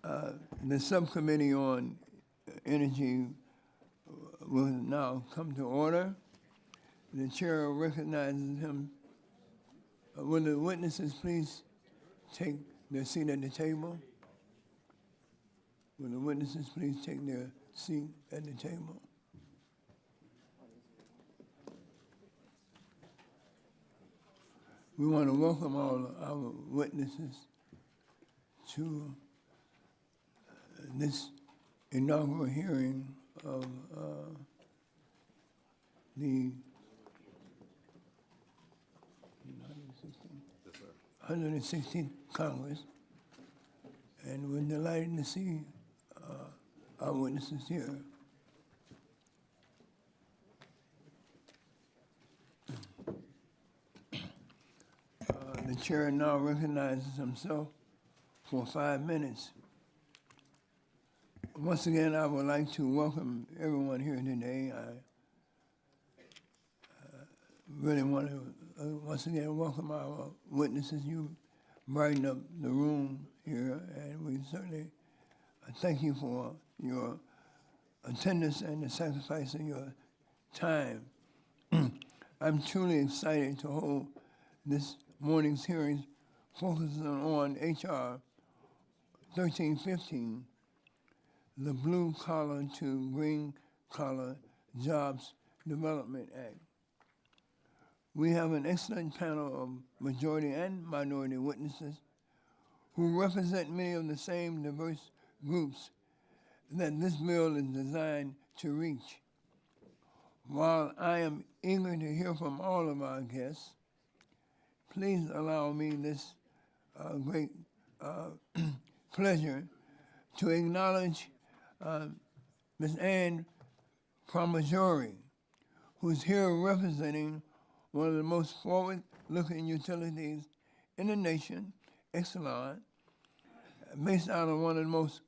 The subcommittee on energy will now come to order. The chair recognizes him. Will the witnesses please take their seat at the table? Will the witnesses please take their seat at the table? We want to welcome all our witnesses to this inaugural hearing of the 116th Congress, and we're delighted to see our witnesses here. The chair now recognizes himself for 5 minutes. Once again, I would like to welcome everyone here today. I really want to once again welcome our witnesses. You brighten up the room here, and we certainly thank you for your attendance and the sacrifice of your time. I'm truly excited to hold this morning's hearings focusing on H.R. 1315, the Blue Collar to Green Collar Jobs Development Act. We have an excellent panel of majority and minority witnesses who represent many of the same diverse groups that this bill is designed to reach. While I am eager to hear from all of our guests, please allow me this great pleasure to acknowledge Ms. Ann Pramaggiore, who's here representing one of the most forward-looking utilities in the nation, Exelon, based out of one of the most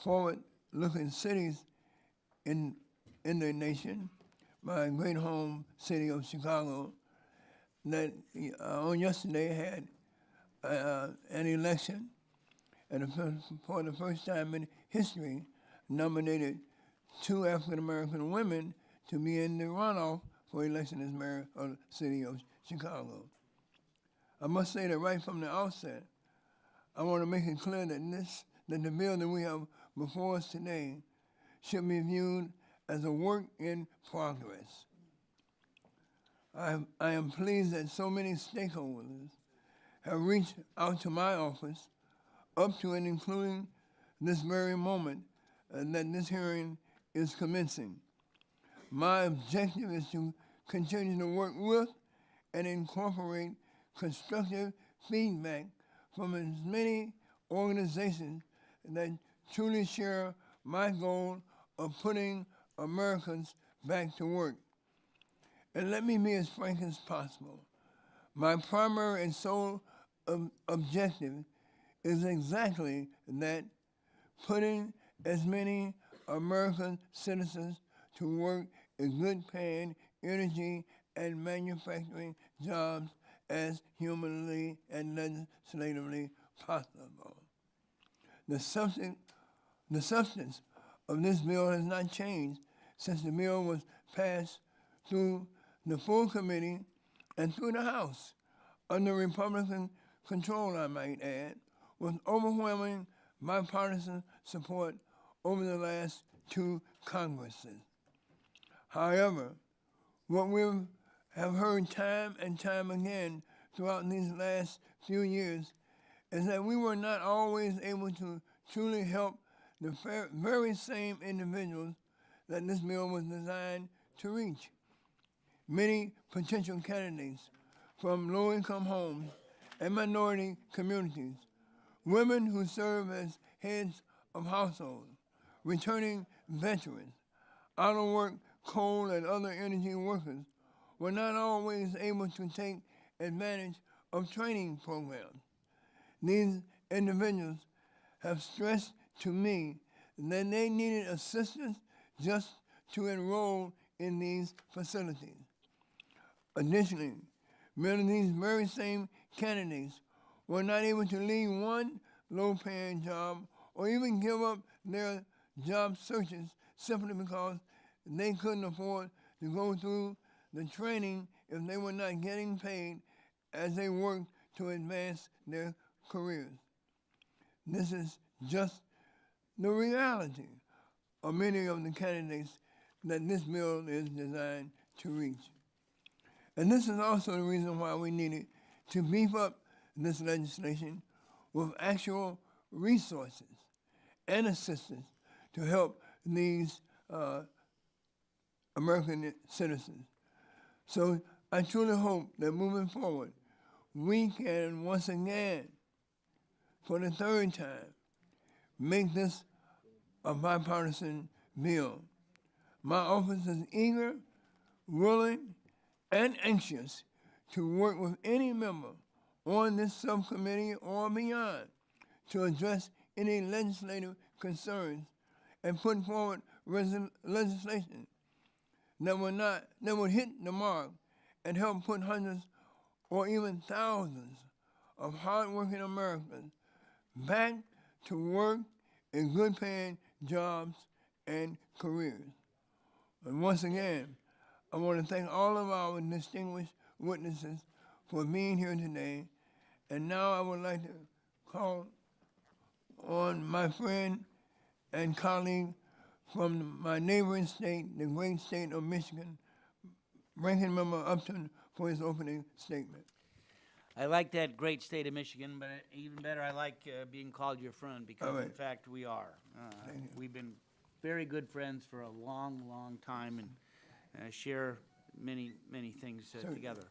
forward-looking cities in the nation, my great home city of Chicago, that on yesterday had an election, and for the first time in history, nominated 2 African-American women to be in the runoff for election as mayor of the city of Chicago. I must say that right from the outset, I want to make it clear that the bill that we have before us today should be viewed as a work in progress. I am pleased that so many stakeholders have reached out to my office up to and including this very moment that this hearing is commencing. My objective is to continue to work with and incorporate constructive feedback from as many organizations that truly share my goal of putting Americans back to work. And let me be as frank as possible. My primary and sole objective is exactly that, putting as many American citizens to work in good-paying energy and manufacturing jobs as humanly and legislatively possible. The substance of this bill has not changed since the bill was passed through the full committee and through the House, under Republican control, I might add, with overwhelming bipartisan support over the last 2 Congresses. However, what we have heard time and time again throughout these last few years is that we were not always able to truly help the very same individuals that this bill was designed to reach. Many potential candidates from low-income homes and minority communities, women who serve as heads of households, returning veterans, out-of-work coal and other energy workers were not always able to take advantage of training programs. These individuals have stressed to me that they needed assistance just to enroll in these facilities. Additionally, many of these very same candidates were not able to leave one low-paying job or even give up their job searches simply because they couldn't afford to go through the training if they were not getting paid as they worked to advance their careers. This is just the reality of many of the candidates that this bill is designed to reach. And this is also the reason why we needed to beef up this legislation with actual resources and assistance to help these American citizens. So I truly hope that moving forward, we can once again, for the third time, make this a bipartisan bill. My office is eager, willing, and anxious to work with any member on this subcommittee or beyond to address any legislative concerns and put forward legislation that would hit the mark and help put hundreds or even thousands of hardworking Americans back to work in good-paying jobs and careers. And once again, I want to thank all of our distinguished witnesses for being here today. And now I would like to call on my friend and colleague from my neighboring state, the great state of Michigan, Ranking Member Upton, for his opening statement. I like that great state of Michigan, but even better, I like being called your friend because, in fact, we are. We've been very good friends for a long, long time and share many, many things together.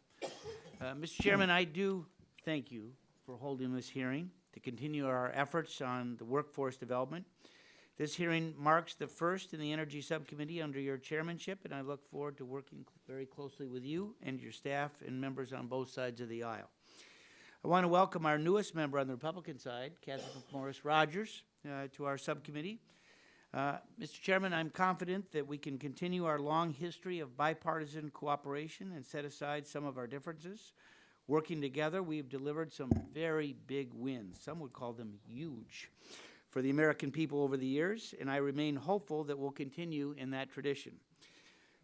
Mr. Chairman, I do thank you for holding this hearing to continue our efforts on the workforce development. This hearing marks the first in the Energy Subcommittee under your chairmanship, and I look forward to working very closely with you and your staff and members on both sides of the aisle. I want to welcome our newest member on the Republican side, Catherine Morris Rogers, to our subcommittee. Mr. Chairman, I'm confident that we can continue our long history of bipartisan cooperation and set aside some of our differences. Working together, we've delivered some very big wins. Some would call them huge for the American people over the years, and I remain hopeful that we'll continue in that tradition.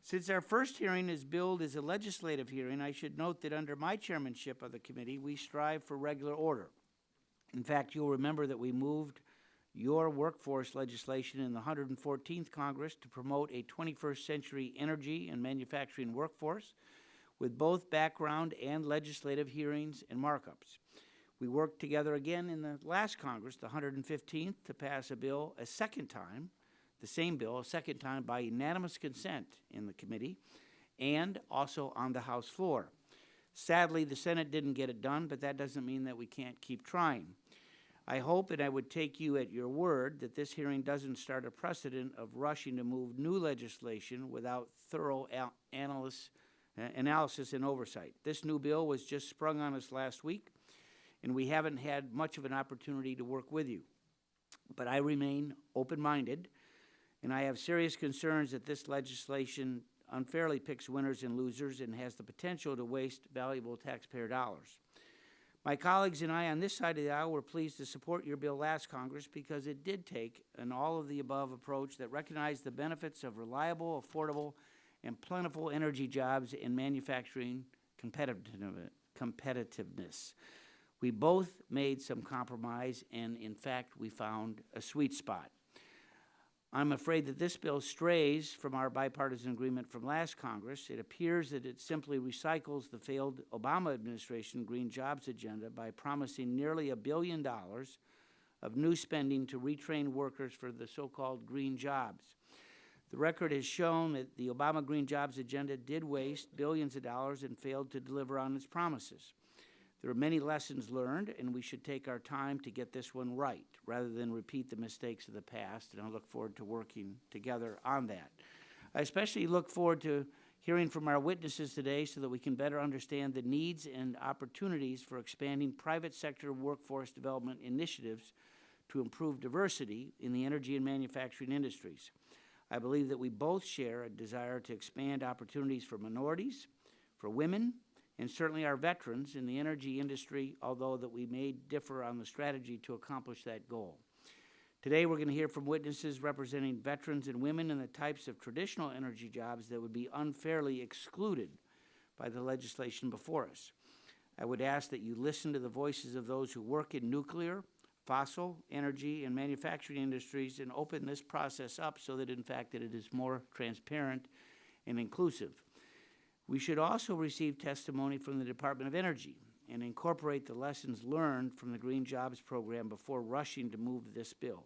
Since our first hearing is billed as a legislative hearing, I should note that under my chairmanship of the committee, we strive for regular order. In fact, you'll remember that we moved your workforce legislation in the 114th Congress to promote a 21st century energy and manufacturing workforce with both background and legislative hearings and markups. We worked together again in the last Congress, the 115th, to pass a bill a second time, the same bill a second time by unanimous consent in the committee and also on the House floor. Sadly, the Senate didn't get it done, but that doesn't mean that we can't keep trying. I hope, and I would take you at your word, that this hearing doesn't start a precedent of rushing to move new legislation without thorough analysis and oversight. This new bill was just sprung on us last week, and we haven't had much of an opportunity to work with you. But I remain open-minded, and I have serious concerns that this legislation unfairly picks winners and losers and has the potential to waste valuable taxpayer dollars. My colleagues and I on this side of the aisle were pleased to support your bill last Congress because it did take an all-of-the-above approach that recognized the benefits of reliable, affordable, and plentiful energy jobs and manufacturing competitiveness. We both made some compromise, and in fact, we found a sweet spot. I'm afraid that this bill strays from our bipartisan agreement from last Congress. It appears that it simply recycles the failed Obama administration green jobs agenda by promising nearly $1 billion of new spending to retrain workers for the so-called green jobs. The record has shown that the Obama green jobs agenda did waste billions of dollars and failed to deliver on its promises. There are many lessons learned, and we should take our time to get this one right, rather than repeat the mistakes of the past, and I look forward to working together on that. I especially look forward to hearing from our witnesses today so that we can better understand the needs and opportunities for expanding private sector workforce development initiatives to improve diversity in the energy and manufacturing industries. I believe that we both share a desire to expand opportunities for minorities, for women, and certainly our veterans in the energy industry, although that we may differ on the strategy to accomplish that goal. Today, we're going to hear from witnesses representing veterans and women in the types of traditional energy jobs that would be unfairly excluded by the legislation before us. I would ask that you listen to the voices of those who work in nuclear, fossil, energy, and manufacturing industries and open this process up so that, in fact, that it is more transparent and inclusive. We should also receive testimony from the Department of Energy and incorporate the lessons learned from the Green Jobs Program before rushing to move this bill.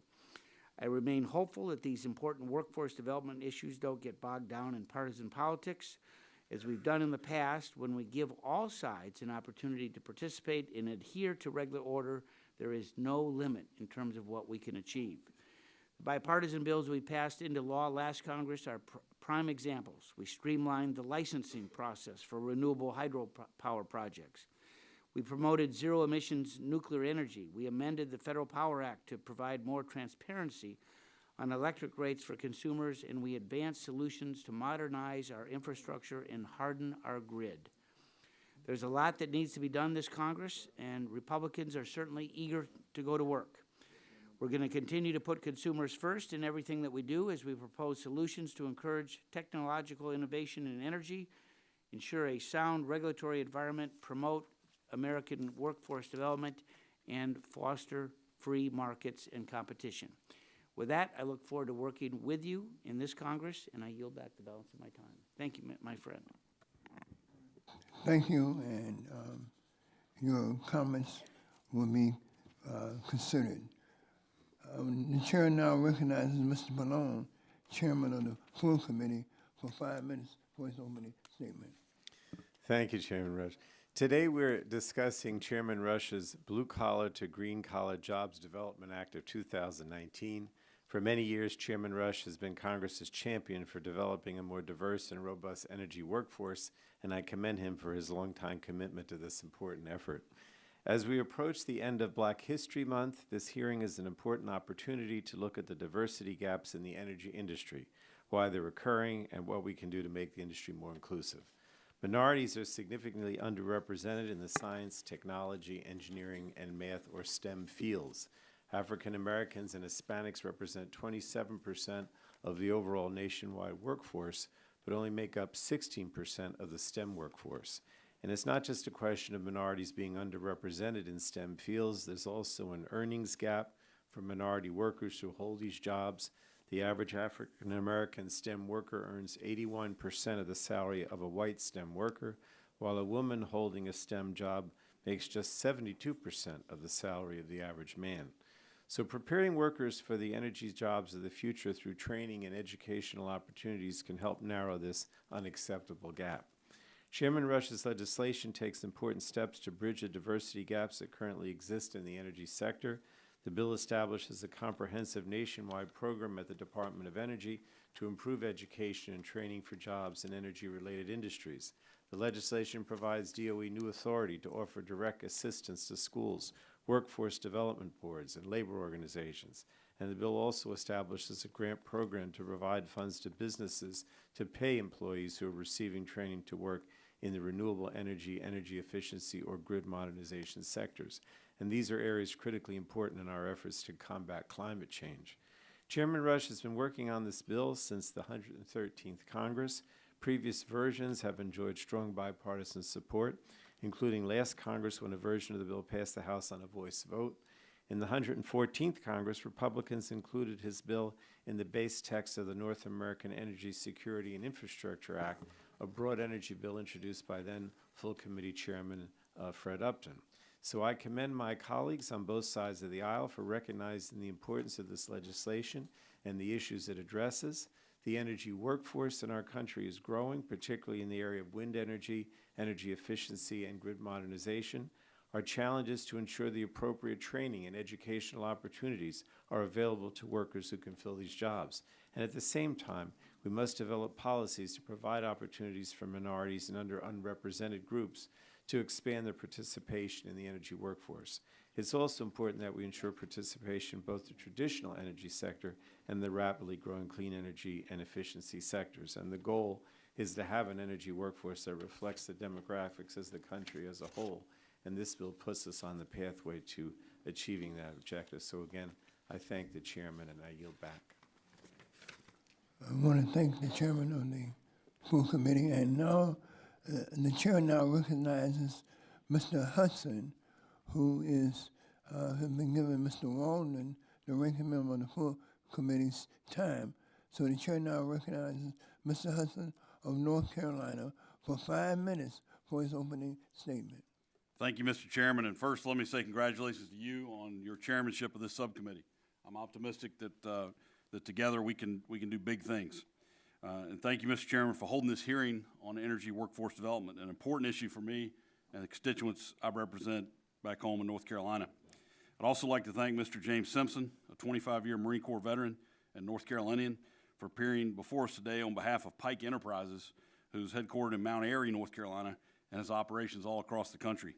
I remain hopeful that these important workforce development issues don't get bogged down in partisan politics, as we've done in the past. When we give all sides an opportunity to participate and adhere to regular order, there is no limit in terms of what we can achieve. The bipartisan bills we passed into law last Congress are prime examples. We streamlined the licensing process for renewable hydropower projects. We promoted zero-emissions nuclear energy. We amended the Federal Power Act to provide more transparency on electric rates for consumers, and we advanced solutions to modernize our infrastructure and harden our grid. There's a lot that needs to be done this Congress, and Republicans are certainly eager to go to work. We're going to continue to put consumers first in everything that we do as we propose solutions to encourage technological innovation in energy, ensure a sound regulatory environment, promote American workforce development, and foster free markets and competition. With that, I look forward to working with you in this Congress, and I yield back the balance of my time. Thank you, my friend. Thank you, and your comments will be considered. The chair now recognizes Mr. Malone, chairman of the full committee, for 5 minutes for his opening statement. Thank you, Chairman Rush. Today we're discussing Chairman Rush's Blue Collar to Green Collar Jobs Development Act of 2019. For many years, Chairman Rush has been Congress's champion for developing a more diverse and robust energy workforce, and I commend him for his longtime commitment to this important effort. As we approach the end of Black History Month, this hearing is an important opportunity to look at the diversity gaps in the energy industry, why they're occurring, and what we can do to make the industry more inclusive. Minorities are significantly underrepresented in the science, technology, engineering, and math or STEM fields. African Americans and Hispanics represent 27% of the overall nationwide workforce, but only make up 16% of the STEM workforce. And it's not just a question of minorities being underrepresented in STEM fields. There's also an earnings gap for minority workers who hold these jobs. The average African American STEM worker earns 81% of the salary of a white STEM worker, while a woman holding a STEM job makes just 72% of the salary of the average man. So preparing workers for the energy jobs of the future through training and educational opportunities can help narrow this unacceptable gap. Chairman Rush's legislation takes important steps to bridge the diversity gaps that currently exist in the energy sector. The bill establishes a comprehensive nationwide program at the Department of Energy to improve education and training for jobs in energy-related industries. The legislation provides DOE new authority to offer direct assistance to schools, workforce development boards, and labor organizations. And the bill also establishes a grant program to provide funds to businesses to pay employees who are receiving training to work in the renewable energy, energy efficiency, or grid modernization sectors. And these are areas critically important in our efforts to combat climate change. Chairman Rush has been working on this bill since the 113th Congress. Previous versions have enjoyed strong bipartisan support, including last Congress when a version of the bill passed the House on a voice vote. In the 114th Congress, Republicans included his bill in the base text of the North American Energy Security and Infrastructure Act, a broad energy bill introduced by then full committee chairman Fred Upton. So I commend my colleagues on both sides of the aisle for recognizing the importance of this legislation and the issues it addresses. The energy workforce in our country is growing, particularly in the area of wind energy, energy efficiency, and grid modernization. Our challenge is to ensure the appropriate training and educational opportunities are available to workers who can fill these jobs. And at the same time, we must develop policies to provide opportunities for minorities and underrepresented groups to expand their participation in the energy workforce. It's also important that we ensure participation in both the traditional energy sector and the rapidly growing clean energy and efficiency sectors. And the goal is to have an energy workforce that reflects the demographics of the country as a whole. And this bill puts us on the pathway to achieving that objective. So again, I thank the chairman and I yield back. I want to thank the chairman of the full committee, and now the chair now recognizes Mr. Hudson, who has been given Mr. Walden, the ranking member of the full committee's time. So the chair now recognizes Mr. Hudson of North Carolina for 5 minutes for his opening statement. Thank you, Mr. Chairman. And first, let me say congratulations to you on your chairmanship of this subcommittee. I'm optimistic that that together we can do big things. And thank you, Mr. Chairman, for holding this hearing on energy workforce development, an important issue for me and the constituents I represent back home in North Carolina. I'd also like to thank Mr. James Simpson, a 25-year Marine Corps veteran and North Carolinian, for appearing before us today on behalf of Pike Enterprises, who's headquartered in Mount Airy, North Carolina, and has operations all across the country.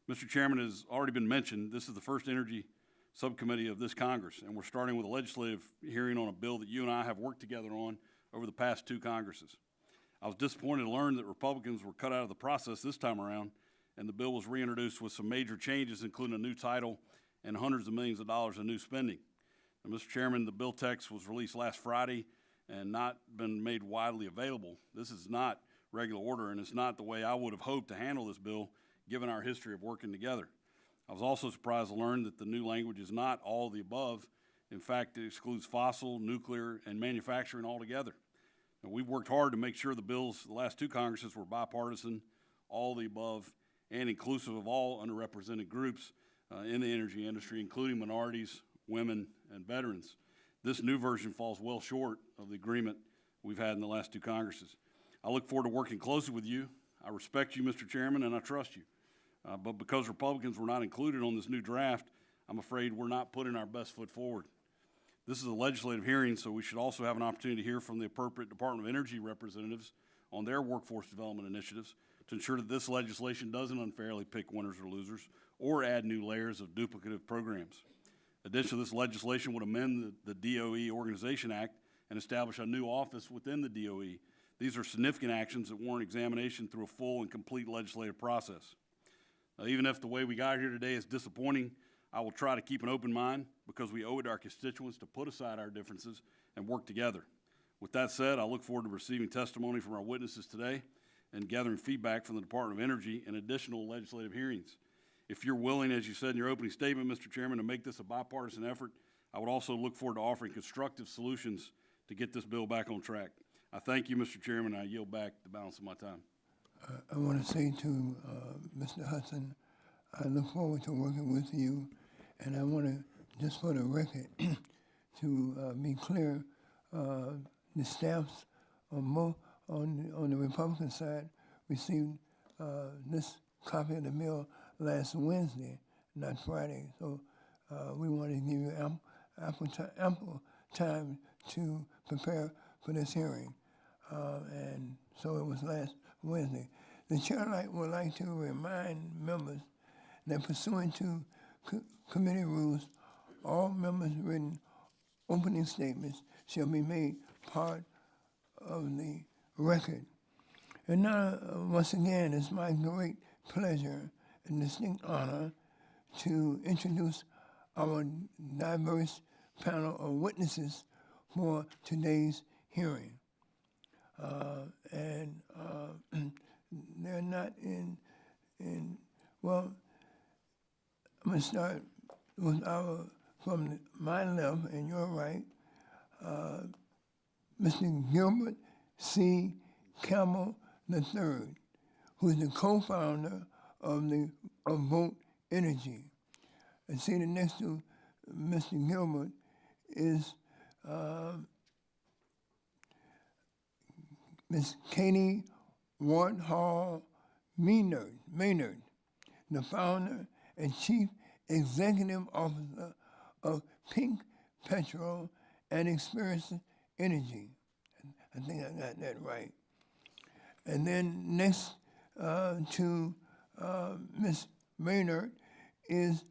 Mr. Chairman, as already been mentioned, this is the first energy subcommittee of this Congress, and we're starting with a legislative hearing on a bill that you and I have worked together on over the past 2 Congresses. I was disappointed to learn that Republicans were cut out of the process this time around, and the bill was reintroduced with some major changes, including a new title and hundreds of millions of dollars in new spending. Now, Mr. Chairman, the bill text was released last Friday and not been made widely available. This is not regular order, and it's not the way I would have hoped to handle this bill, given our history of working together. I was also surprised to learn that the new language is not all of the above. In fact, it excludes fossil, nuclear, and manufacturing altogether. Now, we've worked hard to make sure the bills the last 2 Congresses were bipartisan, all of the above, and inclusive of all underrepresented groups in the energy industry, including minorities, women, and veterans. This new version falls well short of the agreement we've had in the last 2 Congresses. I look forward to working closely with you. I respect you, Mr. Chairman, and I trust you. But because Republicans were not included on this new draft, I'm afraid we're not putting our best foot forward. This is a legislative hearing, so we should also have an opportunity to hear from the appropriate Department of Energy representatives on their workforce development initiatives to ensure that this legislation doesn't unfairly pick winners or losers or add new layers of duplicative programs. Additionally, this legislation would amend the DOE Organization Act and establish a new office within the DOE. These are significant actions that warrant examination through a full and complete legislative process. Now, even if the way we got here today is disappointing, I will try to keep an open mind because we owe it to our constituents to put aside our differences and work together. With that said, I look forward to receiving testimony from our witnesses today and gathering feedback from the Department of Energy and additional legislative hearings. If you're willing, as you said in your opening statement, Mr. Chairman, to make this a bipartisan effort, I would also look forward to offering constructive solutions to get this bill back on track. I thank you, Mr. Chairman, and I yield back the balance of my time. I want to say to Mr. Hudson, I look forward to working with you, and I want to, just for the record, to be clear, the staffs on the Republican side received this copy of the bill last Wednesday, not Friday. So we want to give you ample time to prepare for this hearing. And so it was last Wednesday. The chair would like to remind members that pursuant to committee rules, all members' written opening statements shall be made part of the record. And now, once again, it's my great pleasure and distinct honor to introduce our diverse panel of witnesses for today's hearing. They're not well, I'm going to start with from my left and your right, Mr. Gilbert C. Campbell III, who is the co-founder of Vote Energy. And seated next to Mr. Gilbert is Ms. Katie Wardhall Maynard, the founder and chief executive officer of Pink Petrol and Experience Energy. I think I got that right. And then next to Ms. Maynard is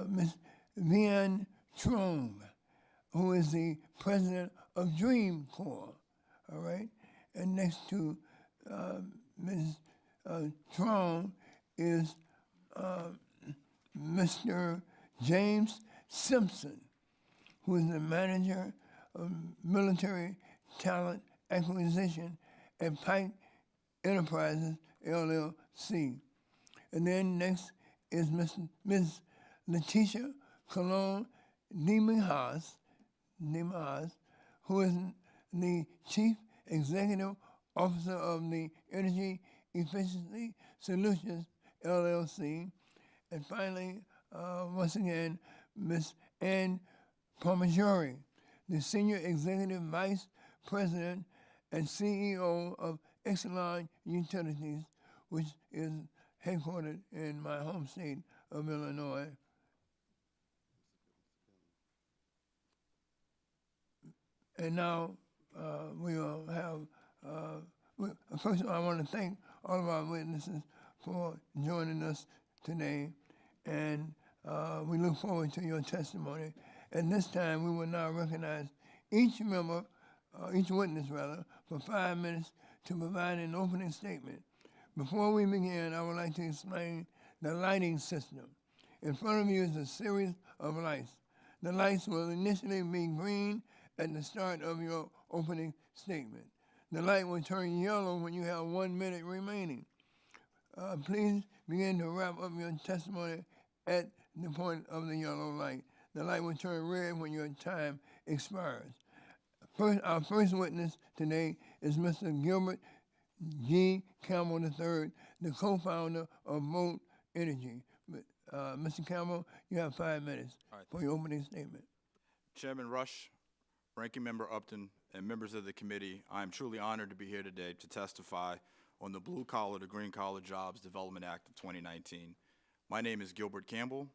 Ms. Vian Trome, who is the president of Dream Corps, all right? And next to Ms. Trome is Mr. James Simpson, who is the manager of military talent acquisition at Pike Enterprises, LLC. And then next is Ms. Letitia Colon Niemenhaus, who is the Chief Executive Officer of the Energy Efficiency Solutions, LLC. And finally, once again, Ms. Ann Parmigiori, the Senior Executive Vice President and CEO of Exelon Utilities, which is headquartered in my home state of Illinois. And now we will have, first of all, I want to thank all of our witnesses for joining us today, and we look forward to your testimony. At this time, we will now recognize each member, each witness rather, for 5 minutes to provide an opening statement. Before we begin, I would like to explain the lighting system. In front of you is a series of lights. The lights will initially be green at the start of your opening statement. The light will turn yellow when you have 1 minute remaining. Please begin to wrap up your testimony at the point of the yellow light. The light will turn red when your time expires. Our first witness today is Mr. Gilbert G. Campbell III, the co-founder of Volt Energy. Mr. Campbell, you have 5 minutes for your opening statement. Chairman Rush, Ranking Member Upton, and members of the committee, I am truly honored to be here today to testify on the Blue Collar to Green Collar Jobs Development Act of 2019. My name is Gilbert Campbell.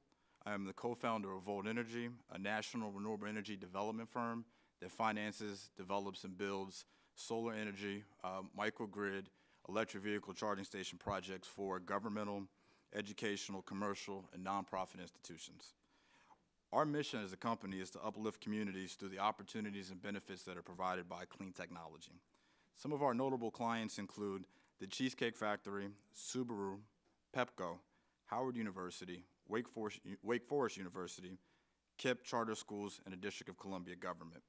I am the co-founder of Volt Energy, a national renewable energy development firm that finances, develops, and builds solar energy, microgrid, electric vehicle charging station projects for governmental, educational, commercial, and nonprofit institutions. Our mission as a company is to uplift communities through the opportunities and benefits that are provided by clean technology. Some of our notable clients include the Cheesecake Factory, Subaru, Pepco, Howard University, Wake Forest University, KIPP Charter Schools, and the District of Columbia government.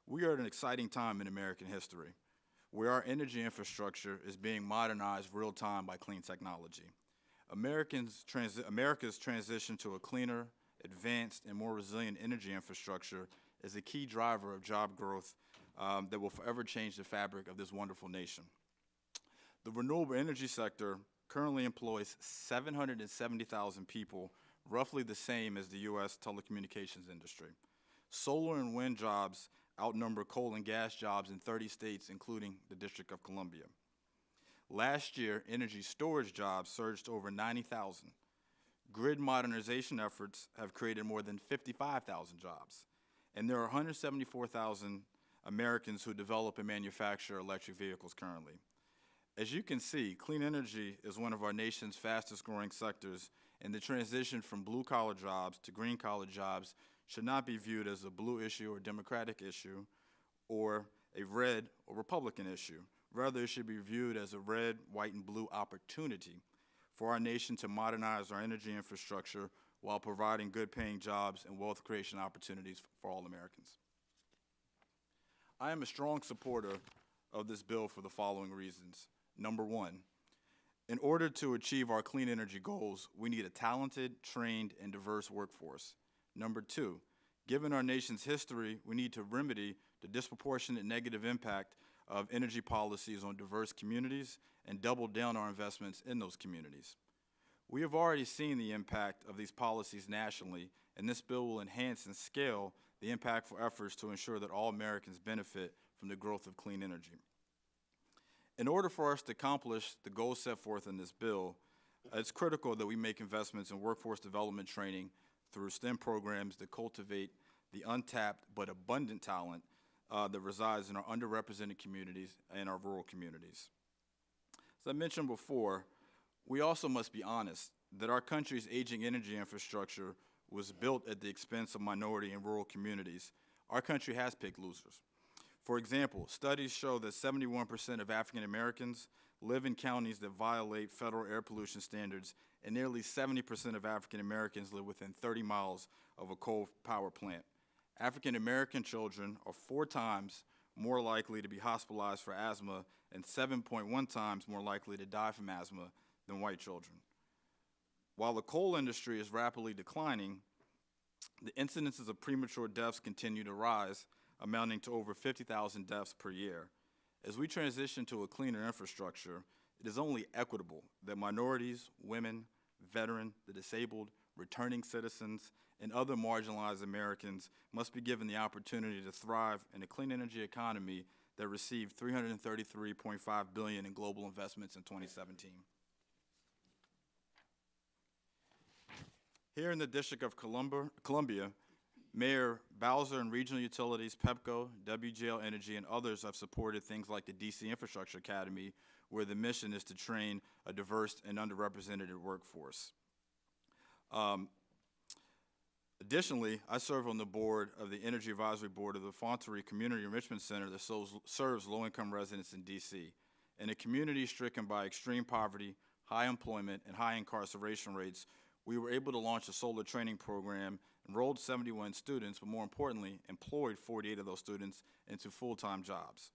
We are at an exciting time in American history, where our energy infrastructure is being modernized real time by clean technology. America's transition to a cleaner, advanced, and more resilient energy infrastructure is a key driver of job growth that will forever change the fabric of this wonderful nation. The renewable energy sector currently employs 770,000 people, roughly the same as the U.S. telecommunications industry. Solar and wind jobs outnumber coal and gas jobs in 30 states, including the District of Columbia. Last year, energy storage jobs surged to over 90,000. Grid modernization efforts have created more than 55,000 jobs, and there are 174,000 Americans who develop and manufacture electric vehicles currently. As you can see, clean energy is one of our nation's fastest growing sectors, and the transition from blue-collar jobs to green-collar jobs should not be viewed as a blue issue or Democratic issue or a red or Republican issue. Rather, it should be viewed as a red, white, and blue opportunity for our nation to modernize our energy infrastructure while providing good-paying jobs and wealth creation opportunities for all Americans. I am a strong supporter of this bill for the following reasons. Number one, in order to achieve our clean energy goals, we need a talented, trained, and diverse workforce. Number two, given our nation's history, we need to remedy the disproportionate negative impact of energy policies on diverse communities and double down our investments in those communities. We have already seen the impact of these policies nationally, and this bill will enhance and scale the impactful efforts to ensure that all Americans benefit from the growth of clean energy. In order for us to accomplish the goals set forth in this bill, it's critical that we make investments in workforce development training through STEM programs that cultivate the untapped but abundant talent that resides in our underrepresented communities and our rural communities. As I mentioned before, we also must be honest that our country's aging energy infrastructure was built at the expense of minority and rural communities. Our country has picked losers. For example, studies show that 71% of African Americans live in counties that violate federal air pollution standards, and nearly 70% of African Americans live within 30 miles of a coal power plant. African American children are 4 times more likely to be hospitalized for asthma and 7.1 times more likely to die from asthma than white children. While the coal industry is rapidly declining, the incidences of premature deaths continue to rise, amounting to over 50,000 deaths per year. As we transition to a cleaner infrastructure, it is only equitable that minorities, women, veterans, the disabled, returning citizens, and other marginalized Americans must be given the opportunity to thrive in a clean energy economy that received $333.5 billion in global investments in 2017. Here in the District of Columbia, Mayor Bowser and regional utilities, PEPCO, WGL Energy, and others have supported things like the DC Infrastructure Academy, where the mission is to train a diverse and underrepresented workforce. Additionally, I serve on the board of the Energy Advisory Board of the Fonterey Community Enrichment Center that serves low-income residents in DC. In a community stricken by extreme poverty, high employment, and high incarceration rates, we were able to launch a solar training program, enrolled 71 students, but more importantly, employed 48 of those students into full-time jobs.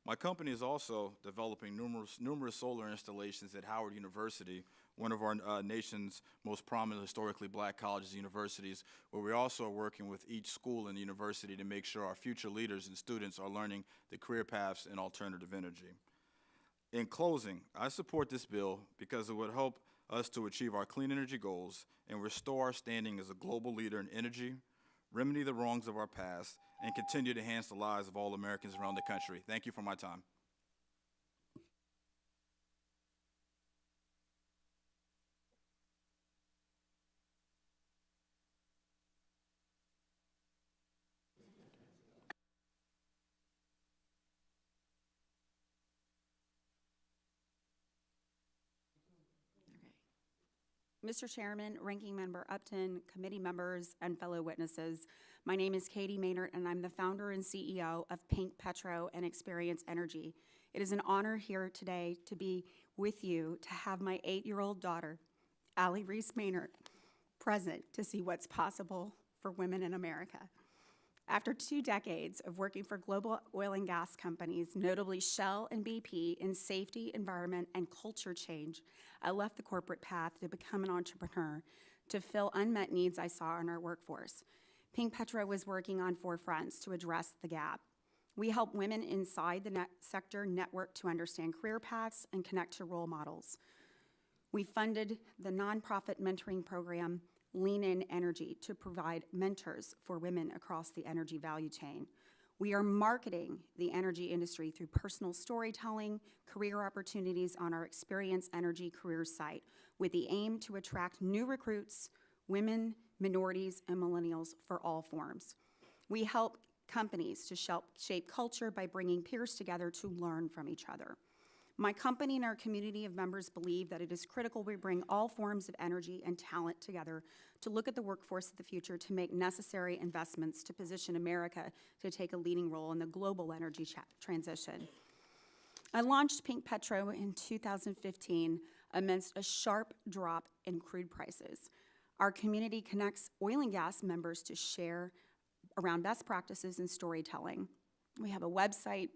My company is also developing numerous solar installations at Howard University, one of our nation's most prominent historically black colleges and universities, where we also are working with each school in the university to make sure our future leaders and students are learning the career paths in alternative energy. In closing, I support this bill because it would help us to achieve our clean energy goals and restore our standing as a global leader in energy, remedy the wrongs of our past, and continue to enhance the lives of all Americans around the country. Thank you for my time. Mr. Chairman, Ranking Member Upton, committee members, and fellow witnesses, my name is Katie Maynard, and I'm the founder and CEO of Pink Petro and Experience Energy. It is an honor here today to be with you to have my 8-year-old daughter, Allie Reese Maynard, present to see what's possible for women in America. After 2 decades of working for global oil and gas companies, notably Shell and BP, in safety, environment, and culture change, I left the corporate path to become an entrepreneur to fill unmet needs I saw in our workforce. Pink Petro was working on 4 fronts to address the gap. We help women inside the sector network to understand career paths and connect to role models. We funded the nonprofit mentoring program Lean In Energy to provide mentors for women across the energy value chain. We are marketing the energy industry through personal storytelling, career opportunities on our Experience Energy careers site with the aim to attract new recruits, women, minorities, and millennials for all forms. We help companies to shape culture by bringing peers together to learn from each other. My company and our community of members believe that it is critical we bring all forms of energy and talent together to look at the workforce of the future to make necessary investments to position America to take a leading role in the global energy transition. I launched Pink Petro in 2015 amidst a sharp drop in crude prices. Our community connects oil and gas members to share around best practices and storytelling. We have a website,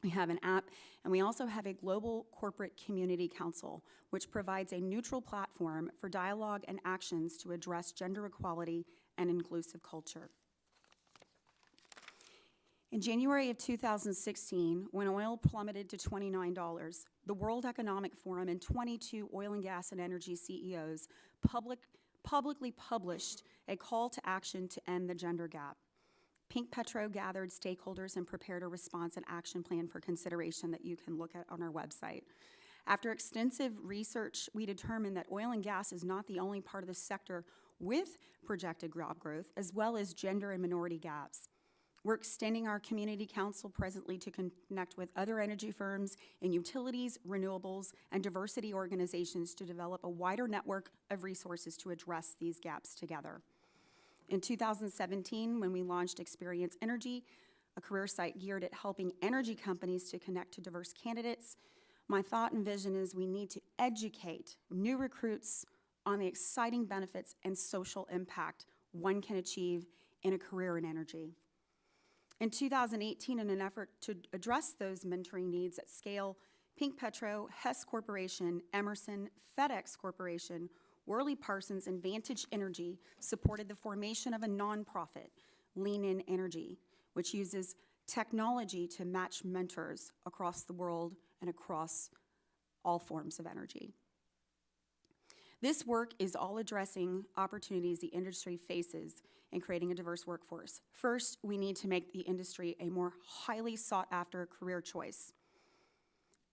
we have an app, and we also have a global corporate community council, which provides a neutral platform for dialogue and actions to address gender equality and inclusive culture. In January of 2016, when oil plummeted to $29, the World Economic Forum and 22 oil and gas and energy CEOs publicly published a call to action to end the gender gap. Pink Petro gathered stakeholders and prepared a response and action plan for consideration that you can look at on our website. After extensive research, we determined that oil and gas is not the only part of the sector with projected job growth, as well as gender and minority gaps. We're extending our community council presently to connect with other energy firms in utilities, renewables, and diversity organizations to develop a wider network of resources to address these gaps together. In 2017, when we launched Experience Energy, a career site geared at helping energy companies to connect to diverse candidates, my thought and vision is we need to educate new recruits on the exciting benefits and social impact one can achieve and a career in energy. In 2018, in an effort to address those mentoring needs at scale, Pink Petro, Hess Corporation, Emerson, FedEx Corporation, Worley Parsons, and Vantage Energy supported the formation of a nonprofit, Lean In Energy, which uses technology to match mentors across the world and across all forms of energy. This work is all addressing opportunities the industry faces in creating a diverse workforce. First, we need to make the industry a more highly sought-after career choice.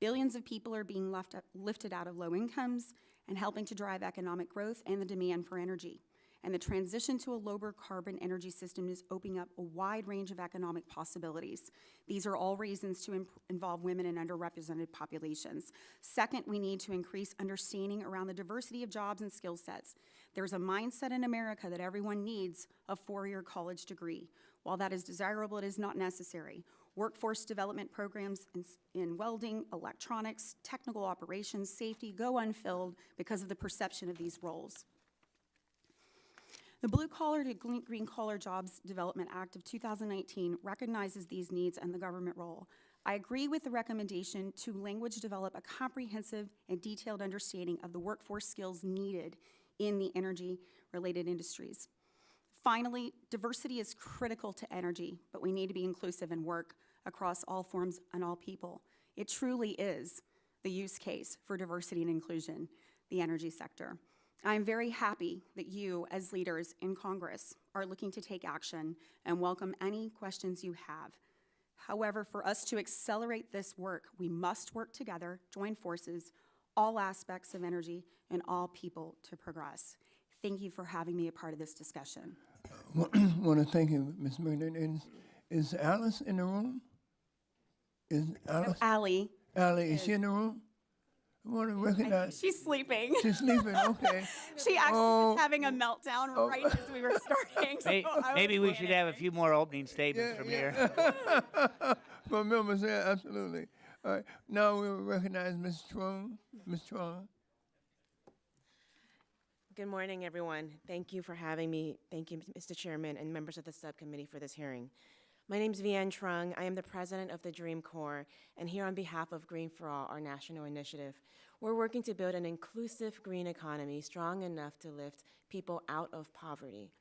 Billions of people are being lifted out of low incomes and helping to drive economic growth and the demand for energy. And the transition to a lower carbon energy system is opening up a wide range of economic possibilities. These are all reasons to involve women and underrepresented populations. Second, we need to increase understanding around the diversity of jobs and skill sets. There's a mindset in America that everyone needs a four-year college degree. While that is desirable, it is not necessary. Workforce development programs in welding, electronics, technical operations, safety go unfilled because of the perception of these roles. The Blue Collar to Green Collar Jobs Development Act of 2019 recognizes these needs and the government role. I agree with the recommendation to language develop a comprehensive and detailed understanding of the workforce skills needed in the energy-related industries. Finally, diversity is critical to energy, but we need to be inclusive and work across all forms and all people. It truly is the use case for diversity and inclusion, the energy sector. I'm very happy that you, as leaders in Congress, are looking to take action and welcome any questions you have. However, for us to accelerate this work, we must work together, join forces, all aspects of energy, and all people to progress. Thank you for having me a part of this discussion. I want to thank you, Ms. Maynard. Is Alice in the room? Is Alice? Allie. Allie, is she in the room? I want to recognize. She's sleeping. She's sleeping, okay. She actually was having a meltdown right as we were starting. So Maybe we should have a few more opening statements from here. From members there, absolutely. All right, now we will recognize Ms. Strong. Ms. Strong. Good morning, everyone. Thank you for having me. Thank you, Mr. Chairman and members of the subcommittee for this hearing. My name is Vianne Trung. I am the president of the Dream Corps, and here on behalf of Green for All, our national initiative, we're working to build an inclusive green economy strong enough to lift people out of poverty.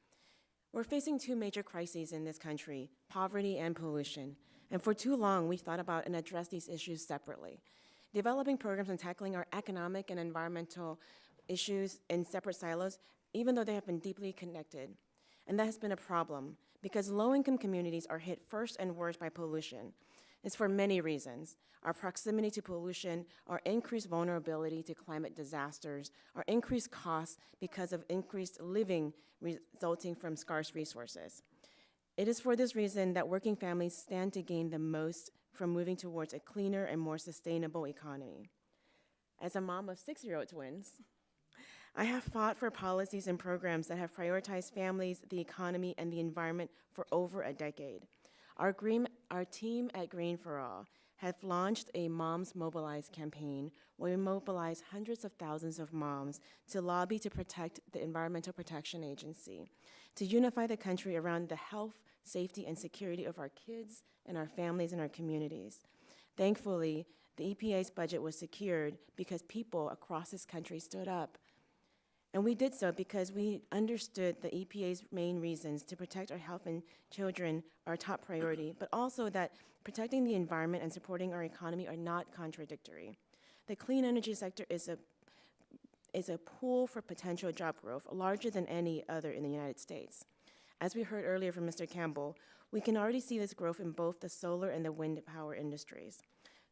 We're facing two major crises in this country, poverty and pollution, and for too long we've thought about and addressed these issues separately. Developing programs and tackling our economic and environmental issues in separate silos, even though they have been deeply connected. And that has been a problem, because low-income communities are hit first and worst by pollution. It's for many reasons. Our proximity to pollution, our increased vulnerability to climate disasters, our increased costs because of increased living resulting from scarce resources. It is for this reason that working families stand to gain the most from moving towards a cleaner and more sustainable economy. As a mom of 6-year-old twins, I have fought for policies and programs that have prioritized families, the economy, and the environment for over a decade. Our team at Green for All have launched a Moms Mobilize campaign where we mobilize hundreds of thousands of moms to lobby to protect the Environmental Protection Agency, to unify the country around the health, safety, and security of our kids and our families and our communities. Thankfully, the EPA's budget was secured because people across this country stood up. And we did so because we understood the EPA's main reasons to protect our health and children are a top priority, but also that protecting the environment and supporting our economy are not contradictory. The clean energy sector is a pool for potential job growth, larger than any other in the United States. As we heard earlier from Mr. Campbell, we can already see this growth in both the solar and the wind power industries.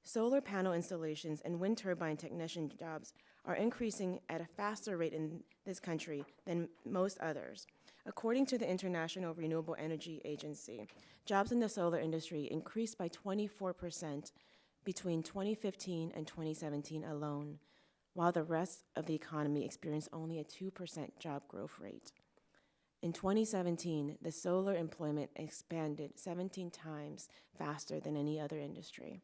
Solar panel installations and wind turbine technician jobs are increasing at a faster rate in this country than most others. According to the International Renewable Energy Agency, jobs in the solar industry increased by 24% between 2015 and 2017 alone, while the rest of the economy experienced only a 2% job growth rate. In 2017, the solar employment expanded 17 times faster than any other industry.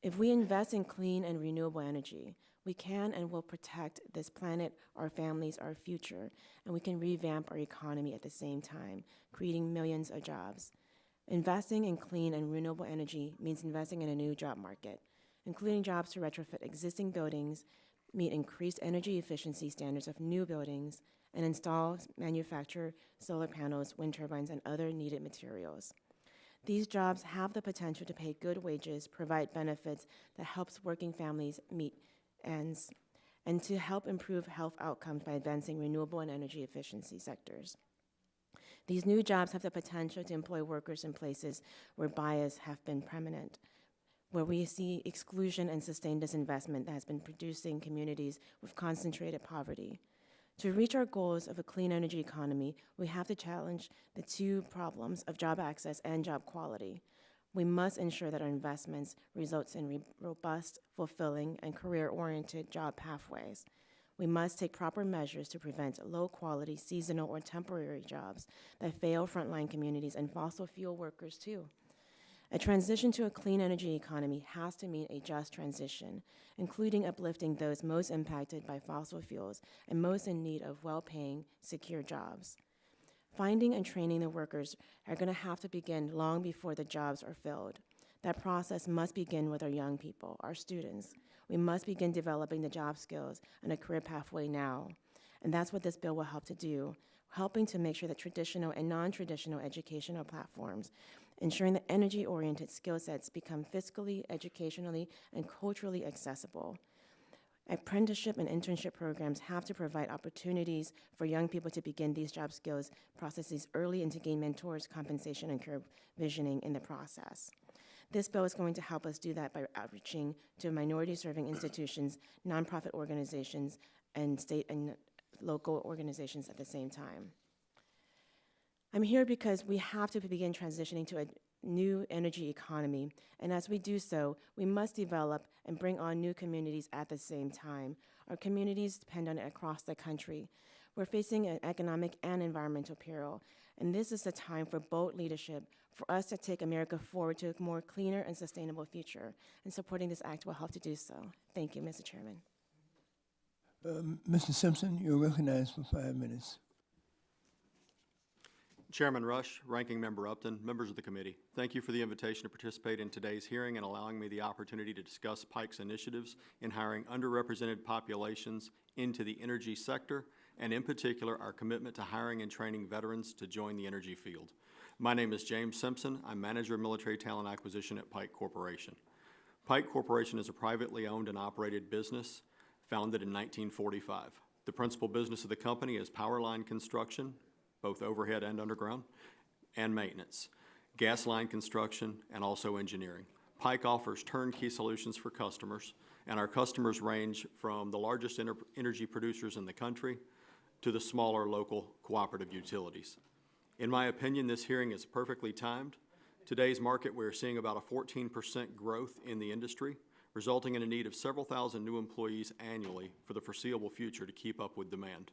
If we invest in clean and renewable energy, we can and will protect this planet, our families, our future, and we can revamp our economy at the same time, creating millions of jobs. Investing in clean and renewable energy means investing in a new job market, including jobs to retrofit existing buildings, meet increased energy efficiency standards of new buildings, and install, manufacture solar panels, wind turbines, and other needed materials. These jobs have the potential to pay good wages, provide benefits that helps working families meet ends, and to help improve health outcomes by advancing renewable and energy efficiency sectors. These new jobs have the potential to employ workers in places where bias have been prominent, where we see exclusion and sustained disinvestment that has been producing communities with concentrated poverty. To reach our goals of a clean energy economy, we have to challenge the two problems of job access and job quality. We must ensure that our investments results in robust, fulfilling, and career-oriented job pathways. We must take proper measures to prevent low-quality, seasonal, or temporary jobs that fail frontline communities and fossil fuel workers too. A transition to a clean energy economy has to mean a just transition, including uplifting those most impacted by fossil fuels and most in need of well-paying, secure jobs. Finding and training the workers are going to have to begin long before the jobs are filled. That process must begin with our young people, our students. We must begin developing the job skills and a career pathway now. And that's what this bill will help to do, helping to make sure that traditional and non-traditional educational platforms, ensuring that energy-oriented skill sets become fiscally, educationally, and culturally accessible. Apprenticeship and internship programs have to provide opportunities for young people to begin these job skills processes early and to gain mentors, compensation, and career visioning in the process. This bill is going to help us do that by outreaching to minority-serving institutions, nonprofit organizations, and state and local organizations at the same time. I'm here because we have to begin transitioning to a new energy economy, and as we do so, we must develop and bring on new communities at the same time. Our communities depend on it across the country. We're facing an economic and environmental peril, and this is the time for bold leadership for us to take America forward to a more cleaner and sustainable future, and supporting this act will help to do so. Thank you, Mr. Chairman. Mr. Simpson, you're recognized for 5 minutes. Chairman Rush, Ranking Member Upton, members of the committee, thank you for the invitation to participate in today's hearing and allowing me the opportunity to discuss Pike's initiatives in hiring underrepresented populations into the energy sector, and in particular, our commitment to hiring and training veterans to join the energy field. My name is James Simpson. I'm Manager of Military Talent Acquisition at Pike Corporation. Pike Corporation is a privately owned and operated business founded in 1945. The principal business of the company is power line construction, both overhead and underground, and maintenance, gas line construction, and also engineering. Pike offers turnkey solutions for customers, and our customers range from the largest energy producers in the country to the smaller local cooperative utilities. In my opinion, this hearing is perfectly timed. Today's market, we're seeing about a 14% growth in the industry, resulting in a need of several thousand new employees annually for the foreseeable future to keep up with demand.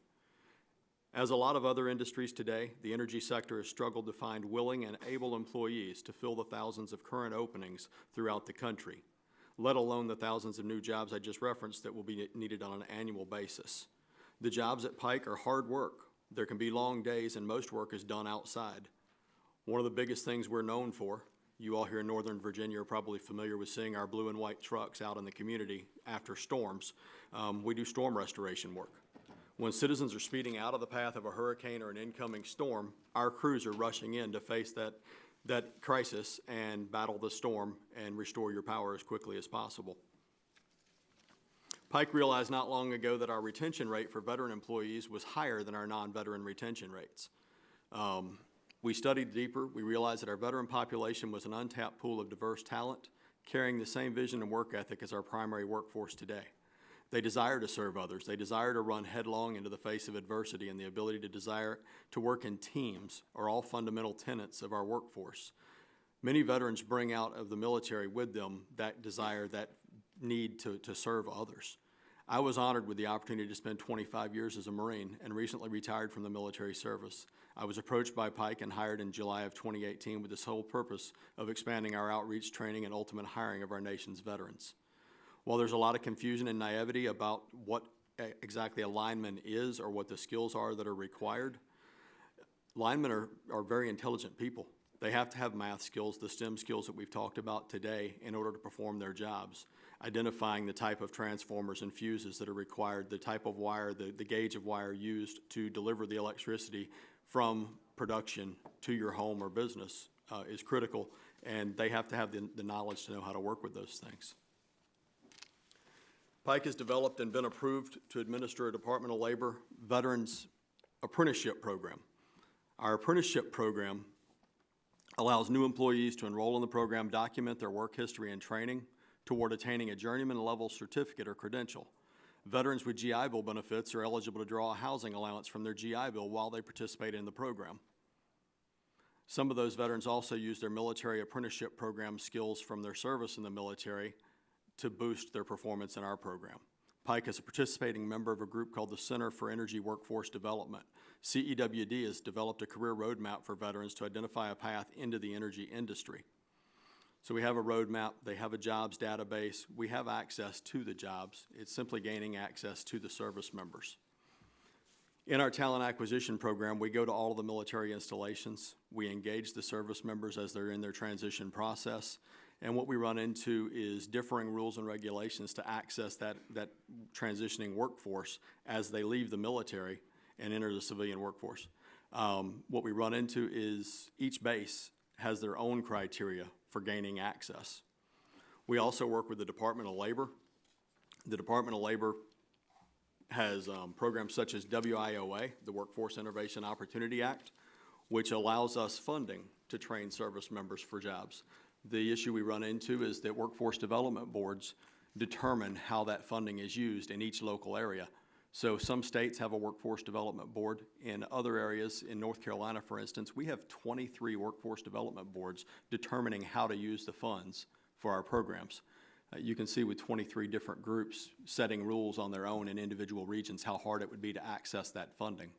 As a lot of other industries today, the energy sector has struggled to find willing and able employees to fill the thousands of current openings throughout the country, let alone the thousands of new jobs I just referenced that will be needed on an annual basis. The jobs at Pike are hard work. There can be long days, and most work is done outside. One of the biggest things we're known for, you all here in Northern Virginia are probably familiar with seeing our blue and white trucks out in the community after storms. We do storm restoration work. When citizens are speeding out of the path of a hurricane or an incoming storm, our crews are rushing in to face that crisis and battle the storm and restore your power as quickly as possible. Pike realized not long ago that our retention rate for veteran employees was higher than our non-veteran retention rates. We studied deeper. We realized that our veteran population was an untapped pool of diverse talent, carrying the same vision and work ethic as our primary workforce today. They desire to serve others. They desire to run headlong into the face of adversity, and the ability to desire to work in teams are all fundamental tenets of our workforce. Many veterans bring out of the military with them that desire, that need to serve others. I was honored with the opportunity to spend 25 years as a Marine and recently retired from the military service. I was approached by Pike and hired in July of 2018 with the sole purpose of expanding our outreach, training, and ultimate hiring of our nation's veterans. While there's a lot of confusion and naivety about what exactly a lineman is or what the skills are that are required, linemen are very intelligent people. They have to have math skills, the STEM skills that we've talked about today, in order to perform their jobs. Identifying the type of transformers and fuses that are required, the type of wire, the gauge of wire used to deliver the electricity from production to your home or business is critical, and they have to have the knowledge to know how to work with those things. Pike has developed and been approved to administer a Department of Labor Veterans Apprenticeship Program. Our apprenticeship program allows new employees to enroll in the program, document their work history and training toward attaining a journeyman level certificate or credential. Veterans with GI Bill benefits are eligible to draw a housing allowance from their GI Bill while they participate in the program. Some of those veterans also use their military apprenticeship program skills from their service in the military to boost their performance in our program. Pike is a participating member of a group called the Center for Energy Workforce Development. CEWD has developed a career roadmap for veterans to identify a path into the energy industry. So we have a roadmap, they have a jobs database, we have access to the jobs. It's simply gaining access to the service members. In our talent acquisition program, we go to all of the military installations. We engage the service members as they're in their transition process. And what we run into is differing rules and regulations to access that transitioning workforce as they leave the military and enter the civilian workforce. What we run into is each base has their own criteria for gaining access. We also work with the Department of Labor. The Department of Labor has programs such as WIOA, the Workforce Innovation Opportunity Act, which allows us funding to train service members for jobs. The issue we run into is that workforce development boards determine how that funding is used in each local area. So some states have a workforce development board. In other areas, in North Carolina, for instance, we have 23 workforce development boards determining how to use the funds for our programs. You can see with 23 different groups setting rules on their own in individual regions how hard it would be to access that funding.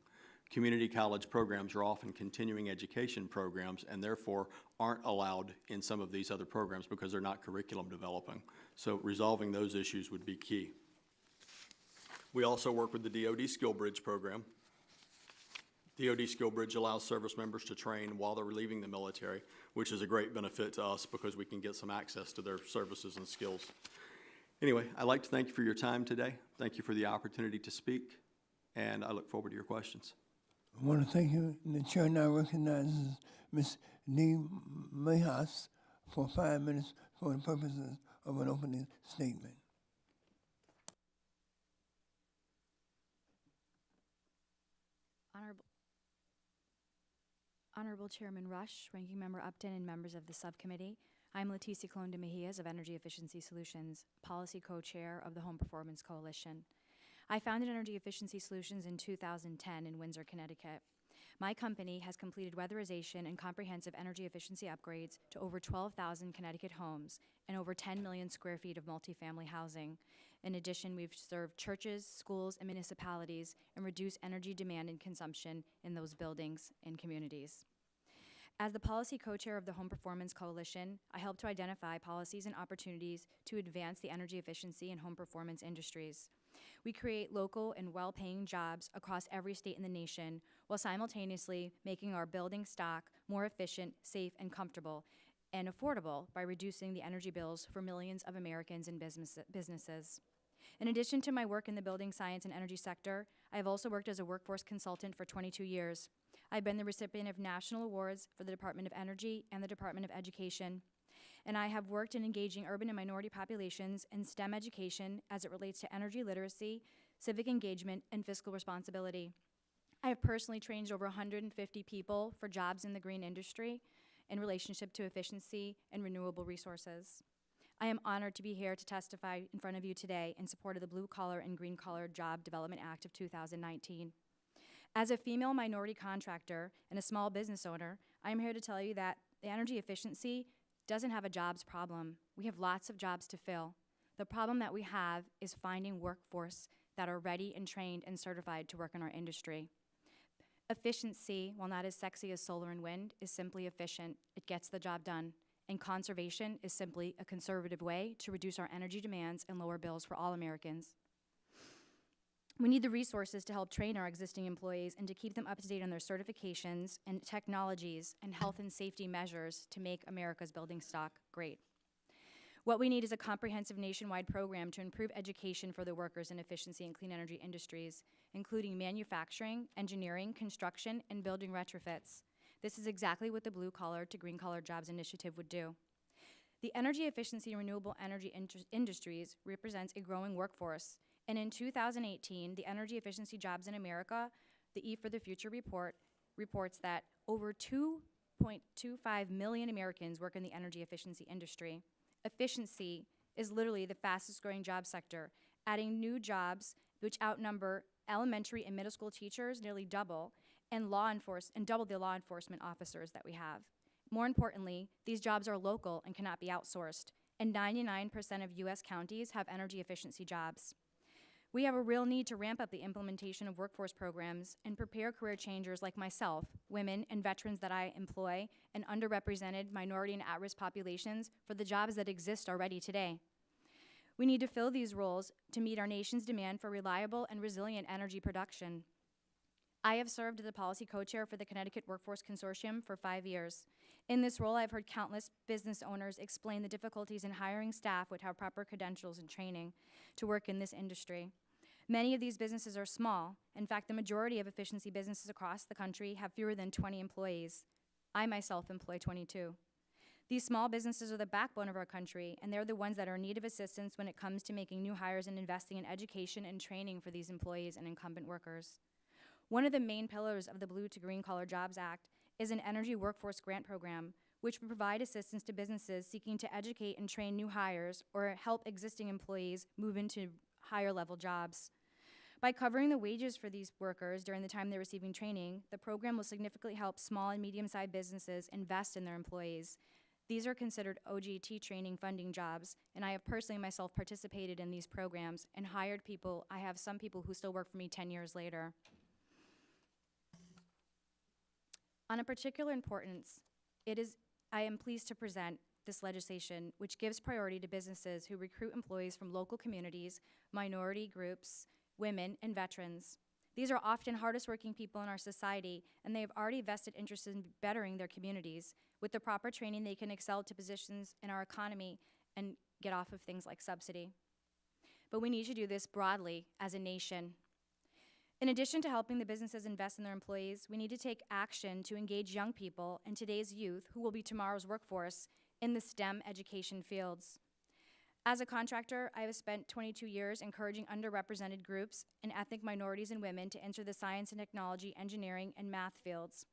Community college programs are often continuing education programs and therefore aren't allowed in some of these other programs because they're not curriculum developing. So resolving those issues would be key. We also work with the DoD Skill Bridge program. DoD Skill Bridge allows service members to train while they're leaving the military, which is a great benefit to us because we can get some access to their services and skills. Anyway, I'd like to thank you for your time today. Thank you for the opportunity to speak, and I look forward to your questions. I want to thank you. The chair now recognizes Ms. Dee Mayhaus for 5 minutes for the purposes of an opening statement. Honorable Chairman Rush, Ranking Member Upton, and members of the subcommittee, I'm Leticia Colon de Mejias of Energy Efficiency Solutions, Policy Co-Chair of the Home Performance Coalition. I founded Energy Efficiency Solutions in 2010 in Windsor, Connecticut. My company has completed weatherization and comprehensive energy efficiency upgrades to over 12,000 Connecticut homes and over 10 million square feet of multifamily housing. In addition, we've served churches, schools, and municipalities and reduced energy demand and consumption in those buildings and communities. As the policy co-chair of the Home Performance Coalition, I help to identify policies and opportunities to advance the energy efficiency and home performance industries. We create local and well-paying jobs across every state in the nation while simultaneously making our building stock more efficient, safe, and comfortable and affordable by reducing the energy bills for millions of Americans and businesses. In addition to my work in the building science and energy sector, I have also worked as a workforce consultant for 22 years. I've been the recipient of national awards for the Department of Energy and the Department of Education. And I have worked in engaging urban and minority populations in STEM education as it relates to energy literacy, civic engagement, and fiscal responsibility. I have personally trained over 150 people for jobs in the green industry in relationship to efficiency and renewable resources. I am honored to be here to testify in front of you today in support of the Blue Collar and Green Collar Job Development Act of 2019. As a female minority contractor and a small business owner, I am here to tell you that the energy efficiency doesn't have a jobs problem. We have lots of jobs to fill. The problem that we have is finding workforce that are ready and trained and certified to work in our industry. Efficiency, while not as sexy as solar and wind, is simply efficient. It gets the job done. And conservation is simply a conservative way to reduce our energy demands and lower bills for all Americans. We need the resources to help train our existing employees and to keep them up to date on their certifications and technologies and health and safety measures to make America's building stock great. What we need is a comprehensive nationwide program to improve education for the workers in efficiency and clean energy industries, including manufacturing, engineering, construction, and building retrofits. This is exactly what the Blue Collar to Green Collar Jobs Initiative would do. The energy efficiency and renewable energy industries represents a growing workforce, and in 2018, the Energy Efficiency Jobs in America, the E for the Future report, reports that over 2.25 million Americans work in the energy efficiency industry. Efficiency is literally the fastest growing job sector, adding new jobs which outnumber elementary and middle school teachers nearly double, and double the law enforcement officers that we have. More importantly, these jobs are local and cannot be outsourced, and 99% of US counties have energy efficiency jobs. We have a real need to ramp up the implementation of workforce programs and prepare career changers like myself, women and veterans that I employ, and underrepresented minority and at-risk populations for the jobs that exist already today. We need to fill these roles to meet our nation's demand for reliable and resilient energy production. I have served as the policy co-chair for the Connecticut Workforce Consortium for 5 years. In this role, I've heard countless business owners explain the difficulties in hiring staff without proper credentials and training to work in this industry. Many of these businesses are small. In fact, the majority of efficiency businesses across the country have fewer than 20 employees. I myself employ 22. These small businesses are the backbone of our country, and they're the ones that are in need of assistance when it comes to making new hires and investing in education and training for these employees and incumbent workers. One of the main pillars of the Blue to Green Collar Jobs Act is an energy workforce grant program, which will provide assistance to businesses seeking to educate and train new hires or help existing employees move into higher level jobs. By covering the wages for these workers during the time they're receiving training, the program will significantly help small and medium-sized businesses invest in their employees. These are considered OJT training funding jobs, and I have personally myself participated in these programs and hired people. I have some people who still work for me 10 years later. On a particular importance, I am pleased to present this legislation, which gives priority to businesses who recruit employees from local communities, minority groups, women, and veterans. These are often hardest working people in our society, and they have already vested interest in bettering their communities. With the proper training, they can excel to positions in our economy and get off of things like subsidy. But we need to do this broadly as a nation. In addition to helping the businesses invest in their employees, we need to take action to engage young people and today's youth, who will be tomorrow's workforce, in the STEM education fields. As a contractor, I have spent 22 years encouraging underrepresented groups and ethnic minorities and women to enter the science and technology, engineering, and math fields.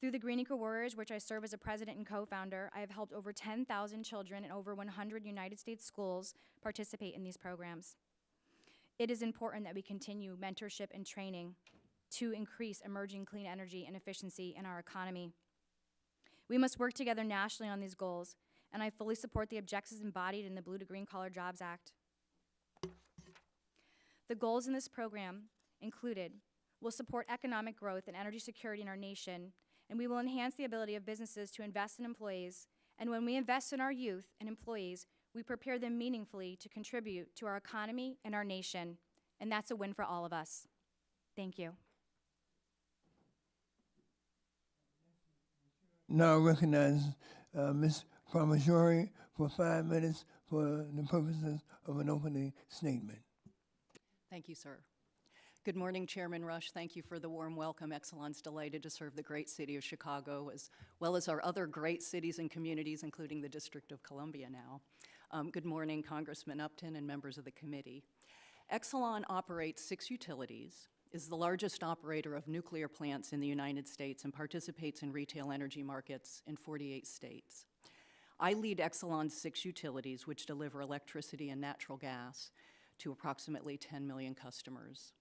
Through the Green Eco Warriors, which I serve as a president and co-founder, I have helped over 10,000 children in over 100 United States schools participate in these programs. It is important that we continue mentorship and training to increase emerging clean energy and efficiency in our economy. We must work together nationally on these goals, and I fully support the objectives embodied in the Blue to Green Collar Jobs Act. The goals in this program included: will support economic growth and energy security in our nation, and we will enhance the ability of businesses to invest in employees. And when we invest in our youth and employees, we prepare them meaningfully to contribute to our economy and our nation, and that's a win for all of us. Thank you. Now recognize Ms. Parmajori for 5 minutes for the purposes of an opening statement. Thank you, sir. Good morning, Chairman Rush. Thank you for the warm welcome. Exelon's delighted to serve the great city of Chicago, as well as our other great cities and communities, including the District of Columbia now. Good morning, Congressman Upton and members of the committee. Exelon operates 6 utilities, is the largest operator of nuclear plants in the United States, and participates in retail energy markets in 48 states. I lead Exelon's 6 utilities, which deliver electricity and natural gas to approximately 10 million customers.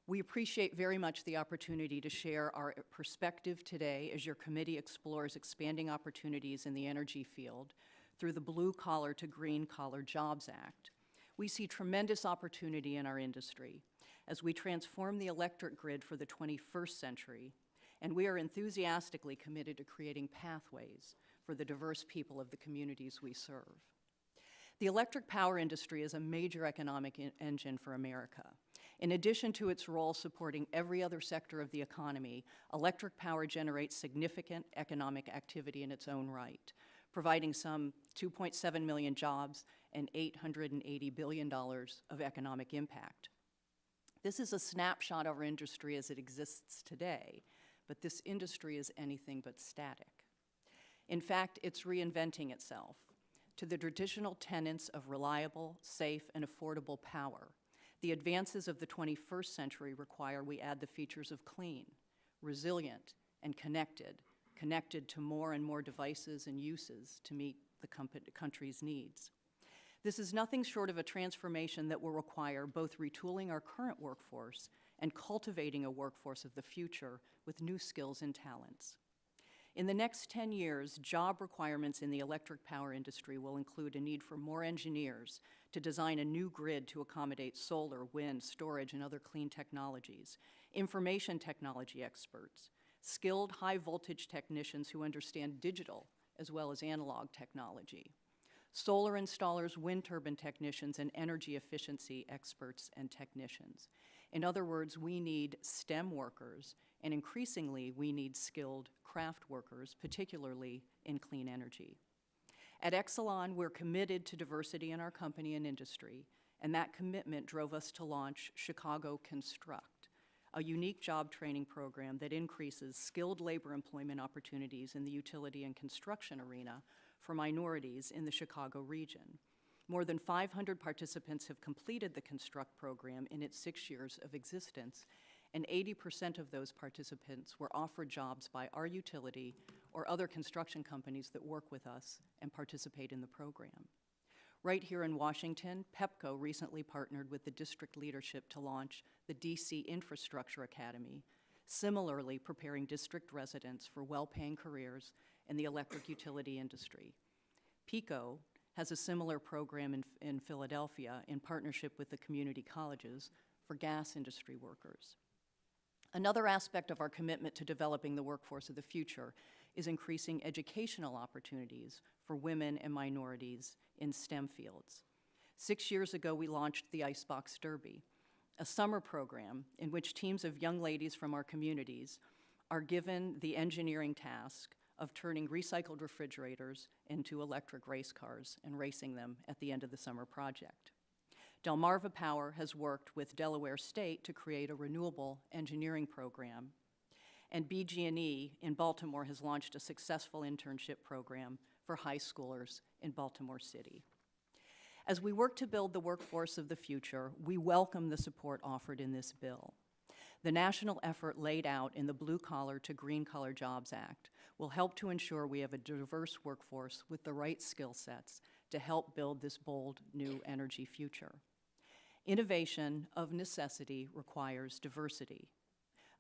We appreciate very much the opportunity to share our perspective today as your committee explores expanding opportunities in the energy field through the Blue Collar to Green Collar Jobs Act. We see tremendous opportunity in our industry as we transform the electric grid for the 21st century, and we are enthusiastically committed to creating pathways for the diverse people of the communities we serve. The electric power industry is a major economic engine for America. In addition to its role supporting every other sector of the economy, electric power generates significant economic activity in its own right, providing some 2.7 million jobs and $880 billion of economic impact. This is a snapshot of our industry as it exists today, but this industry is anything but static. In fact, it's reinventing itself to the traditional tenets of reliable, safe, and affordable power. The advances of the 21st century require we add the features of clean, resilient, and connected to more and more devices and uses to meet the country's needs. This is nothing short of a transformation that will require both retooling our current workforce and cultivating a workforce of the future with new skills and talents. In the next 10 years, job requirements in the electric power industry will include a need for more engineers to design a new grid to accommodate solar, wind, storage, and other clean technologies, information technology experts, skilled high-voltage technicians who understand digital as well as analog technology, solar installers, wind turbine technicians, and energy efficiency experts and technicians. In other words, we need STEM workers, and increasingly, we need skilled craft workers, particularly in clean energy. At Exelon, we're committed to diversity in our company and industry, and that commitment drove us to launch Chicago Construct, a unique job training program that increases skilled labor employment opportunities in the utility and construction arena for minorities in the Chicago region. More than 500 participants have completed the Construct program in its 6 years of existence, and 80% of those participants were offered jobs by our utility or other construction companies that work with us and participate in the program. Right here in Washington, PEPCO recently partnered with the district leadership to launch the DC Infrastructure Academy, similarly preparing district residents for well-paying careers in the electric utility industry. PECO has a similar program in Philadelphia in partnership with the community colleges for gas industry workers. Another aspect of our commitment to developing the workforce of the future is increasing educational opportunities for women and minorities in STEM fields. 6 years ago, we launched the Icebox Derby, a summer program in which teams of young ladies from our communities are given the engineering task of turning recycled refrigerators into electric race cars and racing them at the end of the summer project. Delmarva Power has worked with Delaware State to create a renewable engineering program, and BG&E in Baltimore has launched a successful internship program for high schoolers in Baltimore City. As we work to build the workforce of the future, we welcome the support offered in this bill. The national effort laid out in the Blue Collar to Green Collar Jobs Act will help to ensure we have a diverse workforce with the right skill sets to help build this bold new energy future. Innovation of necessity requires diversity.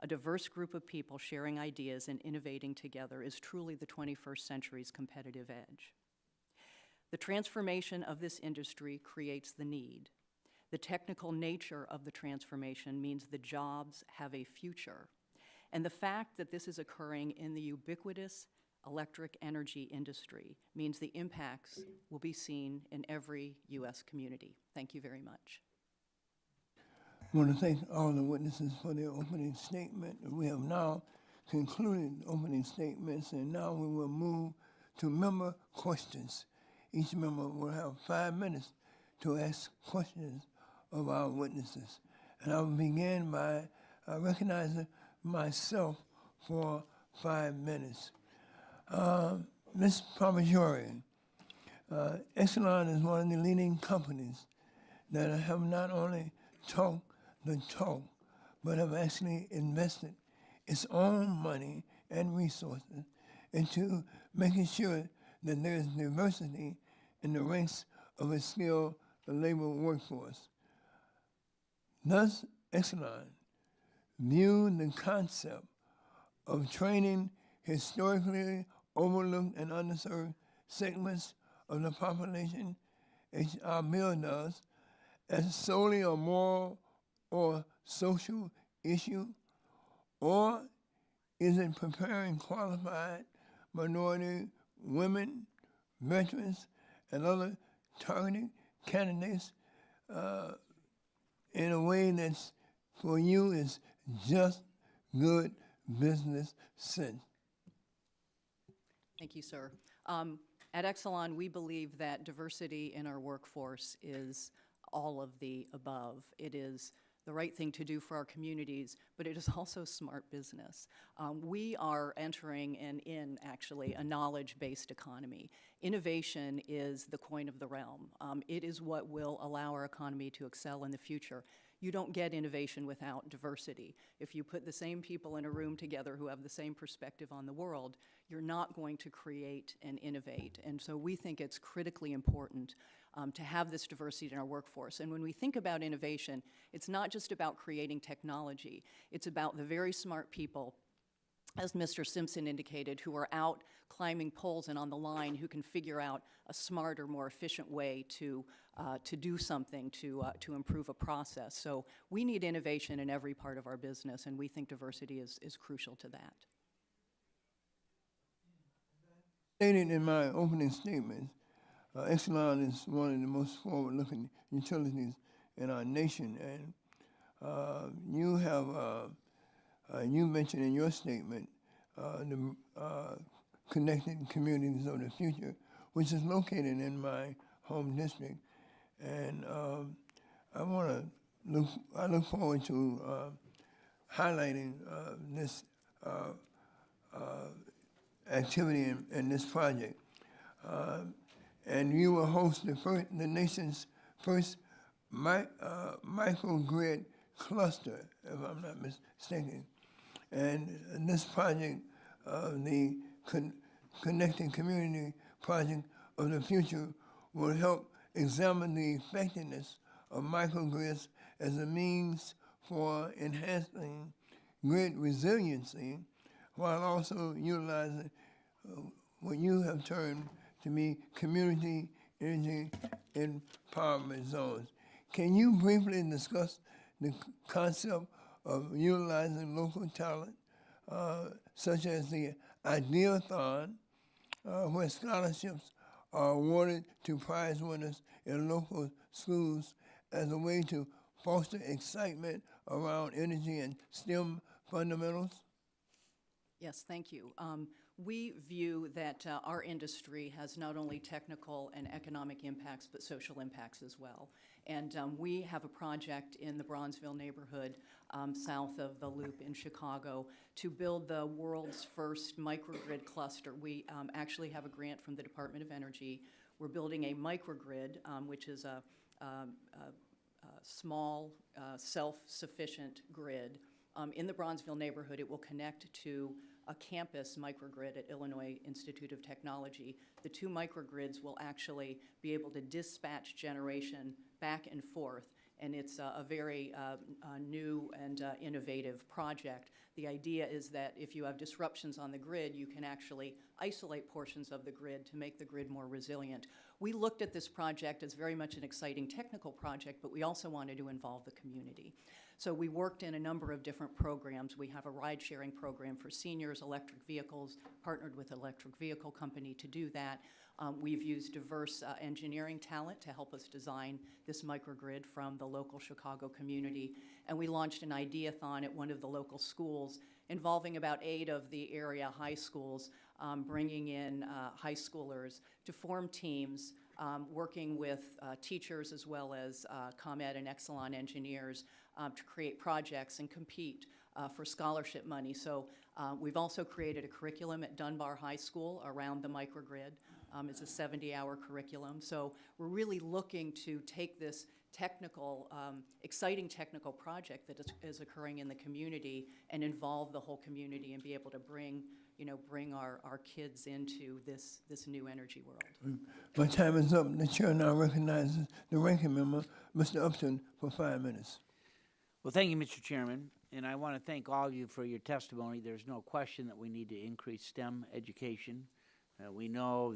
A diverse group of people sharing ideas and innovating together is truly the 21st century's competitive edge. The transformation of this industry creates the need. The technical nature of the transformation means the jobs have a future. And the fact that this is occurring in the ubiquitous electric energy industry means the impacts will be seen in every U.S. community. Thank you very much. I want to thank all the witnesses for their opening statement. We have now concluded opening statements, and now we will move to member questions. Each member will have 5 minutes to ask questions of our witnesses. And I will begin by recognizing myself for 5 minutes. Ms. Parmajori, Exelon is one of the leading companies that have not only talked the talk, but have actually invested its own money and resources into making sure that there is diversity in the ranks of a skilled labor workforce. Thus, Exelon viewed the concept of training historically overlooked and underserved segments of the population our bill does as solely a moral or social issue, or is it preparing qualified minority women, veterans, and other targeted candidates in a way that's for you is just good business sense? Thank you, sir. At Exelon, we believe that diversity in our workforce is all of the above. It is the right thing to do for our communities, but it is also smart business. We are entering actually a knowledge-based economy. Innovation is the coin of the realm. It is what will allow our economy to excel in the future. You don't get innovation without diversity. If you put the same people in a room together who have the same perspective on the world, you're not going to create and innovate. And so we think it's critically important to have this diversity in our workforce. And when we think about innovation, it's not just about creating technology. It's about the very smart people, as Mr. Simpson indicated, who are out climbing poles and on the line, who can figure out a smarter, more efficient way to do something, to improve a process. So we need innovation in every part of our business, and we think diversity is crucial to that. Stated in my opening statement, Exelon is one of the most forward-looking utilities in our nation, and you have you mentioned in your statement the Connected Communities of the Future, which is located in my home district, and I look forward to highlighting this activity in this project. And you will host the nation's first microgrid cluster, if I'm not mistaken. And this project, the Connecting Community Project of the Future, will help examine the effectiveness of microgrids as a means for enhancing grid resiliency, while also utilizing what you have termed to be community energy empowerment zones. Can you briefly discuss the concept of utilizing local talent, such as the Ideathon, where scholarships are awarded to prize winners in local schools as a way to foster excitement around energy and STEM fundamentals? Yes, thank you. We view that our industry has not only technical and economic impacts, but social impacts as well. And we have a project in the Bronzeville neighborhood, south of the Loop in Chicago, to build the world's first microgrid cluster. We actually have a grant from the Department of Energy. We're building a microgrid, which is a small, self-sufficient grid. In the Bronzeville neighborhood, it will connect to a campus microgrid at Illinois Institute of Technology. The two microgrids will actually be able to dispatch generation back and forth, and it's a very new and innovative project. The idea is that if you have disruptions on the grid, you can actually isolate portions of the grid to make the grid more resilient. We looked at this project as very much an exciting technical project, but we also wanted to involve the community. So we worked in a number of different programs. We have a ride-sharing program for seniors, electric vehicles, partnered with an electric vehicle company to do that. We've used diverse engineering talent to help us design this microgrid from the local Chicago community. And we launched an Ideathon at one of the local schools involving about 8 of the area high schools, bringing in high schoolers to form teams, working with teachers as well as ComEd and Exelon engineers to create projects and compete for scholarship money. So we've also created a curriculum at Dunbar High School around the microgrid. It's a 70-hour curriculum. So we're really looking to take this technical, exciting technical project that is occurring in the community and involve the whole community and be able to bring our kids into this new energy world. My time is up. The chair now recognizes the ranking member, Mr. Upton, for 5 minutes. Well, thank you, Mr. Chairman, and I want to thank all of you for your testimony. There's no question that we need to increase STEM education. We know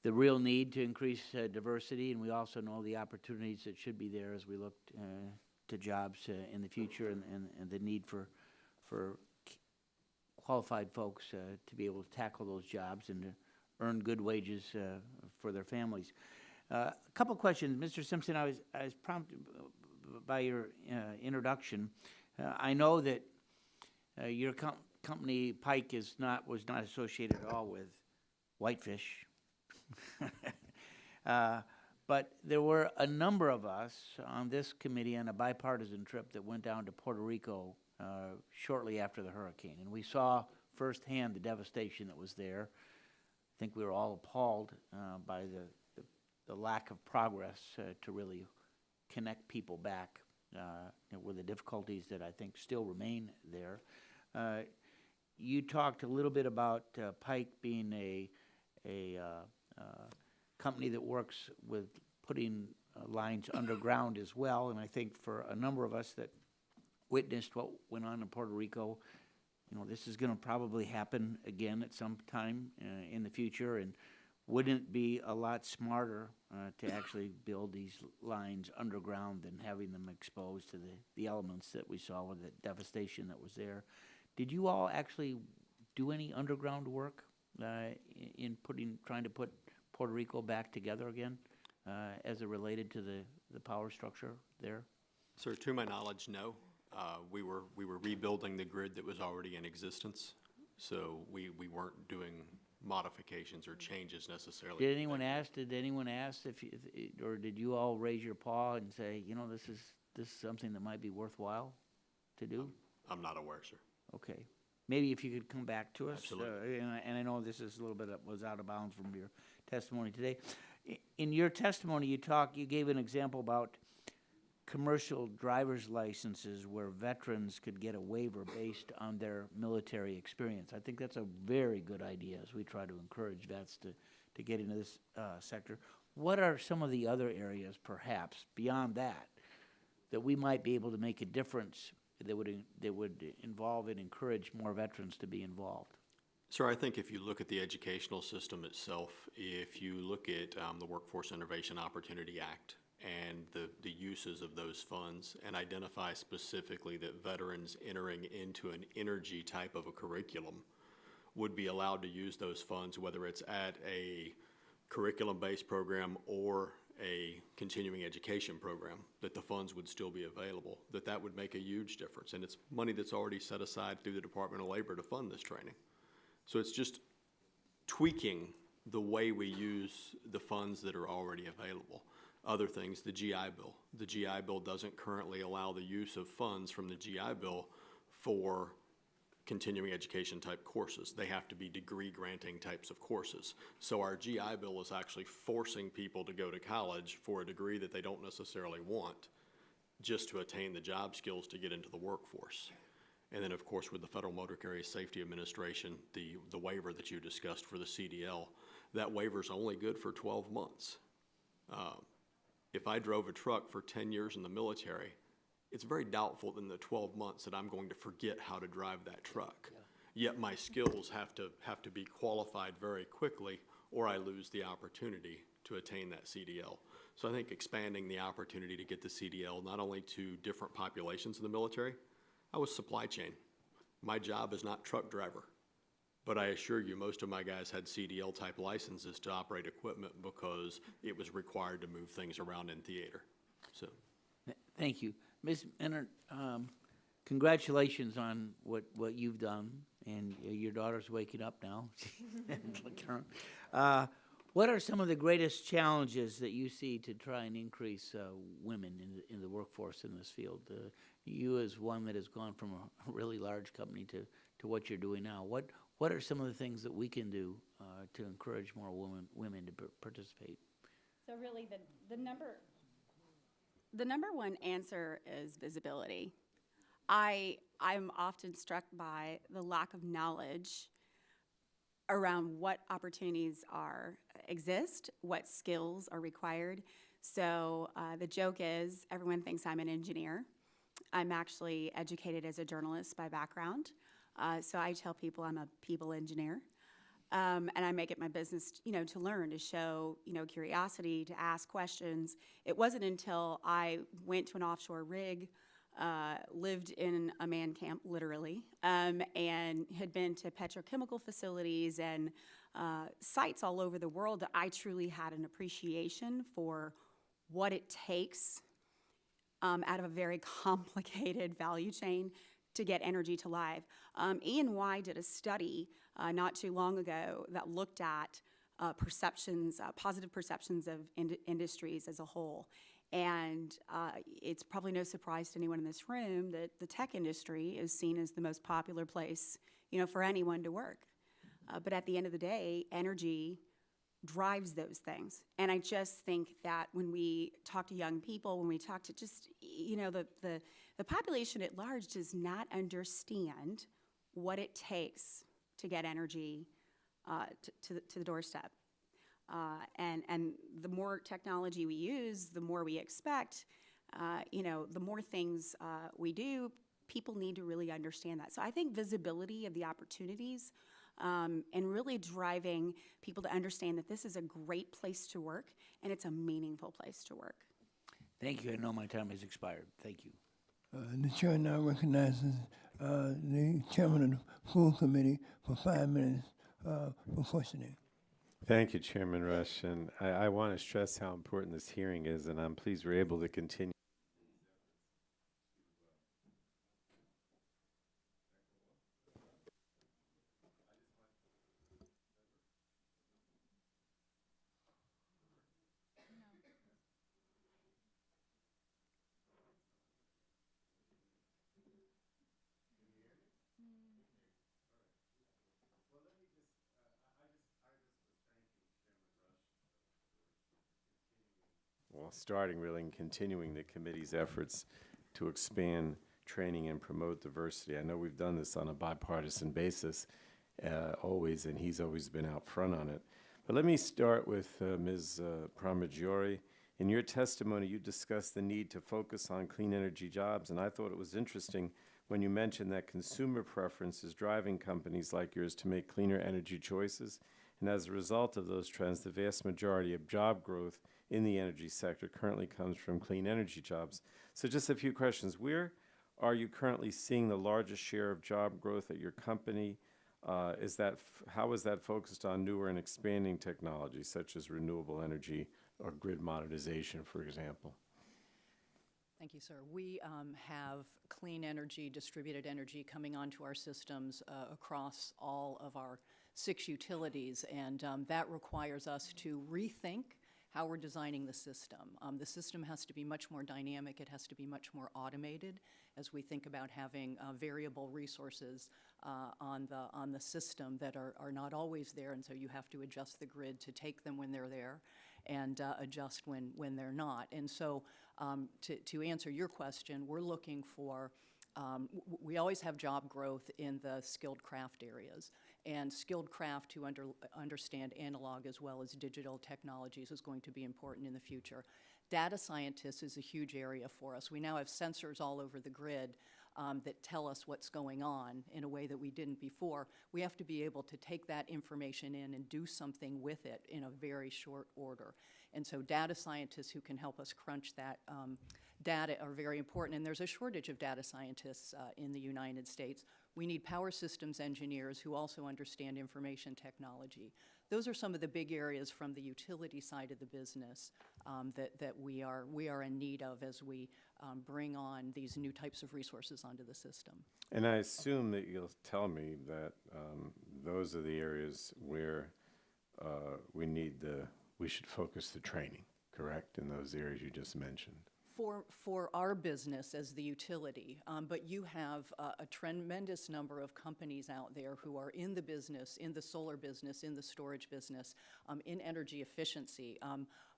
the real need to increase diversity, and we also know the opportunities that should be there as we look to jobs in the future, and the need for qualified folks to be able to tackle those jobs and to earn good wages for their families. A couple questions, Mr. Simpson. I was prompted by your introduction. I know that your company Pike was not associated at all with whitefish, but there were a number of us on this committee on a bipartisan trip that went down to Puerto Rico shortly after the hurricane, and we saw firsthand the devastation that was there. I think we were all appalled by the lack of progress to really connect people back with the difficulties that I think still remain there. You talked a little bit about Pike being a company that works with putting lines underground as well, and I think for a number of us that witnessed what went on in Puerto Rico, this is going to probably happen again at some time in the future, and wouldn't it be a lot smarter to actually build these lines underground than having them exposed to the elements that we saw with the devastation that was there? Did you all actually do any underground work in trying to put Puerto Rico back together again as it related to the power structure there? Sir, to my knowledge, no. We were rebuilding the grid that was already in existence, so we weren't doing modifications or changes necessarily. Did anyone ask or did you all raise your paw and say, this is something that might be worthwhile to do? I'm not aware, sir. Okay. Maybe if you could come back to us. Absolutely. And I know this is a little bit was out of bounds from your testimony today. In your testimony, you gave an example about commercial driver's licenses where veterans could get a waiver based on their military experience. I think that's a very good idea as we try to encourage vets to get into this sector. What are some of the other areas, perhaps, beyond that we might be able to make a difference that would involve and encourage more veterans to be involved? Sir, I think if you look at the educational system itself, if you look at the Workforce Innovation Opportunity Act, and the uses of those funds, and identify specifically that veterans entering into an energy type of a curriculum would be allowed to use those funds, whether it's at a curriculum-based program or a continuing education program, that the funds would still be available, that would make a huge difference. And it's money that's already set aside through the Department of Labor to fund this training. So it's just tweaking the way we use the funds that are already available. Other things, the GI Bill. The GI Bill doesn't currently allow the use of funds from the GI Bill for continuing education type courses. They have to be degree granting types of courses. So our GI Bill is actually forcing people to go to college for a degree that they don't necessarily want, just to attain the job skills to get into the workforce. And then, of course, with the Federal Motor Carrier Safety Administration, the waiver that you discussed for the CDL, that waiver is only good for 12 months. If I drove a truck for 10 years in the military, it's very doubtful in the 12 months that I'm going to forget how to drive that truck. Yeah. Yet my skills have to be qualified very quickly, or I lose the opportunity to attain that CDL. So I think expanding the opportunity to get the CDL not only to different populations in the military. I was supply chain. My job is not truck driver. But I assure you, most of my guys had CDL type licenses to operate equipment because it was required to move things around in theater. So, thank you, Ms. Menard. Congratulations on what you've done, and your daughter's waking up now. What are some of the greatest challenges that you see to try and increase women in the workforce in this field? You, as one that has gone from a really large company to what you're doing now, what are some of the things that we can do to encourage more women to participate? So really, the number one answer is visibility. I'm often struck by the lack of knowledge around what opportunities exist, what skills are required. So the joke is, everyone thinks I'm an engineer. I'm actually educated as a journalist by background. So I tell people I'm a people engineer. And I make it my business, to learn, to show, curiosity, to ask questions. It wasn't until I went to an offshore rig, lived in a man camp, literally, and had been to petrochemical facilities and sites all over the world that I truly had an appreciation for what it takes out of a very complicated value chain to get energy to life. E&Y did a study not too long ago that looked at positive perceptions of industries as a whole. And it's probably no surprise to anyone in this room that the tech industry is seen as the most popular place, for anyone to work. But at the end of the day, energy drives those things. And I just think that when we talk to young people, when we talk to just, the population at large does not understand what it takes to get energy to the doorstep. And the more technology we use, the more we expect, the more things we do, people need to really understand that. So I think visibility of the opportunities and really driving people to understand that this is a great place to work and it's a meaningful place to work. Thank you. I know my time has expired. Thank you. The chair now recognizes the chairman of the full committee for 5 minutes for questioning. Thank you, Chairman Rush. And I want to stress how important this hearing is, and I'm pleased we're able to continue. Well, starting really and continuing the committee's efforts to expand training and promote diversity. I know we've done this on a bipartisan basis always, and he's always been out front on it. But let me start with Ms. Pramaggiore. In your testimony, you discussed the need to focus on clean energy jobs, and I thought it was interesting when you mentioned that consumer preference is driving companies like yours to make cleaner energy choices. And as a result of those trends, the vast majority of job growth in the energy sector currently comes from clean energy jobs. So just a few questions. Where are you currently seeing the largest share of job growth at your company? How is that focused on newer and expanding technologies such as renewable energy or grid modernization, for example? Thank you, sir. We have clean energy, distributed energy coming onto our systems across all of our 6 utilities, and that requires us to rethink how we're designing the system. The system has to be much more dynamic. It has to be much more automated as we think about having variable resources on the system that are not always there, and so you have to adjust the grid to take them when they're there and adjust when they're not. And so to answer your question, we're looking for we always have job growth in the skilled craft areas, and skilled craft to understand analog as well as digital technologies is going to be important in the future. Data scientists is a huge area for us. We now have sensors all over the grid that tell us what's going on in a way that we didn't before. We have to be able to take that information in and do something with it in a very short order. And so data scientists who can help us crunch that data are very important, and there's a shortage of data scientists in the United States. We need power systems engineers who also understand information technology. Those are some of the big areas from the utility side of the business that we are in need of as we bring on these new types of resources onto the system. And I assume that you'll tell me that those are the areas where we should focus the training, correct, in those areas you just mentioned? For our business as the utility, but you have a tremendous number of companies out there who are in the business, in the solar business, in the storage business, in energy efficiency.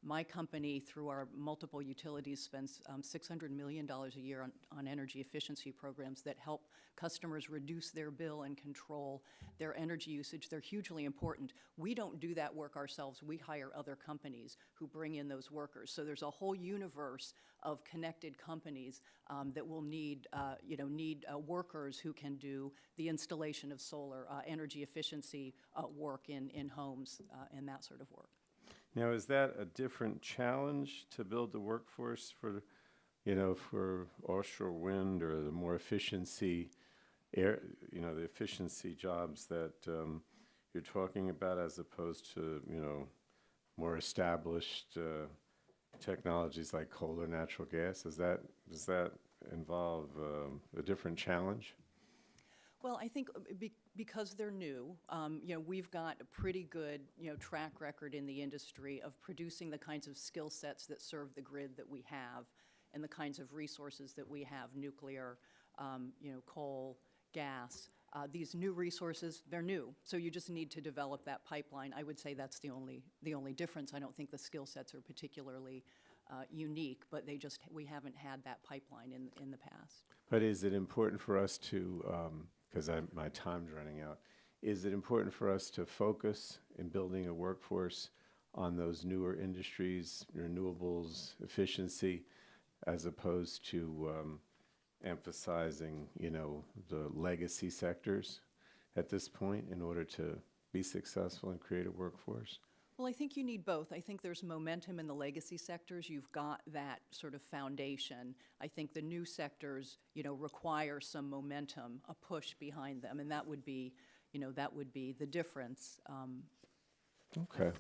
My company, through our multiple utilities, spends $600 million a year on energy efficiency programs that help customers reduce their bill and control their energy usage. They're hugely important. We don't do that work ourselves. We hire other companies who bring in those workers. So there's a whole universe of connected companies that will need workers who can do the installation of solar energy efficiency work in homes and that sort of work. Now, is that a different challenge to build the workforce for offshore wind or the more efficiency the efficiency jobs that you're talking about, as opposed to, more established technologies like coal or natural gas? Does that involve a different challenge? Well, I think because they're new, we've got a pretty good, track record in the industry of producing the kinds of skill sets that serve the grid that we have and the kinds of resources that we have: nuclear, coal, gas. These new resources, they're new, so you just need to develop that pipeline. I would say that's the only difference. I don't think the skill sets are particularly unique, but we haven't had that pipeline in the past. But is it important for us to, because my time's running out, is it important for us to focus in building a workforce on those newer industries, renewables, efficiency, as opposed to emphasizing, the legacy sectors at this point in order to be successful and create a workforce? Well, I think you need both. I think there's momentum in the legacy sectors. You've got that sort of foundation. I think the new sectors, require some momentum, a push behind them, and that would be the difference. Okay.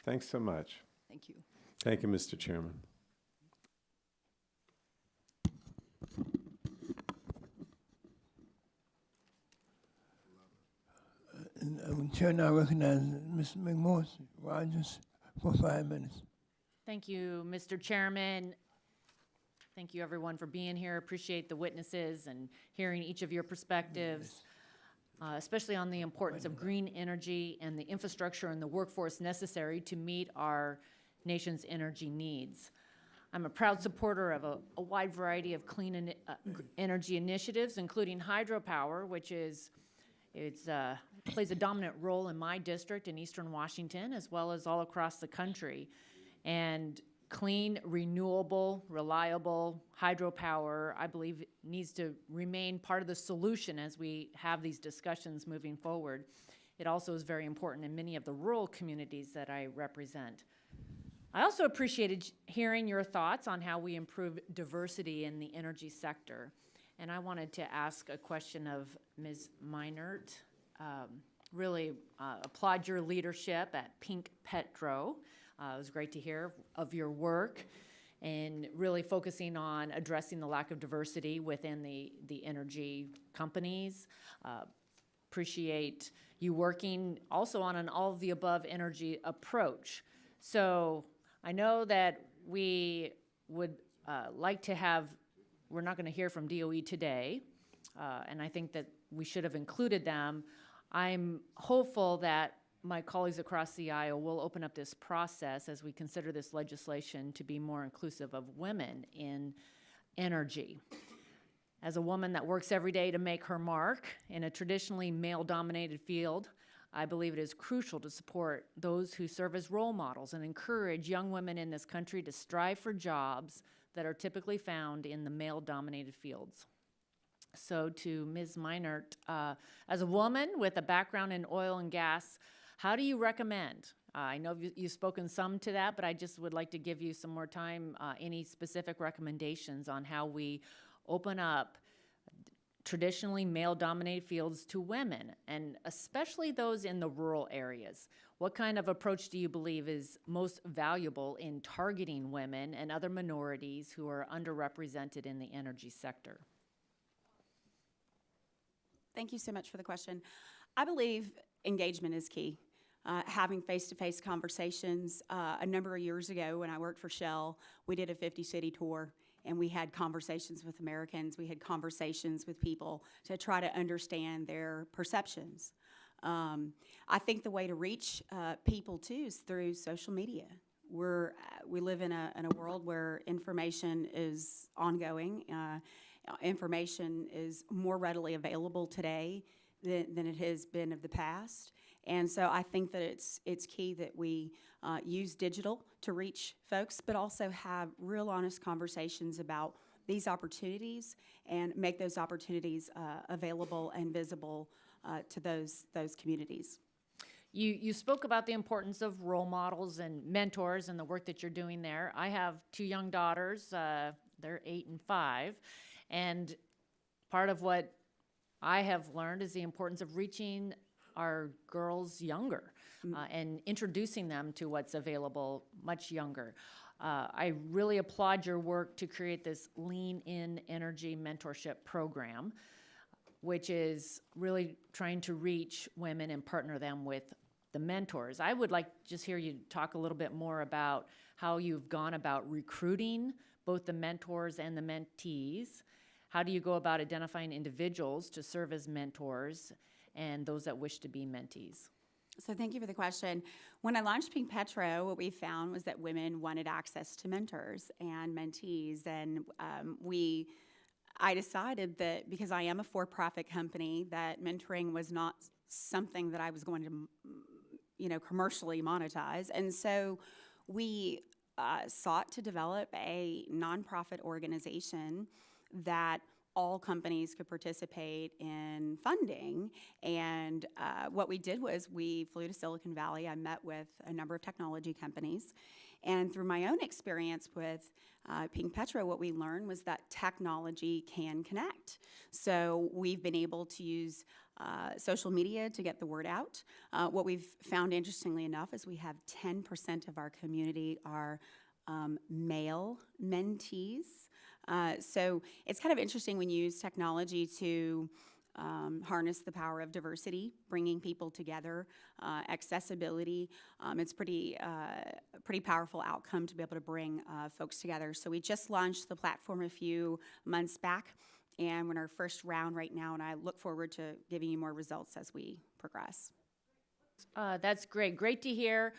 Thanks so much. Thank you. Thank you, Mr. Chairman. Chair now recognizes Mr. McMorris Rogers for 5 minutes. Thank you, Mr. Chairman. Thank you, everyone, for being here. Appreciate the witnesses and hearing each of your perspectives, especially on the importance of green energy and the infrastructure and the workforce necessary to meet our nation's energy needs. I'm a proud supporter of a wide variety of clean energy initiatives, including hydropower, which plays a dominant role in my district in Eastern Washington, as well as all across the country. And clean, renewable, reliable hydropower, I believe, needs to remain part of the solution as we have these discussions moving forward. It also is very important in many of the rural communities that I represent. I also appreciated hearing your thoughts on how we improve diversity in the energy sector. And I wanted to ask a question of Ms. Meinert. Really applaud your leadership at Pink Petro. It was great to hear of your work and really focusing on addressing the lack of diversity within the energy companies. Appreciate you working also on an all-of-the-above energy approach. So I know that we would like to have, we're not going to hear from DOE today, and I think that we should have included them. I'm hopeful that my colleagues across the aisle will open up this process as we consider this legislation to be more inclusive of women in energy. As a woman that works every day to make her mark in a traditionally male-dominated field, I believe it is crucial to support those who serve as role models and encourage young women in this country to strive for jobs that are typically found in the male-dominated fields. So to Ms. Meinert, as a woman with a background in oil and gas, how do you recommend? I know you've spoken some to that, but I just would like to give you some more time, any specific recommendations on how we open up traditionally male-dominated fields to women, and especially those in the rural areas. What kind of approach do you believe is most valuable in targeting women and other minorities who are underrepresented in the energy sector? Thank you so much for the question. I believe engagement is key. Having face-to-face conversations. A number of years ago when I worked for Shell, we did a 50-city tour, and we had conversations with Americans. We had conversations with people to try to understand their perceptions. I think the way to reach people, too, is through social media. we live in a world where information is ongoing. Information is more readily available today than it has been of the past. And so I think that it's key that we use digital to reach folks, but also have real honest conversations about these opportunities and make those opportunities available and visible to those communities. You spoke about the importance of role models and mentors and the work that you're doing there. I have 2 young daughters. They're 8 and 5. And part of what I have learned is the importance of reaching our girls younger and introducing them to what's available much younger. I really applaud your work to create this Lean In Energy Mentorship Program, which is really trying to reach women and partner them with the mentors. I would like to just hear you talk a little bit more about how you've gone about recruiting both the mentors and the mentees. How do you go about identifying individuals to serve as mentors and those that wish to be mentees? So thank you for the question. When I launched Pink Petro, what we found was that women wanted access to mentors and mentees, and I decided that because I am a for-profit company, that mentoring was not something that I was going to, commercially monetize, and so we sought to develop a nonprofit organization that all companies could participate in funding. And what we did was we flew to Silicon Valley. I met with a number of technology companies. And through my own experience with Pink Petro, what we learned was that technology can connect. So we've been able to use social media to get the word out. What we've found, interestingly enough, is we have 10% of our community are male mentees. So it's kind of interesting when you use technology to harness the power of diversity, bringing people together, accessibility. It's pretty powerful outcome to be able to bring folks together. So we just launched the platform a few months back, and we're in our first round right now, and I look forward to giving you more results as we progress. That's great. Great to hear.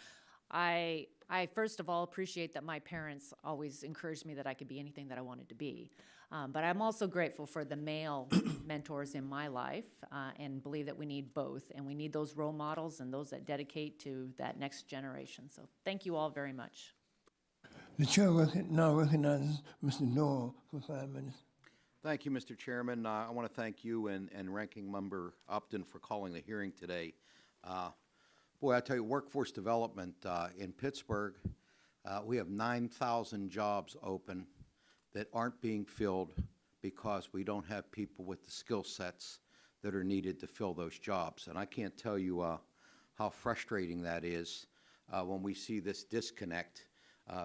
I first of all appreciate that my parents always encouraged me that I could be anything that I wanted to be. But I'm also grateful for the male mentors in my life and believe that we need both. And we need those role models and those that dedicate to that next generation. So thank you all very much. The chair now recognizes Mr. Doyle for 5 minutes. Thank you, Mr. Chairman. I want to thank you and Ranking Member Upton for calling the hearing today. Boy, I tell you, workforce development in Pittsburgh, we have 9,000 jobs open that aren't being filled because we don't have people with the skill sets that are needed to fill those jobs. And I can't tell you how frustrating that is when we see this disconnect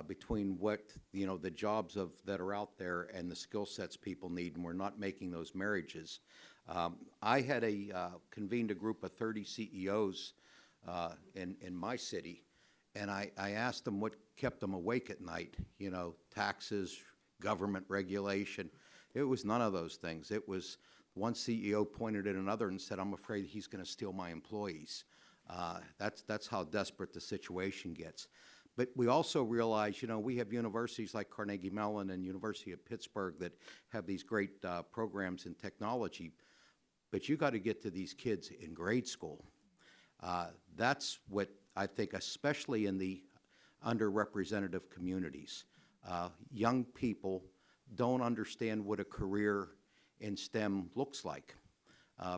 between what, the jobs that are out there and the skill sets people need, and we're not making those marriages. I had convened a group of 30 CEOs in my city, and I asked them what kept them awake at night, taxes, government regulation. It was none of those things. It was one CEO pointed at another and said, I'm afraid he's going to steal my employees. That's how desperate the situation gets. But we also realize, we have universities like Carnegie Mellon and University of Pittsburgh that have these great programs in technology, but you got to get to these kids in grade school. That's what I think, especially in the underrepresented communities. Young people don't understand what a career in STEM looks like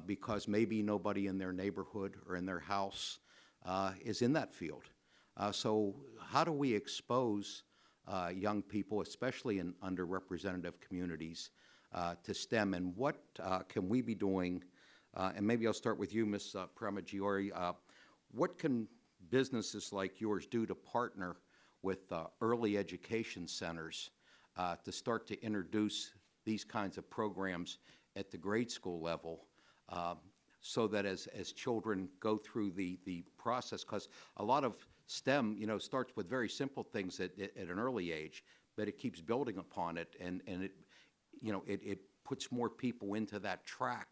because maybe nobody in their neighborhood or in their house is in that field. So how do we expose young people, especially in underrepresented communities, to STEM, and what can we be doing? And maybe I'll start with you, Ms. Parmigiori. What can businesses like yours do to partner with early education centers to start to introduce these kinds of programs at the grade school level so that as children go through the process, because a lot of STEM, starts with very simple things at an early age, but it keeps building upon it, and it puts more people into that track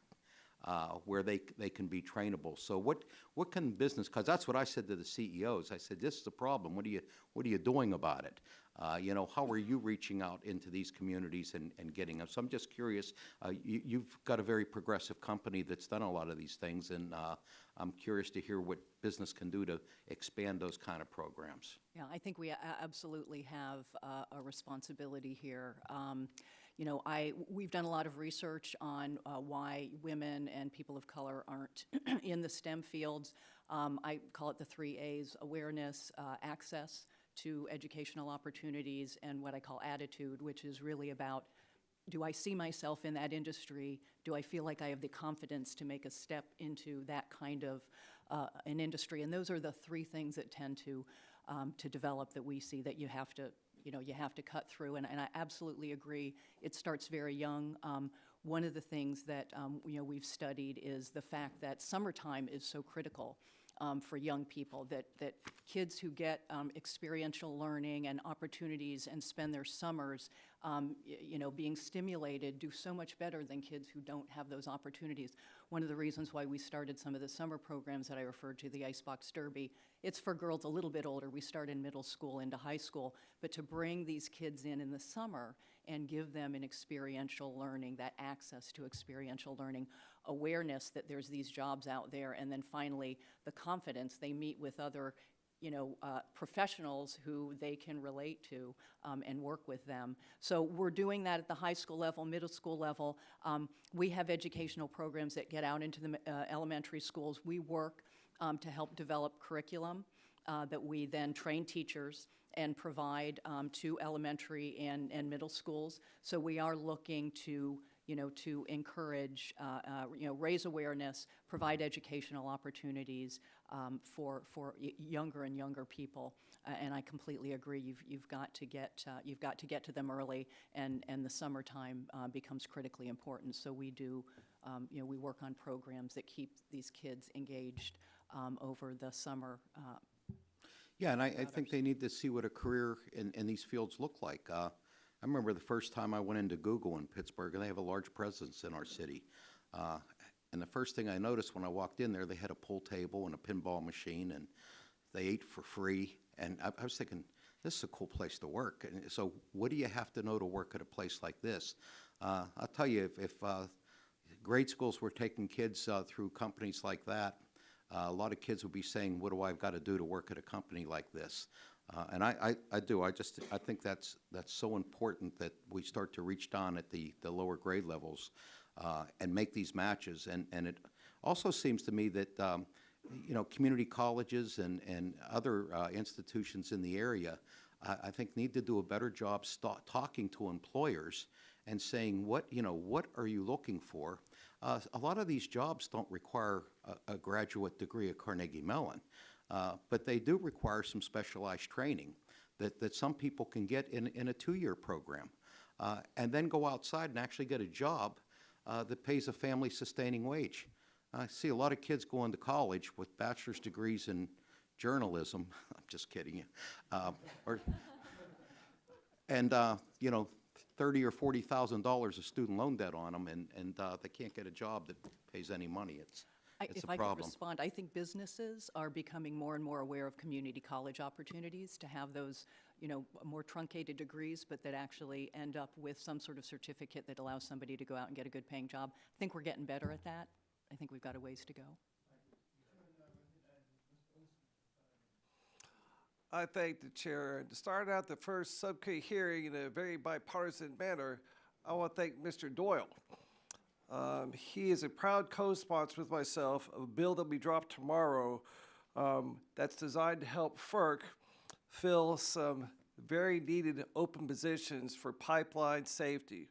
where they can be trainable. So what can business, because that's what I said to the CEOs. I said, this is the problem. What are you doing about it? How are you reaching out into these communities and getting them? So I'm just curious, you've got a very progressive company that's done a lot of these things, and I'm curious to hear what business can do to expand those kind of programs. Yeah, I think we absolutely have a responsibility here. We've done a lot of research on why women and people of color aren't in the STEM fields. I call it the 3 A's: awareness, access to educational opportunities, and what I call attitude, which is really about, do I see myself in that industry? Do I feel like I have the confidence to make a step into that kind of an industry? And those are the 3 things that tend to develop, that we see that you have to cut through. And I absolutely agree. It starts very young. One of the things that we've studied is the fact that summertime is so critical for young people, that kids who get experiential learning and opportunities and spend their summers being stimulated do so much better than kids who don't have those opportunities. One of the reasons why we started some of the summer programs that I referred to, the Icebox Derby, it's for girls a little bit older. We start in middle school into high school, but to bring these kids in the summer and give them an experiential learning, that access to experiential learning, awareness that there's these jobs out there, and then finally the confidence. They meet with other professionals who they can relate to and work with them. So we're doing that at the high school level, middle school level. We have educational programs that get out into the elementary schools. We work to help develop curriculum that we then train teachers and provide to elementary and middle schools. So we are looking to encourage, raise awareness, provide educational opportunities for younger and younger people. And I completely agree. You've got to get to them early, and the summertime becomes critically important. So we do, we work on programs that keep these kids engaged over the summer. Yeah, and I think they need to see what a career in these fields look like. I remember the first time I went into Google in Pittsburgh, and they have a large presence in our city. And the first thing I noticed when I walked in there, they had a pool table and a pinball machine, and they ate for free. And I was thinking, this is a cool place to work. And so what do you have to know to work at a place like this? I'll tell you, if grade schools were taking kids through companies like that, a lot of kids would be saying, what do I've got to do to work at a company like this? And I do. I think that's so important that we start to reach down at the lower grade levels and make these matches. And it also seems to me that community colleges and other institutions in the area, I think, need to do a better job talking to employers and saying, what are you looking for? A lot of these jobs don't require a graduate degree at Carnegie Mellon. But they do require some specialized training that some people can get in a 2-year program, and then go outside and actually get a job that pays a family-sustaining wage. I see a lot of kids going to college with bachelor's degrees in journalism. I'm just kidding you. $30,000 or $40,000 of student loan debt on them, and they can't get a job that pays any money. It's if a I problem. could respond, I think businesses are becoming more and more aware of community college opportunities to have those, more truncated degrees, but that actually end up with some sort of certificate that allows somebody to go out and get a good paying job. I think we're getting better at that. I think we've got a ways to go. I thank the chair. To start out the first subcommittee hearing in a very bipartisan manner, I want to thank Mr. Doyle. He is a proud co-sponsor with myself of a bill that will be dropped tomorrow that's designed to help FERC fill some very needed open positions for pipeline safety.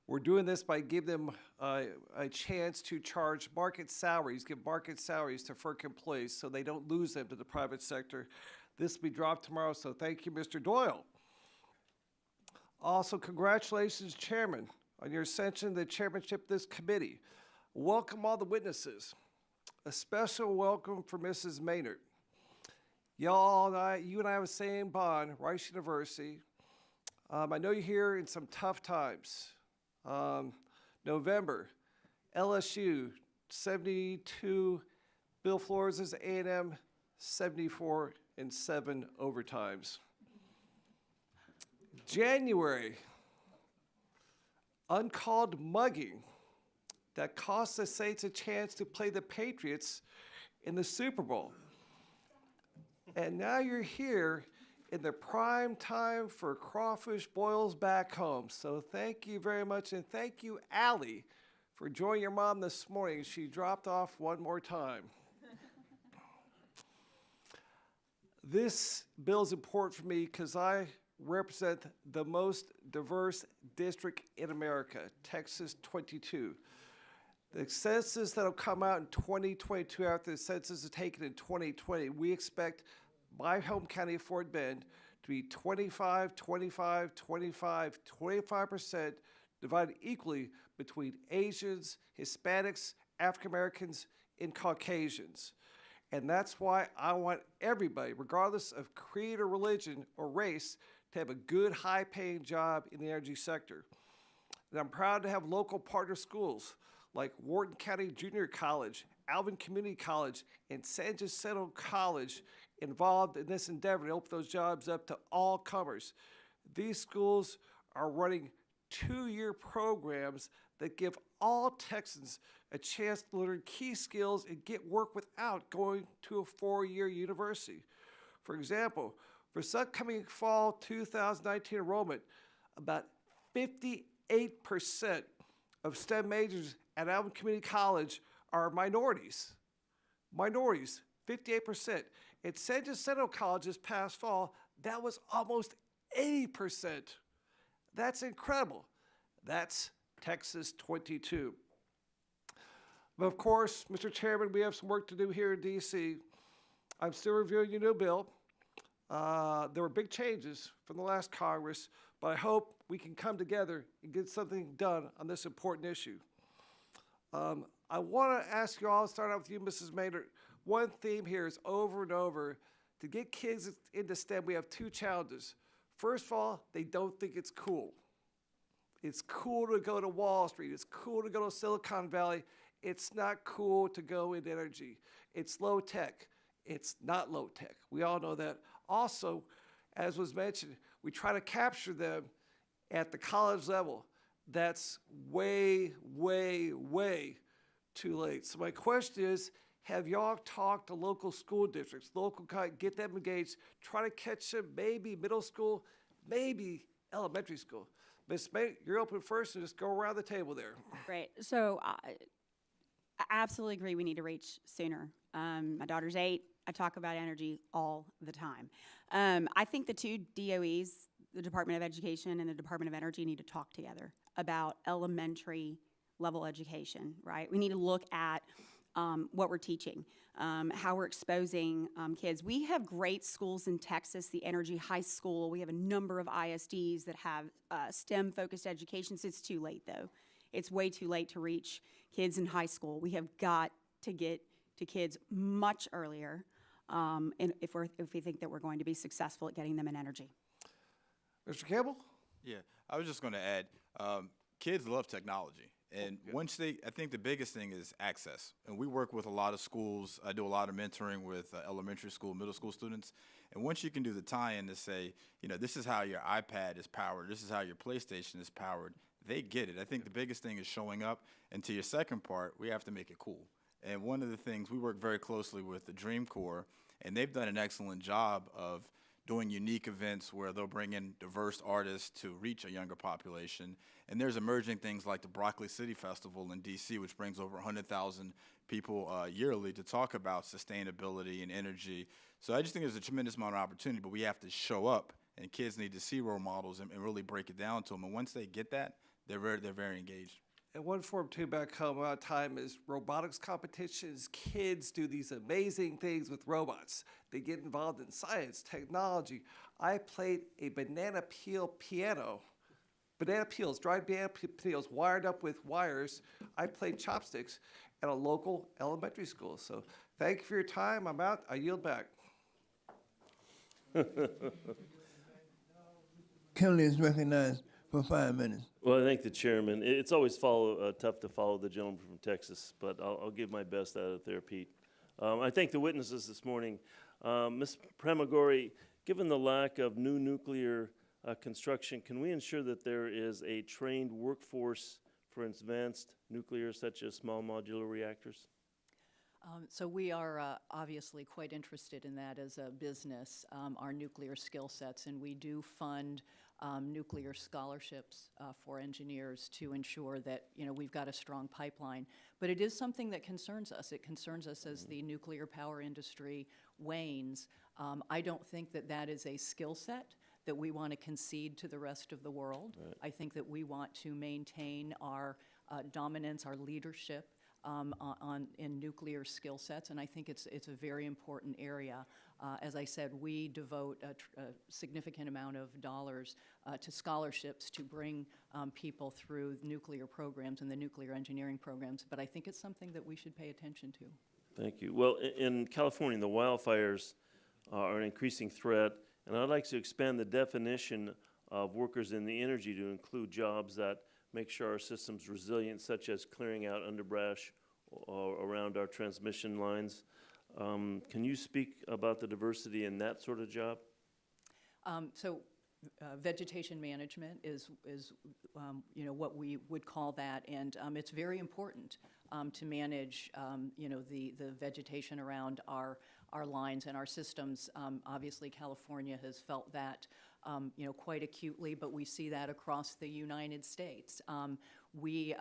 We're doing this by giving them a chance to charge market salaries, give market salaries to FERC employees so they don't lose them to the private sector. This will be dropped tomorrow, so thank you, Mr. Doyle. Also, congratulations, Chairman, on your ascension to the chairmanship of this committee. Welcome all the witnesses. A special welcome for Mrs. Maynard. You and I have the same bond, Rice University. I know you're here in some tough times. November, LSU, 72 Bill Flores' A&M, 74 and 7 overtimes. January, uncalled mugging that cost the Saints a chance to play the Patriots in the Super Bowl. And now you're here in the prime time for crawfish boils back home. So thank you very much, and thank you, Allie, for joining your mom this morning. She dropped off one more time. This bill is important for me because I represent the most diverse district in America, Texas 22. The census that will come out in 2022 after the census is taken in 2020, we expect my home county of Fort Bend to be 25, 25, 25, 25% divided equally between Asians, Hispanics, African Americans, and Caucasians. And that's why I want everybody, regardless of creed or religion or race, to have a good, high-paying job in the energy sector. And I'm proud to have local partner schools like Wharton County Junior College, Alvin Community College, and San Jacinto College involved in this endeavor to open those jobs up to all comers. These schools are running 2-year programs that give all Texans a chance to learn key skills and get work without going to a 4-year university. For example, for this upcoming fall 2019 enrollment, about 58% of STEM majors at Alvin Community College are minorities. Minorities, 58%. At San Jacinto College this past fall, that was almost 80%. That's incredible. That's Texas 22. But of course, Mr. Chairman, we have some work to do here in D.C. I'm still reviewing your new bill. There were big changes from the last Congress, but I hope we can come together and get something done on this important issue. I want to ask you all, start out with you, Mrs. Maynard. One theme here is over and over, to get kids into STEM, we have 2 challenges. First of all, they don't think it's cool. It's cool to go to Wall Street. It's cool to go to Silicon Valley. It's not cool to go in energy. It's low tech. It's not low tech. We all know that. Also, as was mentioned, we try to capture them at the college level. That's way, way, way too late. So my question is, have y'all talked to local school districts, get them engaged, try to catch them maybe middle school, maybe elementary school? Ms. May, you're open first, and just go around the table there. Great. So I absolutely agree we need to reach sooner. My daughter's 8. I talk about energy all the time. I think the 2 DOEs, the Department of Education and the Department of Energy, need to talk together about elementary level education, right? We need to look at what we're teaching, how we're exposing kids. We have great schools in Texas, the Energy High School. We have a number of ISDs that have STEM-focused education. So it's too late, though. It's way too late to reach kids in high school. We have got to get to kids much earlier, and if we think that we're going to be successful at getting them in energy. Mr. Campbell? Yeah, I was just going to add, kids love technology. And once I think the biggest thing is access. And we work with a lot of schools. I do a lot of mentoring with elementary school, middle school students. And once you can do the tie-in to say, this is how your iPad is powered, this is how your PlayStation is powered, they get it. I think the biggest thing is showing up. And to your second part, we have to make it cool. And one of the things, we work very closely with the Dream Corps, and they've done an excellent job of doing unique events where they'll bring in diverse artists to reach a younger population. And there's emerging things like the Broccoli City Festival in D.C., which brings over 100,000 people yearly to talk about sustainability and energy. So I just think there's a tremendous amount of opportunity, but we have to show up, and kids need to see role models and really break it down to them. And once they get that, they're very engaged. And one form too back home around time is robotics competitions. Kids do these amazing things with robots. They get involved in science, technology. I played a banana peel piano. Banana peels, dried banana peels wired up with wires. I played chopsticks at a local elementary school. So thank you for your time. I'm out. I yield back. Kelly is recognized for 5 minutes. Well, I thank the chairman. It's always tough to follow the gentleman from Texas, but I'll give my best out of there, Pete. I thank the witnesses this morning. Ms. Pramagori, given the lack of new nuclear construction, can we ensure that there is a trained workforce for advanced nuclear, such as small modular reactors? So we are obviously quite interested in that as a business, our nuclear skill sets, and we do fund nuclear scholarships for engineers to ensure that, you know, we've got a strong pipeline. But it is something that concerns us. It concerns us as the nuclear power industry wanes. I don't think that that is a skill set that we want to concede to the rest of the world. Right. I think that we want to maintain our dominance, our leadership in nuclear skill sets, and I think it's a very important area. As I said, we devote a significant amount of dollars to scholarships to bring people through nuclear programs and the nuclear engineering programs, but I think it's something that we should pay attention to. Thank you. Well, in California, the wildfires are an increasing threat, and I'd like to expand the definition of workers in the energy to include jobs that make sure our system's resilient, such as clearing out underbrush around our transmission lines. Can you speak about the diversity in that sort of job? Vegetation management is you know, what we would call that, and it's very important to manage you know, the vegetation around our lines and our systems. Obviously, California has felt that you know, quite acutely, but we see that across the United States. You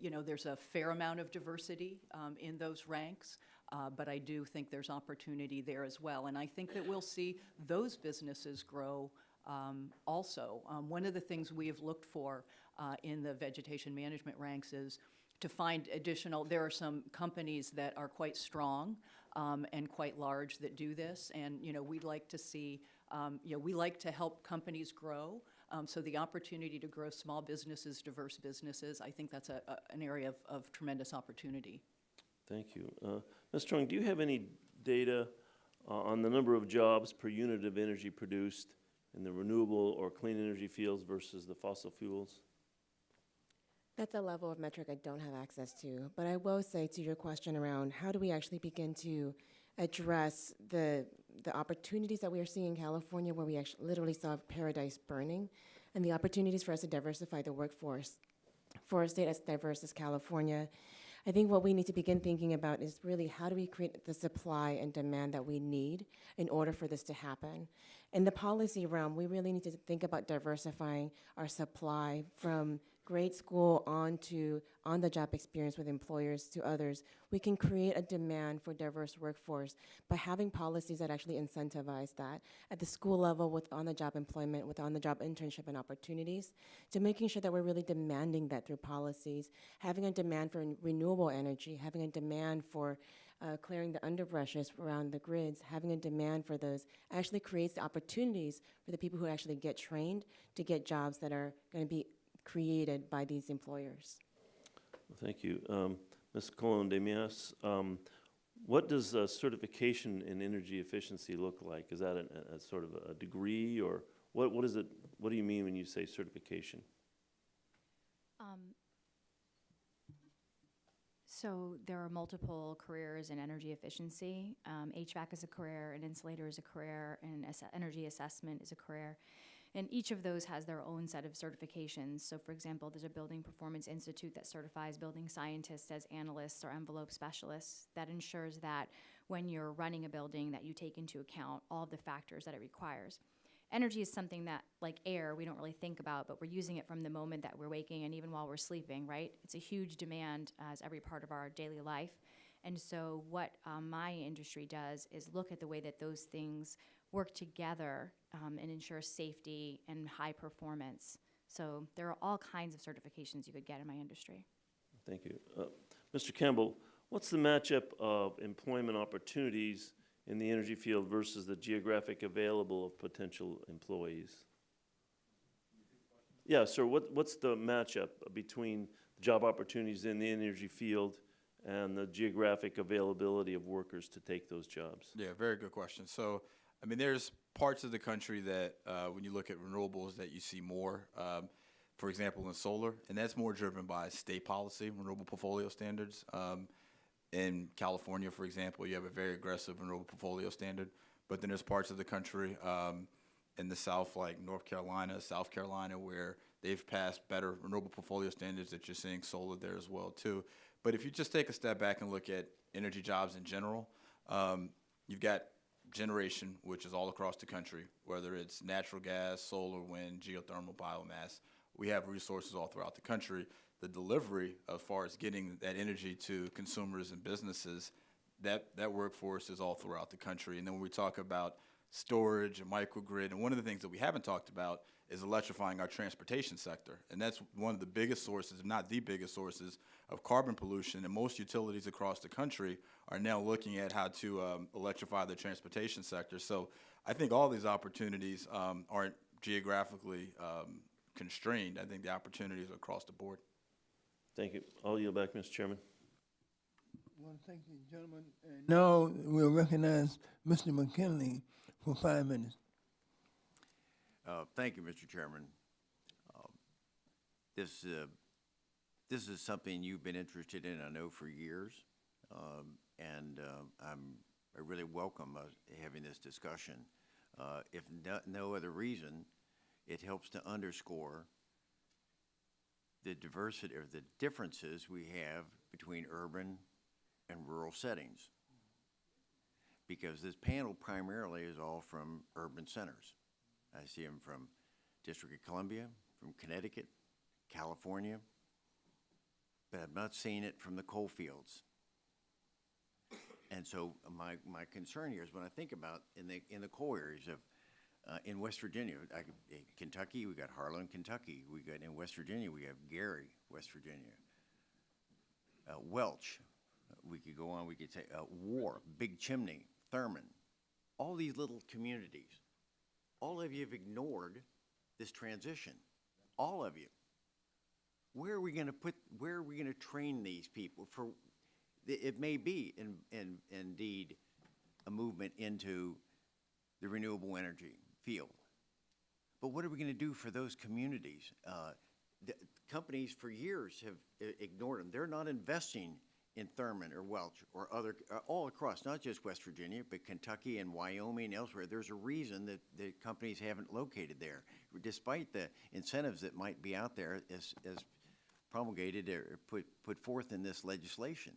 know, there's a fair amount of diversity in those ranks, but I do think there's opportunity there as well, and I think that we'll see those businesses grow also. One of the things we have looked for in the vegetation management ranks is to find additional, there are some companies that are quite strong and quite large that do this, and you know, we'd like to see, you know, we like to help companies grow, so the opportunity to grow small businesses, diverse businesses, I think that's an area of tremendous opportunity. Thank you. Ms. Trung, do you have any data on the number of jobs per unit of energy produced in the renewable or clean energy fields versus the fossil fuels? That's a level of metric I don't have access to, but I will say to your question around how do we actually begin to address the opportunities that we are seeing in California, where we actually literally saw paradise burning, and the opportunities for us to diversify the workforce for a state as diverse as California. I think what we need to begin thinking about is really how do we create the supply and demand that we need in order for this to happen. In the policy realm, we really need to think about diversifying our supply from grade school on to on-the-job experience with employers to others. We can create a demand for diverse workforce by having policies that actually incentivize that at the school level with on-the-job employment, with on-the-job internship and opportunities, to making sure that we're really demanding that through policies, having a demand for renewable energy, having a demand for clearing the underbrushes around the grids, having a demand for those actually creates the opportunities for the people who actually get trained to get jobs that are going to be created by these employers. Well, thank you. Ms. Colon de Mias, what does certification in energy efficiency look like? Is that a sort of a degree, or what is it? What do you mean when you say certification? So there are multiple careers in energy efficiency. HVAC is a career, an insulator is a career, and energy assessment is a career. And each of those has their own set of certifications. So for example, there's a Building Performance Institute that certifies building scientists as analysts or envelope specialists. That ensures that when you're running a building that you take into account all of the factors that it requires. Energy is something that, like air, we don't really think about, but we're using it from the moment that we're waking and even while we're sleeping, right? It's a huge demand as every part of our daily life. And so what my industry does is look at the way that those things work together and ensure safety and high performance. So there are all kinds of certifications you could get in my industry. Thank you. Mr. Campbell, what's the matchup of employment opportunities in the energy field versus the geographic available of potential employees? Yeah, sir, what's the matchup between job opportunities in the energy field and the geographic availability of workers to take those jobs? Yeah, very good question. So, I mean, there's parts of the country that when you look at renewables that you see more. for example, in solar, and that's more driven by state policy, renewable portfolio standards. In California, for example, you have a very aggressive renewable portfolio standard, but then there's parts of the country in the South, like North Carolina, South Carolina, where they've passed better renewable portfolio standards that you're seeing solar there as well, too. But if you just take a step back and look at energy jobs in general, you've got generation, which is all across the country, whether it's natural gas, solar, wind, geothermal, biomass. We have resources all throughout the country. The delivery, as far as getting that energy to consumers and businesses, that workforce is all throughout the country. And then when we talk about storage and microgrid, and one of the things that we haven't talked about is electrifying our transportation sector. And that's one of the biggest sources, if not the biggest sources, of carbon pollution. And most utilities across the country are now looking at how to electrify the transportation sector. So I think all these opportunities aren't geographically constrained. I think the opportunities are across the board. Thank you. I'll yield back, Mr. Chairman. I want to thank you, gentlemen. And now we'll recognize Mr. McKinley for 5 minutes. Thank you, Mr. Chairman. This is something you've been interested in, I know, for years, and I really welcome having this discussion. If no other reason, it helps to underscore the diversity or the differences we have between urban and rural settings, because this panel primarily is all from urban centers. I see them from District of Columbia, from Connecticut, California, but I've not seen it from the coal fields. And so my concern here is when I think about in the coal areas of in West Virginia, in Kentucky, we got Harlan, Kentucky. We got in West Virginia, we have Gary, West Virginia. Welch, we could go on. We could say War, Big Chimney, Thurman. All these little communities. All of you have ignored this transition. All of you. Where are we going to put? Where are we going to train these people for? It may be indeed a movement into the renewable energy field. But what are we going to do for those communities? The companies for years have ignored them. They're not investing in Thurman or Welch or other, all across, not just West Virginia, but Kentucky and Wyoming and elsewhere. There's a reason that the companies haven't located there, despite the incentives that might be out there as promulgated or put forth in this legislation.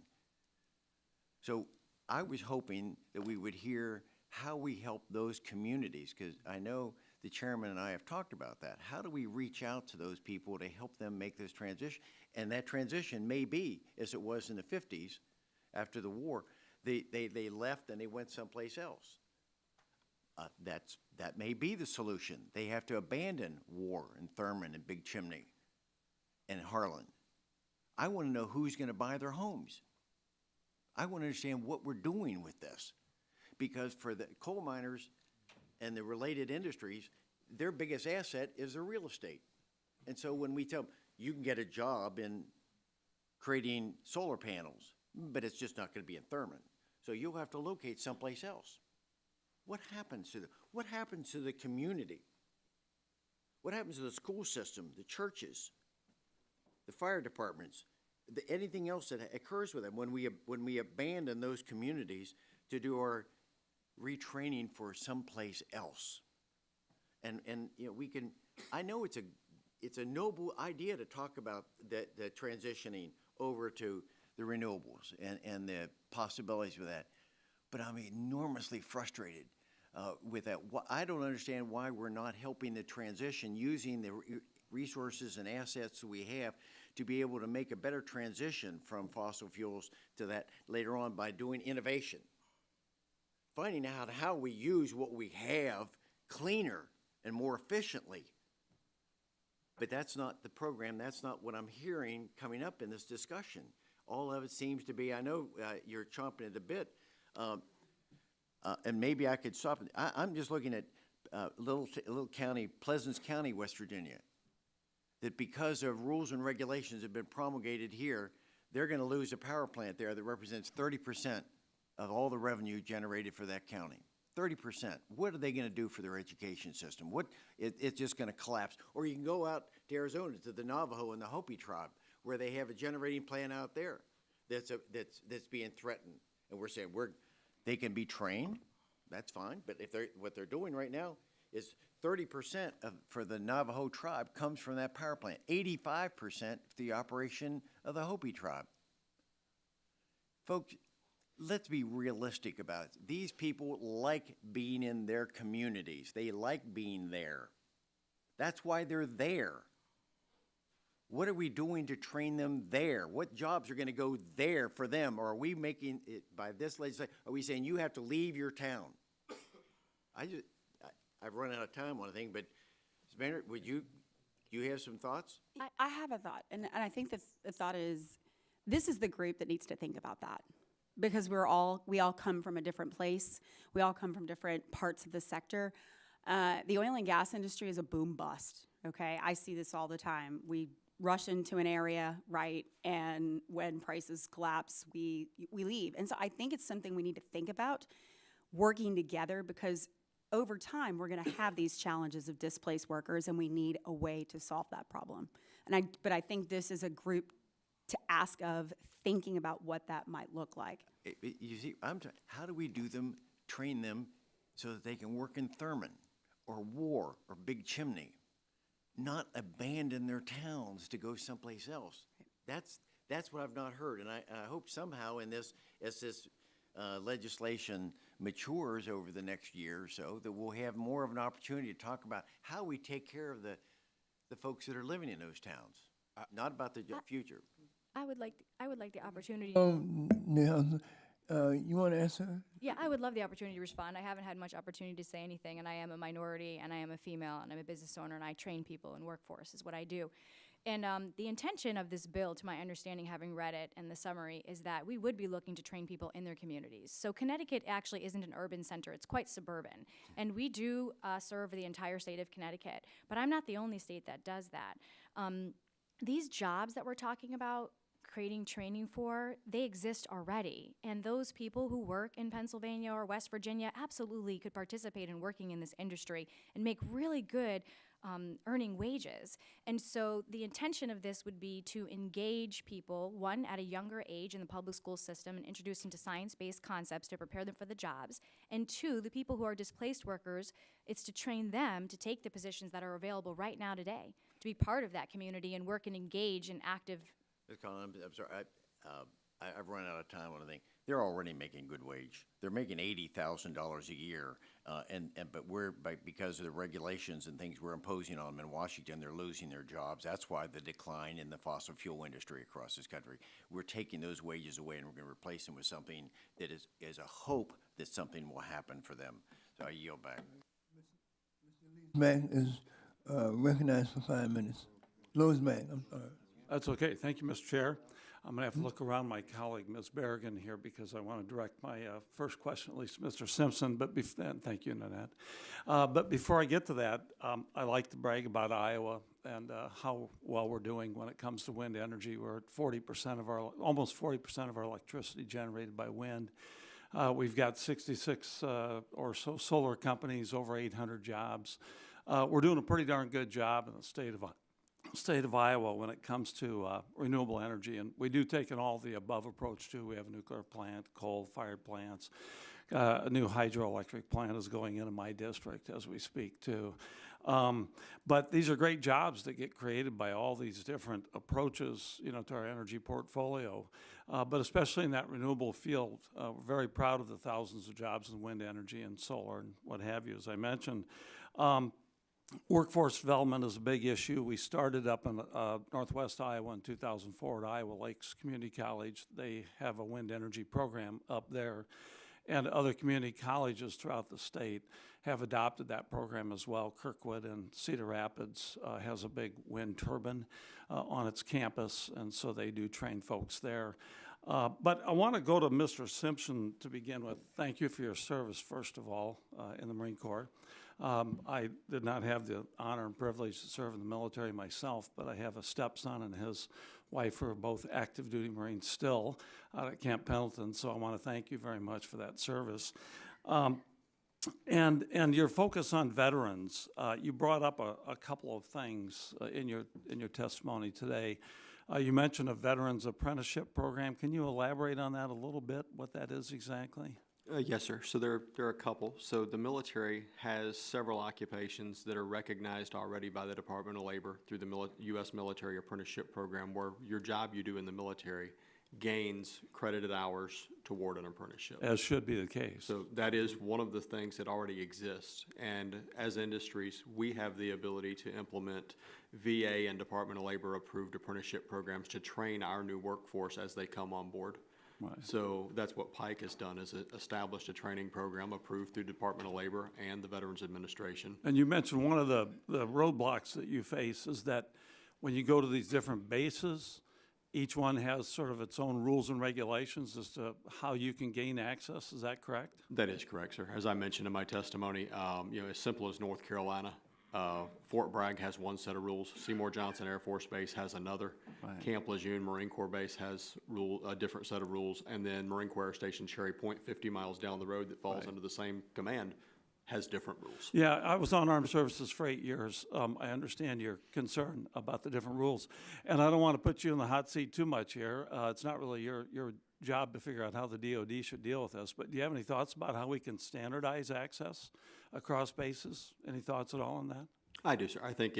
So I was hoping that we would hear how we help those communities, because I know the chairman and I have talked about that. How do we reach out to those people to help them make this transition? And that transition may be, as it was in the 50s, after the war, they left and they went someplace else. That may be the solution. They have to abandon War and Thurman and Big Chimney and Harlan. I want to know who's going to buy their homes. I want to understand what we're doing with this. Because for the coal miners and the related industries, their biggest asset is their real estate. And so when we tell them, you can get a job in creating solar panels, but it's just not going to be in Thurman. So you'll have to locate someplace else. What happens to the community? What happens to the school system, the churches, the fire departments, anything else that occurs with them when we abandon those communities to do our retraining for someplace else? And you know, we can, I know it's a noble idea to talk about the transitioning over to the renewables and the possibilities with that, but I'm enormously frustrated with that. I don't understand why we're not helping the transition using the resources and assets that we have to be able to make a better transition from fossil fuels to that later on by doing innovation. Finding out how we use what we have cleaner and more efficiently. But that's not the program. That's not what I'm hearing coming up in this discussion. All of it seems to be, I know you're chomping at the bit, and maybe I could stop. I'm just looking at little county, Pleasants County, West Virginia, that because of rules and regulations that have been promulgated here, they're going to lose a power plant there that represents 30% of all the revenue generated for that county. 30%. What are they going to do for their education system? It's just going to collapse. Or you can go out to Arizona to the Navajo and the Hopi tribe, where they have a generating plant out there that's being threatened. And we're saying they can be trained, that's fine. But if what they're doing right now is 30% for the Navajo tribe comes from that power plant. 85% for the operation of the Hopi tribe. Folks, let's be realistic about it. These people like being in their communities. They like being there. That's why they're there. What are we doing to train them there? What jobs are going to go there for them? Or are we making it, by this legislation, are we saying you have to leave your town? I've run out of time on a thing, but Ms. Maynard, do you have some thoughts? I have a thought, and I think the thought is, this is the group that needs to think about that. Because we all come from a different place. We all come from different parts of the sector. The oil and gas industry is a boom bust, okay? I see this all the time. We rush into an area, right, and when prices collapse, we leave. And so I think it's something we need to think about, working together, because over time, we're gonna have these challenges of displaced workers, and we need a way to solve that problem. But I think this is a group to ask of, thinking about what that might look like. You see, how do we train them so that they can work in Thurman or War or Big Chimney, not abandon their towns to go someplace else? That's what I've not heard, and I hope somehow as this legislation matures over the next year or so, that we'll have more of an opportunity to talk about how we take care of the folks that are living in those towns, not about the future. I would like the opportunity. You want to answer? Yeah, I would love the opportunity to respond. I haven't had much opportunity to say anything, and I am a minority, and I am a female, and I'm a business owner, and I train people in workforce is what I do. And the intention of this bill, to my understanding, having read it and the summary, is that we would be looking to train people in their communities. So Connecticut actually isn't an urban center. It's quite suburban. And we do serve the entire state of Connecticut. But I'm not the only state that does that. These jobs that we're talking about, creating training for, they exist already. And those people who work in Pennsylvania or West Virginia absolutely could participate in working in this industry and make really good earning wages. And so the intention of this would be to engage people, one, at a younger age in the public school system and introduce them to science-based concepts to prepare them for the jobs. And two, the people who are displaced workers, it's to train them to take the positions that are available right now today, to be part of that community and work and engage in active. Ms. Collins, I'm sorry, I've run out of time on a thing. They're already making good wage. They're making $80,000 a year, but because of the regulations and things we're imposing on them in Washington, they're losing their jobs. That's why the decline in the fossil fuel industry across this country. We're taking those wages away, and we're going to replace them with something that is a hope that something will happen for them. So I yield back. Mack is recognized for 5 minutes. Lois Mack, I'm sorry. That's okay. Thank you, Mr. Chair. I'm going to have to look around my colleague, Ms. Berrigan, here, because I want to direct my first question, at least to Mr. Simpson, but thank you, Nanette. But before I get to that, I like to brag about Iowa and how well we're doing when it comes to wind energy. We're at 40% of almost 40% of our electricity generated by wind. We've got 66 or so solar companies, over 800 jobs. We're doing a pretty darn good job in the state of Iowa when it comes to renewable energy, and we do take an all the above approach too. We have a nuclear plant, coal-fired plants, a new hydroelectric plant is going into my district as we speak too. But these are great jobs that get created by all these different approaches, to our energy portfolio. But especially in that renewable field, we're very proud of the thousands of jobs in wind energy and solar and what have you, as I mentioned. Workforce development is a big issue. We started up in Northwest Iowa in 2004 at Iowa Lakes Community College. They have a wind energy program up there, and other community colleges throughout the state have adopted that program as well. Kirkwood and Cedar Rapids has a big wind turbine on its campus, and so they do train folks there. But I want to go to Mr. Simpson to begin with. Thank you for your service, first of all, in the Marine Corps. I did not have the honor and privilege to serve in the military myself, but I have a stepson and his wife who are both active duty Marines still out at Camp Pendleton, so I want to thank you very much for that service. And your focus on veterans, you brought up a couple of things in your testimony today. You mentioned a veterans apprenticeship program. Can you elaborate on that a little bit, what that is exactly? Yes, sir. So there are a couple. So the military has several occupations that are recognized already by the Department of Labor through the U.S. Military Apprenticeship Program, where your job you do in the military gains credited hours toward an apprenticeship. As should be the case. So that is one of the things that already exists. And as industries, we have the ability to implement VA and Department of Labor approved apprenticeship programs to train our new workforce as they come on board. Right. So that's what Pike has done, is it established a training program approved through Department of Labor and the Veterans Administration. And you mentioned one of the roadblocks that you face is that when you go to these different bases, each one has sort of its own rules and regulations as to how you can gain access. Is that correct? That is correct, sir. As I mentioned in my testimony, as simple as North Carolina, Fort Bragg has one set of rules. Seymour Johnson Air Force Base has another. Right. Camp Lejeune Marine Corps Base has a different set of rules. And then Marine Corps Air Station Cherry Point, 50 miles down the road that falls under the same command, has different rules. Yeah, I was on Armed Services for 8 years. I understand your concern about the different rules. And I don't want to put you in the hot seat too much here. It's not really your job to figure out how the DOD should deal with this. But do you have any thoughts about how we can standardize access across bases? Any thoughts at all on that? I do, sir. I think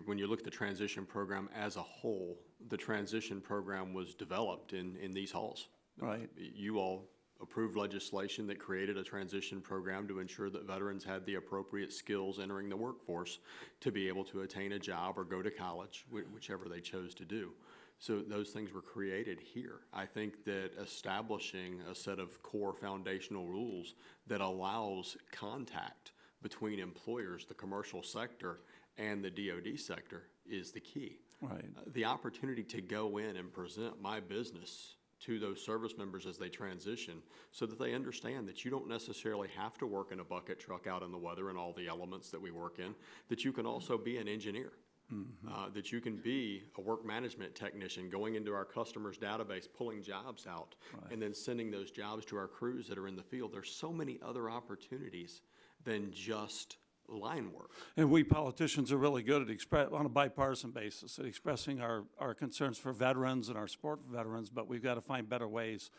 when you look at the transition program as a whole, the transition program was developed in these halls. Right. You all approved legislation that created a transition program to ensure that veterans had the appropriate skills entering the workforce to be able to attain a job or go to college, whichever they chose to do. So those things were created here. I think that establishing a set of core foundational rules that allows contact between employers, the commercial sector, and the DoD sector is the key. Right. The opportunity to go in and present my business to those service members as they transition so that they understand that you don't necessarily have to work in a bucket truck out in the weather and all the elements that we work in, that you can also be an engineer. Mm-hmm. That you can be a work management technician going into our customers' database, pulling jobs out, right, and then sending those jobs to our crews that are in the field. There's so many other opportunities than just line work. And we politicians are really good at on a bipartisan basis, at expressing our concerns for veterans and our support for veterans, but we've got to find better ways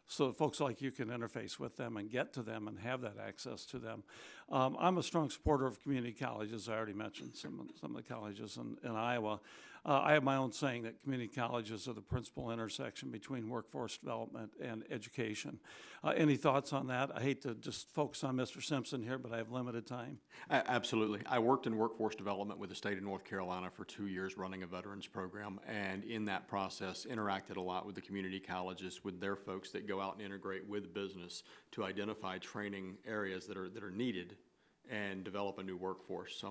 so that folks like you can interface with them and get to them and have that access to them. I'm a strong supporter of community colleges. I already mentioned some of the colleges in Iowa. I have my own saying that community colleges are the principal intersection between workforce development and education. Any thoughts on that? I hate to just focus on Mr. Simpson here, but I have limited time. Absolutely. I worked in workforce development with the state of North Carolina for 2 years running a veterans program, and in that process interacted a lot with the community colleges, with their folks that go out and integrate with business to identify training areas that are needed and develop a new workforce.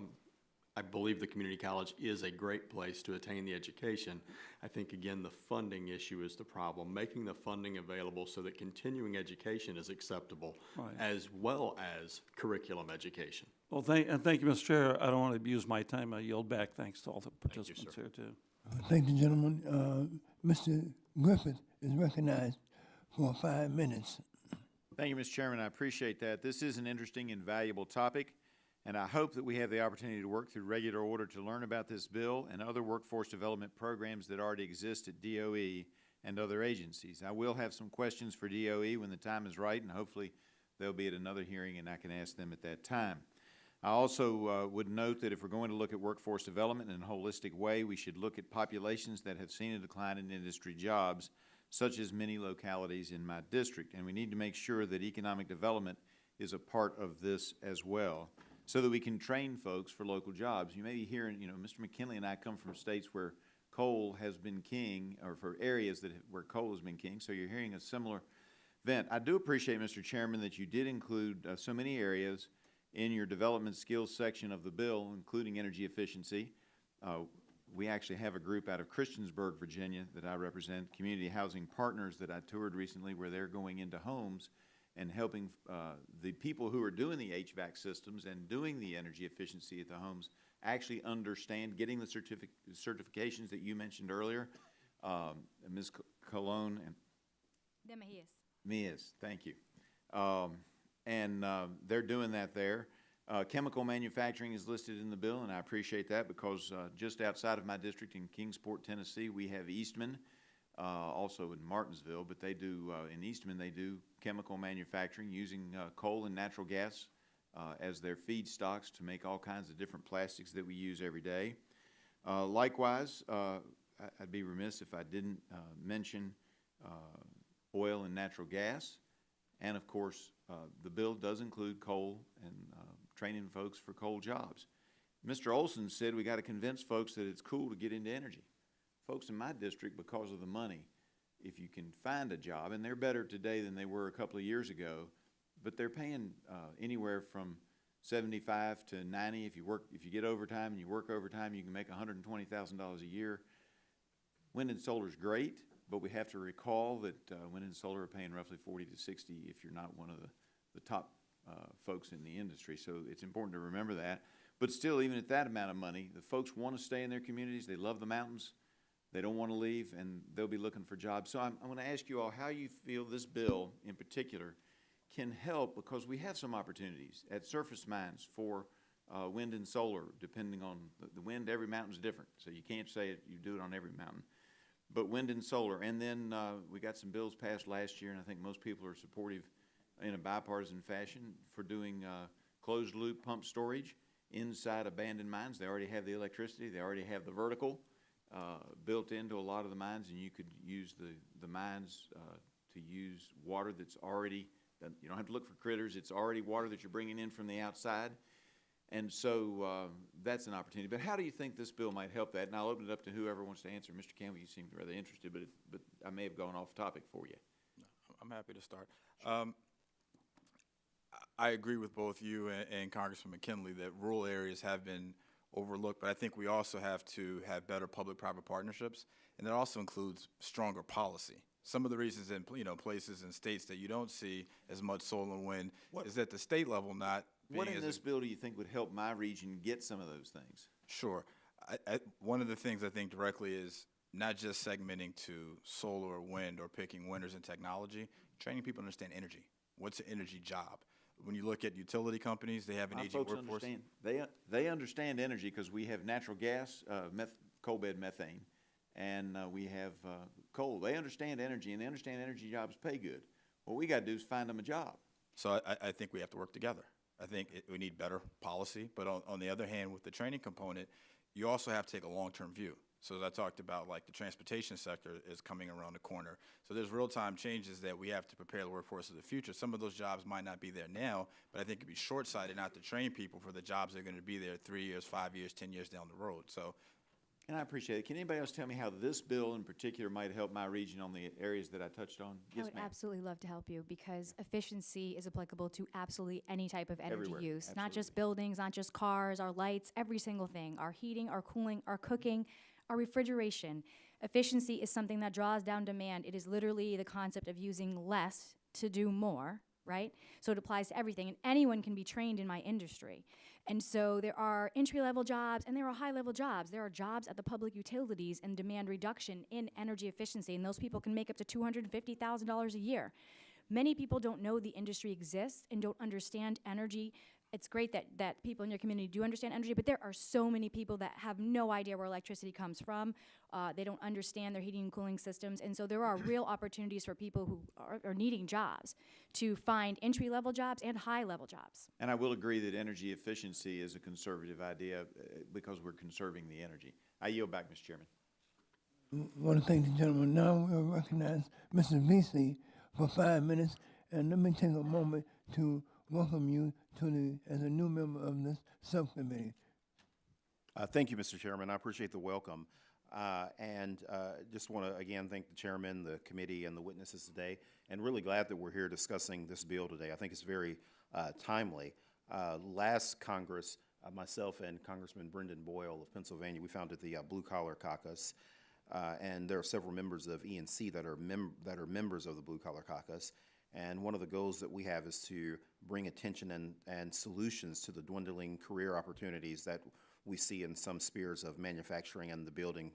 I believe the community college is a great place to attain the education. I think, again, the funding issue is the problem, making the funding available so that continuing education is acceptable, right, as well as curriculum education. Well, thank you, Mr. Chair. I don't want to abuse my time. I yield back. Thanks to all the participants here, too. Thank you, gentlemen. Mr. Griffith is recognized for 5 minutes. Thank you, Mr. Chairman. I appreciate that. This is an interesting and valuable topic, and I hope that we have the opportunity to work through regular order to learn about this bill and other workforce development programs that already exist at DOE and other agencies. I will have some questions for DOE when the time is right, and hopefully they'll be at another hearing and I can ask them at that time. I also would note that if we're going to look at workforce development in a holistic way, we should look at populations that have seen a decline in industry jobs, such as many localities in my district. And we need to make sure that economic development is a part of this as well, so that we can train folks for local jobs. You may be hearing, Mr. McKinley and I come from states where coal has been king, or for areas where coal has been king, so you're hearing a similar event. I do appreciate, Mr. Chairman, that you did include so many areas in your development skills section of the bill, including energy efficiency. We actually have a group out of Christiansburg, Virginia, that I represent, Community Housing Partners, that I toured recently, where they're going into homes and helping the people who are doing the HVAC systems and doing the energy efficiency at the homes actually understand, getting the certifications that you mentioned earlier. Ms. Colon and De Mejias. Ms., thank you. and they're doing that there. Chemical manufacturing is listed in the bill, and I appreciate that because just outside of my district in Kingsport, Tennessee, we have Eastman, also in Martinsville, but they do, in Eastman, they do chemical manufacturing using coal and natural gas as their feedstocks to make all kinds of different plastics that we use every day. Likewise, I'd be remiss if I didn't mention oil and natural gas. And of course, the bill does include coal and training folks for coal jobs. Mr. Olson said we got to convince folks that it's cool to get into energy. Folks in my district, because of the money, if you can find a job, and they're better today than they were a couple of years ago, but they're paying anywhere from 75 to 90. If you get overtime and you work overtime, you can make $120,000 a year. Wind and solar is great, but we have to recall that wind and solar are paying roughly 40 to 60 if you're not one of the top folks in the industry. So it's important to remember that. But still, even at that amount of money, the folks want to stay in their communities. They love the mountains. They don't want to leave, and they'll be looking for jobs. So I'm going to ask you all how you feel this bill in particular can help, because we have some opportunities at surface mines for wind and solar, depending on the wind. Every mountain's different, so you can't say you do it on every mountain. But wind and solar. And then we got some bills passed last year, and I think most people are supportive in a bipartisan fashion for doing closed-loop pump storage inside abandoned mines. They already have the electricity. They already have the vertical built into a lot of the mines, and you could use the mines to use water that's already, you don't have to look for critters. It's already water that you're bringing in from the outside. And so that's an opportunity. But how do you think this bill might help that? And I'll open it up to whoever wants to answer. Mr. Campbell, you seem rather interested, but I may have gone off topic for you. I'm happy to start. I agree with both you and Congressman McKinley that rural areas have been overlooked, but I think we also have to have better public-private partnerships, and that also includes stronger policy. Some of the reasons in places and states that you don't see as much solar and wind is at the state level not being What in this bill do you think would help my region get some of those things? Sure. One of the things I think directly is not just segmenting to solar or wind or picking winners in technology, training people to understand energy. What's an energy job? When you look at utility companies, they have an aging workforce. They understand energy because we have natural gas, coal bed methane, and we have coal. They understand energy, and they understand energy jobs pay good. What we got to do is find them a job. So I think we have to work together. I think we need better policy, but on the other hand, with the training component, you also have to take a long-term view. So as I talked about, like the transportation sector is coming around the corner. So there's real-time changes that we have to prepare the workforce of the future. Some of those jobs might not be there now, but I think it'd be short-sighted not to train people for the jobs that are going to be there 3 years, 5 years, 10 years down the road. So, and I appreciate it. Can anybody else tell me how this bill in particular might help my region on the areas that I touched on? I would absolutely love to help you because efficiency is applicable to absolutely any type of energy Everywhere. use, Absolutely. not just buildings, not just cars, our lights, every single thing, our heating, our cooling, our cooking, our refrigeration. Efficiency is something that draws down demand. It is literally the concept of using less to do more, right? So it applies to everything, and anyone can be trained in my industry. And so there are entry-level jobs, and there are high-level jobs. There are jobs at the public utilities and demand reduction in energy efficiency, and those people can make up to $250,000 a year. Many people don't know the industry exists and don't understand energy. It's great that people in your community do understand energy, but there are so many people that have no idea where electricity comes from. They don't understand their heating and cooling systems, and so there are real opportunities for people who are needing jobs to find entry-level jobs and high-level jobs. And I will agree that energy efficiency is a conservative idea because we're conserving the energy. I yield back, Mr. Chairman. I want to thank the gentleman. Now we'll recognize Mr. Vesey for 5 minutes, and let me take a moment to welcome you as a new member of this subcommittee. Thank you, Mr. Chairman. I appreciate the welcome. And just want to, again, thank the chairman, the committee, and the witnesses today, and really glad that we're here discussing this bill today. I think it's very timely. Last Congress, myself and Congressman Brendan Boyle of Pennsylvania, we founded the Blue Collar Caucus, and there are several members of ENC that are members of the Blue Collar Caucus. And one of the goals that we have is to bring attention and solutions to the dwindling career opportunities that we see in some spheres of manufacturing and the building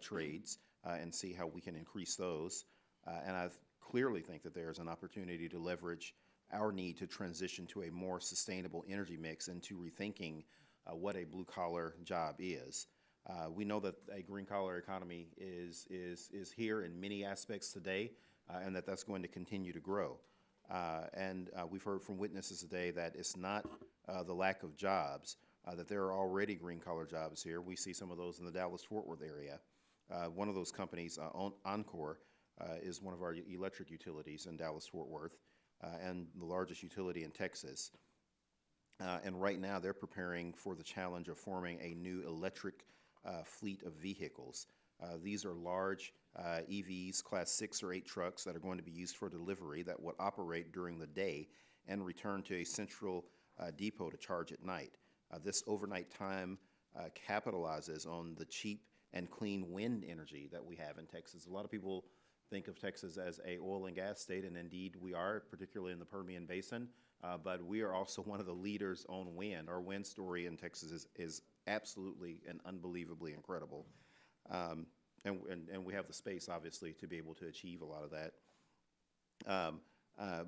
trades, and see how we can increase those. And I clearly think that there is an opportunity to leverage our need to transition to a more sustainable energy mix and to rethinking what a blue-collar job is. We know that a green-collar economy is here in many aspects today, and that's going to continue to grow. And we've heard from witnesses today that it's not the lack of jobs, that there are already green-collar jobs here. We see some of those in the Dallas-Fort Worth area. One of those companies, Encore, is one of our electric utilities in Dallas-Fort Worth, and the largest utility in Texas. And right now, they're preparing for the challenge of forming a new electric fleet of vehicles. These are large EVs, Class 6 or 8 trucks that are going to be used for delivery that would operate during the day and return to a central depot to charge at night. This overnight time capitalizes on the cheap and clean wind energy that we have in Texas. A lot of people think of Texas as a oil and gas state, and indeed we are, particularly in the Permian Basin, but we are also one of the leaders on wind. Our wind story in Texas is absolutely and unbelievably incredible. And we have the space, obviously, to be able to achieve a lot of that.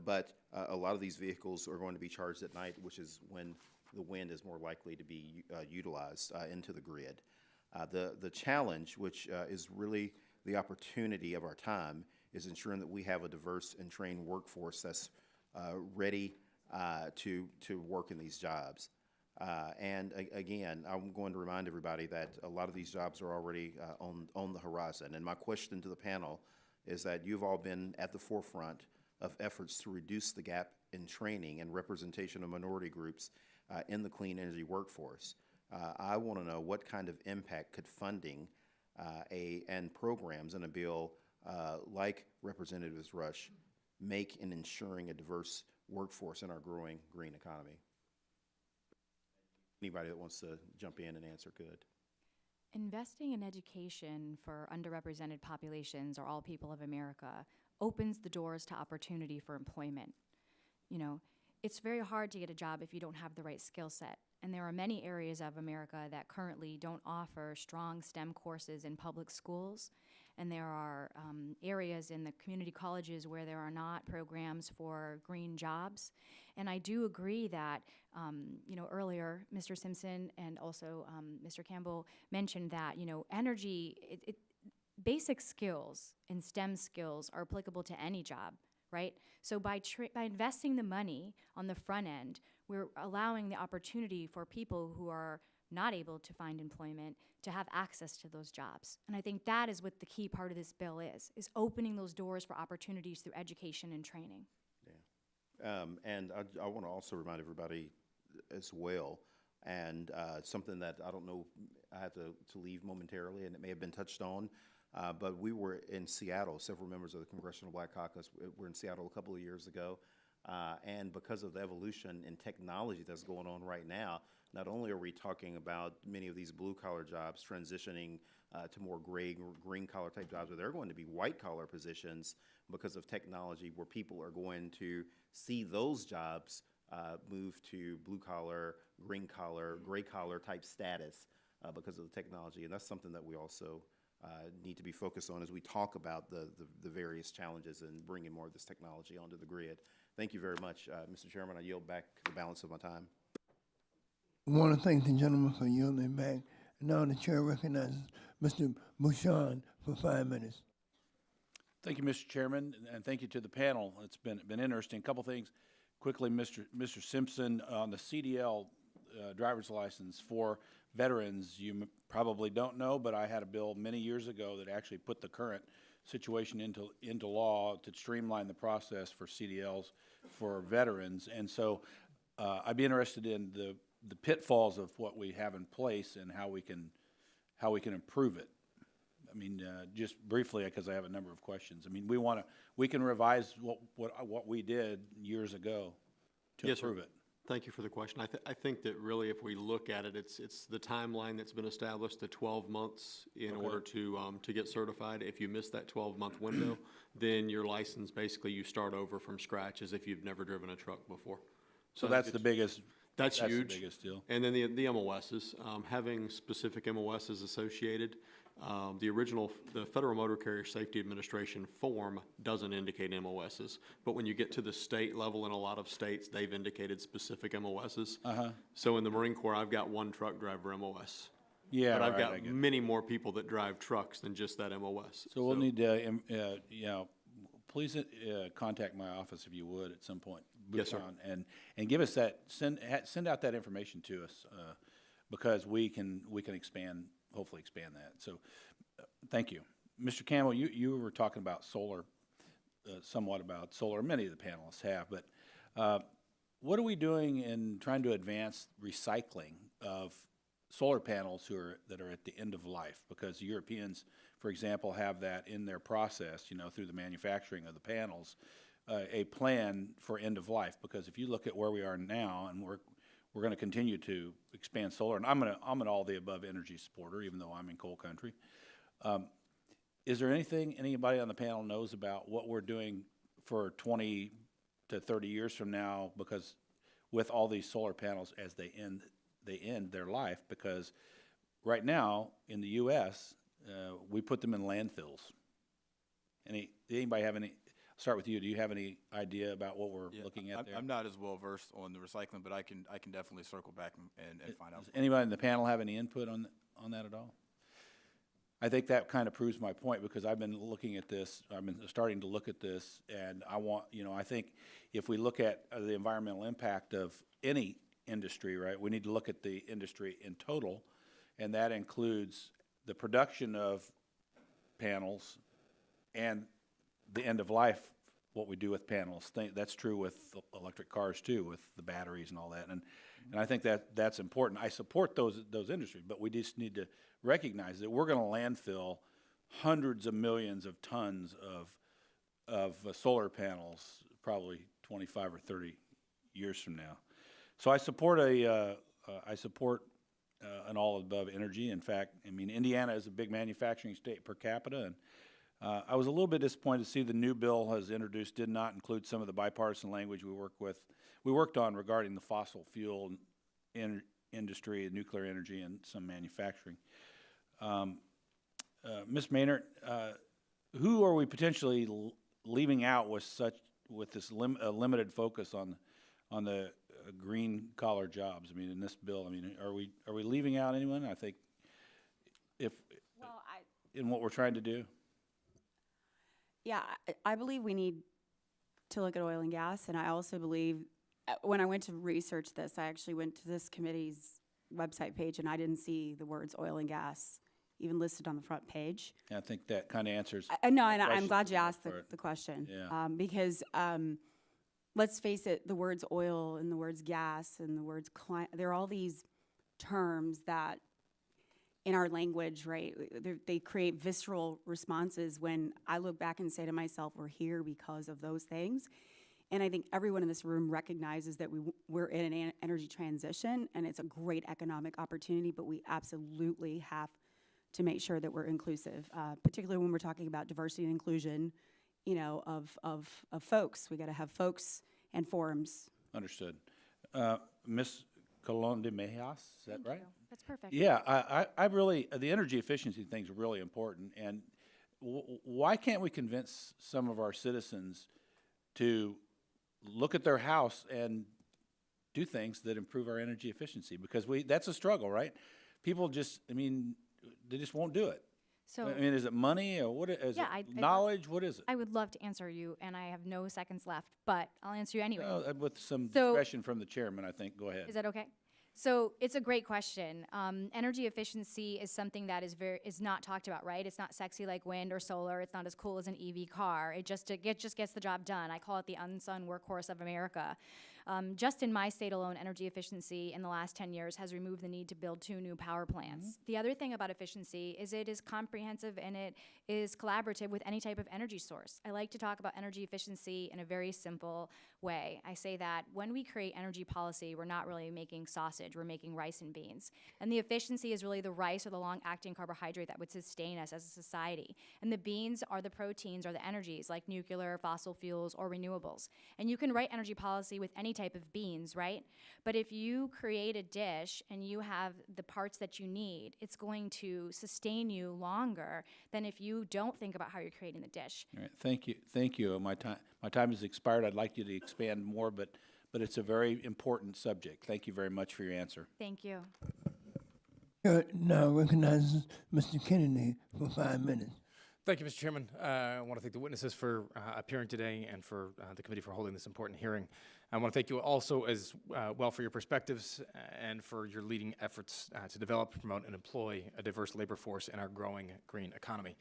But a lot of these vehicles are going to be charged at night, which is when the wind is more likely to be utilized into the grid. The challenge, which is really the opportunity of our time, is ensuring that we have a diverse and trained workforce that's ready to work in these jobs. And again, I'm going to remind everybody that a lot of these jobs are already on the horizon. And my question to the panel is that you've all been at the forefront of efforts to reduce the gap in training and representation of minority groups in the clean energy workforce. I want to know what kind of impact could funding and programs in a bill like Representative Rush make in ensuring a diverse workforce in our growing green economy. Anybody that wants to jump in and answer could. Investing in education for underrepresented populations or all people of America opens the doors to opportunity for employment. You know, it's very hard to get a job if you don't have the right skill set. And there are many areas of America that currently don't offer strong STEM courses in public schools. And there are areas in the community colleges where there are not programs for green jobs. And I do agree that, you know, earlier, Mr. Simpson and also Mr. Campbell mentioned that, you know, energy, basic skills and STEM skills are applicable to any job, right? So by investing the money on the front end, we're allowing the opportunity for people who are not able to find employment to have access to those jobs. And I think that is what the key part of this bill is opening those doors for opportunities through education and training. Yeah. And I want to also remind everybody as well, and something that I don't know, I had to leave momentarily, and it may have been touched on, but we were in Seattle. Several members of the Congressional Black Caucus were in Seattle a couple of years ago. And because of the evolution in technology that's going on right now, not only are we talking about many of these blue-collar jobs transitioning to more green-collar type jobs, but they're going to be white-collar positions because of technology where people are going to see those jobs move to blue-collar, green-collar, gray-collar type status because of the technology. And that's something that we also need to be focused on as we talk about the various challenges and bringing more of this technology onto the grid. Thank you very much, Mr. Chairman. I yield back the balance of my time. I want to thank the gentleman for yielding back. Now the chair recognizes Mr. Bouchon for 5 minutes. Thank you, Mr. Chairman, and thank you to the panel. It's been interesting. A couple things quickly, Mr. Simpson, on the CDL driver's license for veterans. You probably don't know, but I had a bill many years ago that actually put the current situation into law to streamline the process for CDLs for veterans. And so I'd be interested in the pitfalls of what we have in place and how we can improve it. I mean, just briefly, because I have a number of questions. I mean, we can revise what we did years ago to improve it. Thank you for the question. I think that really, if we look at it, it's the timeline that's been established, the 12 months in order to get certified. If you miss that 12-month window, then your license, basically you start over from scratch as if you've never driven a truck before. So that's the biggest That's huge. the biggest deal. And then the MOSs, having specific MOSs associated. The Federal Motor Carrier Safety Administration form doesn't indicate MOSs, but when you get to the state level, in a lot of states, they've indicated specific MOSs. So in the Marine Corps, I've got one truck driver MOS. Yeah, But I've right, I got get it. many more people that drive trucks than just that MOS. So we'll need to, please contact my office if you would at some point. Yes, sir. And give us that, send out that information to us, because we can hopefully expand that. So, thank you. Mr. Campbell, you were talking about solar, somewhat about solar, many of the panelists have, but what are we doing in trying to advance recycling of solar panels that are at the end of life? Because Europeans, for example, have that in their process, through the manufacturing of the panels, a plan for end of life. Because if you look at where we are now, and we're going to continue to expand solar, and I'm an all the above energy supporter, even though I'm in coal country. Is there anything anybody on the panel knows about what we're doing for 20 to 30 years from now? Because with all these solar panels, as they end their life, because right now in the U.S., we put them in landfills. Anybody have any? Start with you. Do you have any idea about what we're looking at there? I'm not as well versed on the recycling, but I can definitely circle back and find out. Does anybody in the panel have any input on that at all? I think that kind of proves my point, because I've been looking at this. I've been starting to look at this, and I think if we look at the environmental impact of any industry, right, we need to look at the industry in total, and that includes the production of panels and the end of life, what we do with panels. That's true with electric cars too, with the batteries and all that. And I think that's important. I support those industries, but we just need to recognize that we're going to landfill hundreds of millions of tons of solar panels probably 25 or 30 years from now. So I support an all above energy. In fact, Indiana is a big manufacturing state per capita, and I was a little bit disappointed to see the new bill has introduced did not include some of the bipartisan language we worked on regarding the fossil fuel industry and nuclear energy and some manufacturing. Ms. Maynard, who are we potentially leaving out with this limited focus on the green collar jobs? In this bill, are we leaving out anyone? I think in what we're trying to do. Yeah, I believe we need to look at oil and gas, and I also believe, when I went to research this, I actually went to this committee's website page, and I didn't see the words oil and gas even listed on the front page. I think that kind of answers. No, and I'm glad you asked the question. Yeah. Because let's face it, the words oil and the words gas and the words climate, there are all these terms that in our language, right, they create visceral responses when I look back and say to myself, we're here because of those things. And I think everyone in this room recognizes that we're in an energy transition, and it's a great economic opportunity, but we absolutely have to make sure that we're inclusive, particularly when we're talking about diversity and inclusion, of folks. We got to have folks and forums. Understood. Ms. Colon de Mejas, is that right? That's perfect. Yeah, I really, the energy efficiency thing is really important, and why can't we convince some of our citizens to look at their house and do things that improve our energy efficiency? Because that's a struggle, right? People just, they just won't do it. So, is it money or what is it? Knowledge? What is it? I would love to answer you, and I have no seconds left, but I'll answer you anyway. With some discretion from the chairman, I think. Go ahead. Is that okay? So it's a great question. Energy efficiency is something that is not talked about, right? It's not sexy like wind or solar. It's not as cool as an EV car. It just gets the job done. I call it the unsung workhorse of America. Just in my state alone, energy efficiency in the last 10 years has removed the need to build 2 new power plants. Mm-hmm. The other thing about efficiency is it is comprehensive and it is collaborative with any type of energy source. I like to talk about energy efficiency in a very simple way. I say that when we create energy policy, we're not really making sausage, we're making rice and beans. And the efficiency is really the rice or the long-acting carbohydrate that would sustain us as a society. And the beans are the proteins or the energies like nuclear, fossil fuels, or renewables. And you can write energy policy with any type of beans, right? But if you create a dish and you have the parts that you need, it's going to sustain you longer than if you don't think about how you're creating the dish. All right, thank you, thank you. My time has expired. I'd like you to expand more, but it's a very important subject. Thank you very much for your answer. Thank you. Now recognizes Mr. Kennedy for 5 minutes. Thank you, Mr. Chairman. I want to thank the witnesses for appearing today and for the committee for holding this important hearing. I want to thank you also as well for your perspectives and for your leading efforts to develop, promote, and employ a diverse labor force in our growing green economy.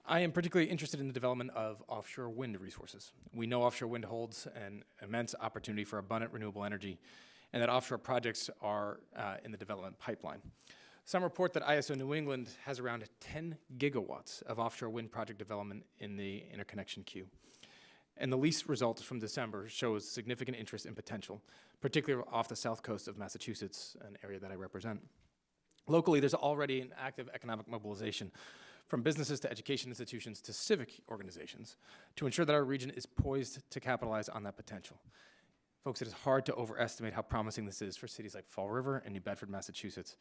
I am particularly interested in the development of offshore wind resources. We know offshore wind holds an immense opportunity for abundant renewable energy, and that offshore projects are in the development pipeline. Some report that ISO New England has around 10 gigawatts of offshore wind project development in the interconnection queue. And the lease results from December shows significant interest and potential, particularly off the south coast of Massachusetts, an area that I represent. Locally, there's already an active economic mobilization from businesses to education institutions to civic organizations to ensure that our region is poised to capitalize on that potential. Folks, it is hard to overestimate how promising this is for cities like Fall River and New Bedford, Massachusetts,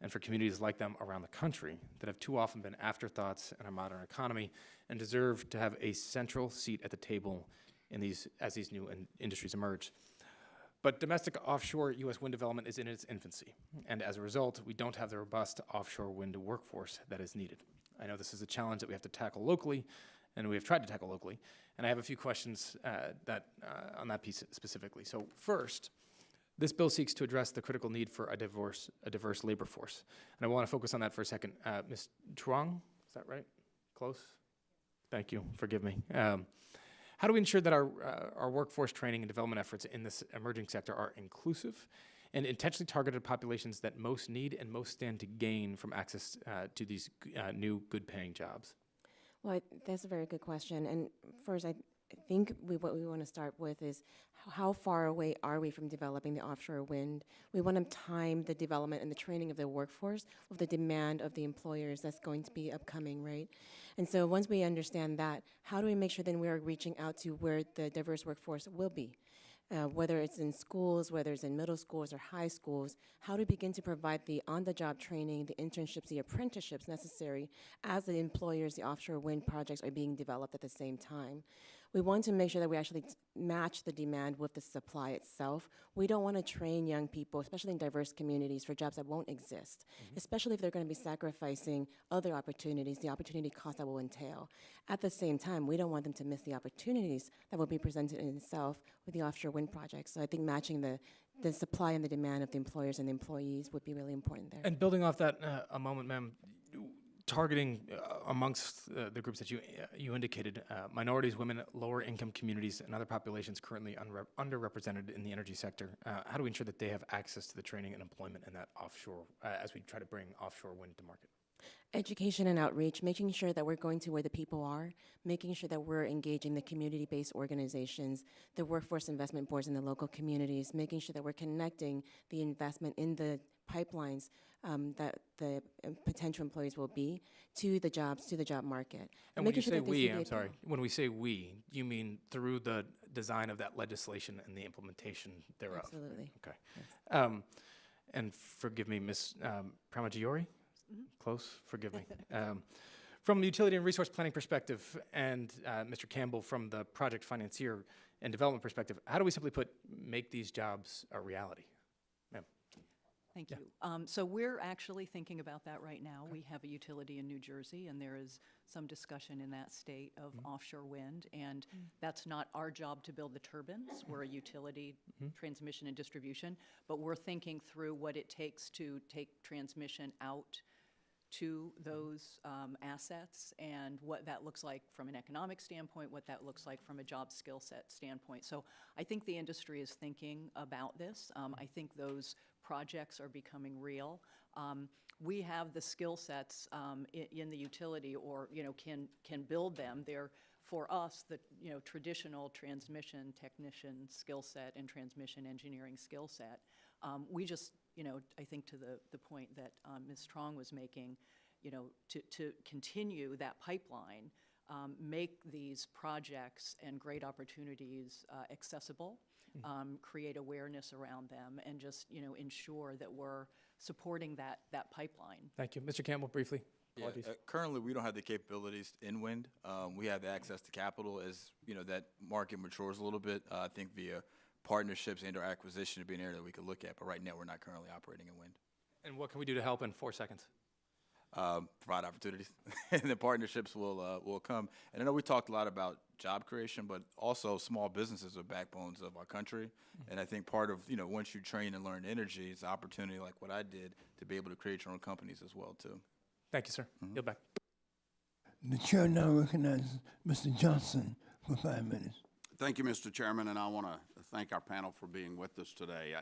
and for communities like them around the country that have too often been afterthoughts in our modern economy and deserve to have a central seat at the table in as these new industries emerge. But domestic offshore U.S. wind development is in its infancy, and as a result, we don't have the robust offshore wind workforce that is needed. I know this is a challenge that we have to tackle locally, and we have tried to tackle locally, and I have a few questions on that piece specifically. So first, this bill seeks to address the critical need for a diverse labor force. And I want to focus on that for a second. Ms. Truong, is that right? Close? Thank you, forgive me. How do we ensure that our workforce training and development efforts in this emerging sector are inclusive and intentionally targeted populations that most need and most stand to gain from access to these new good-paying jobs? Well, that's a very good question. And first, I think what we want to start with is how far away are we from developing the offshore wind? We want to time the development and the training of the workforce with the demand of the employers that's going to be upcoming, right? And so once we understand that, how do we make sure then we are reaching out to where the diverse workforce will be? Whether it's in schools, whether it's in middle schools or high schools, how to begin to provide the on-the-job training, the internships, the apprenticeships necessary as the employers, the offshore wind projects are being developed at the same time. We want to make sure that we actually match the demand with the supply itself. We don't want to train young people, especially in diverse communities, for jobs that won't exist, especially if they're going to be sacrificing other opportunities, the opportunity cost that will entail. At the same time, we don't want them to miss the opportunities that will be presented in itself with the offshore wind projects. So I think matching the supply and the demand of the employers and the employees would be really important there. And building off that a moment, ma'am, targeting amongst the groups that you indicated, minorities, women, lower income communities, and other populations currently underrepresented in the energy sector, how do we ensure that they have access to the training and employment in that offshore, as we try to bring offshore wind to market? Education and outreach, making sure that we're going to where the people are, making sure that we're engaging the community-based organizations, the workforce investment boards in the local communities, making sure that we're connecting the investment in the pipelines that the potential employees will be to the jobs, to the job market. And when you say we, I'm sorry, when we say we, you mean through the design of that legislation and the implementation thereof? Absolutely. Okay. Yes. And forgive me, Ms. Pramagiori? Close, forgive me. From the utility and resource planning perspective, and Mr. Campbell from the project financier and development perspective, how do we simply put, make these jobs a reality? Ma'am. Thank you. So we're actually thinking about that right now. We have a utility in New Jersey, and there is some discussion in that state of offshore wind, and that's not our job to build the turbines. We're a utility transmission and distribution, but we're thinking through what it takes to take transmission out to those assets and what that looks like from an economic standpoint, what that looks like from a job skill set standpoint. So I think the industry is thinking about this. I think those projects are becoming real. We have the skill sets in the utility, or can build them. They're, for us, the traditional transmission technician skill set and transmission engineering skill set. We just, I think to the point that Ms. Strong was making, to continue that pipeline, make these projects and great opportunities accessible create awareness around them, and just, ensure that we're supporting that pipeline. Thank you. Mr. Campbell, briefly. Apologies. Currently, we don't have the capabilities in wind. We have access to capital as, that market matures a little bit. I think via partnerships and or acquisition would be an area that we could look at, but right now we're not currently operating in wind. And what can we do to help in 4 seconds? Provide opportunities, and the partnerships will come. And I know we talked a lot about job creation, but also small businesses are backbones of our country. And I think part of, once you train and learn energy, it's an opportunity like what I did to be able to create your own companies as well, too. Thank you, sir. Yield back. The chair now recognizes Mr. Johnson for 5 minutes. Thank you, Mr. Chairman, and I want to thank our panel for being with us today.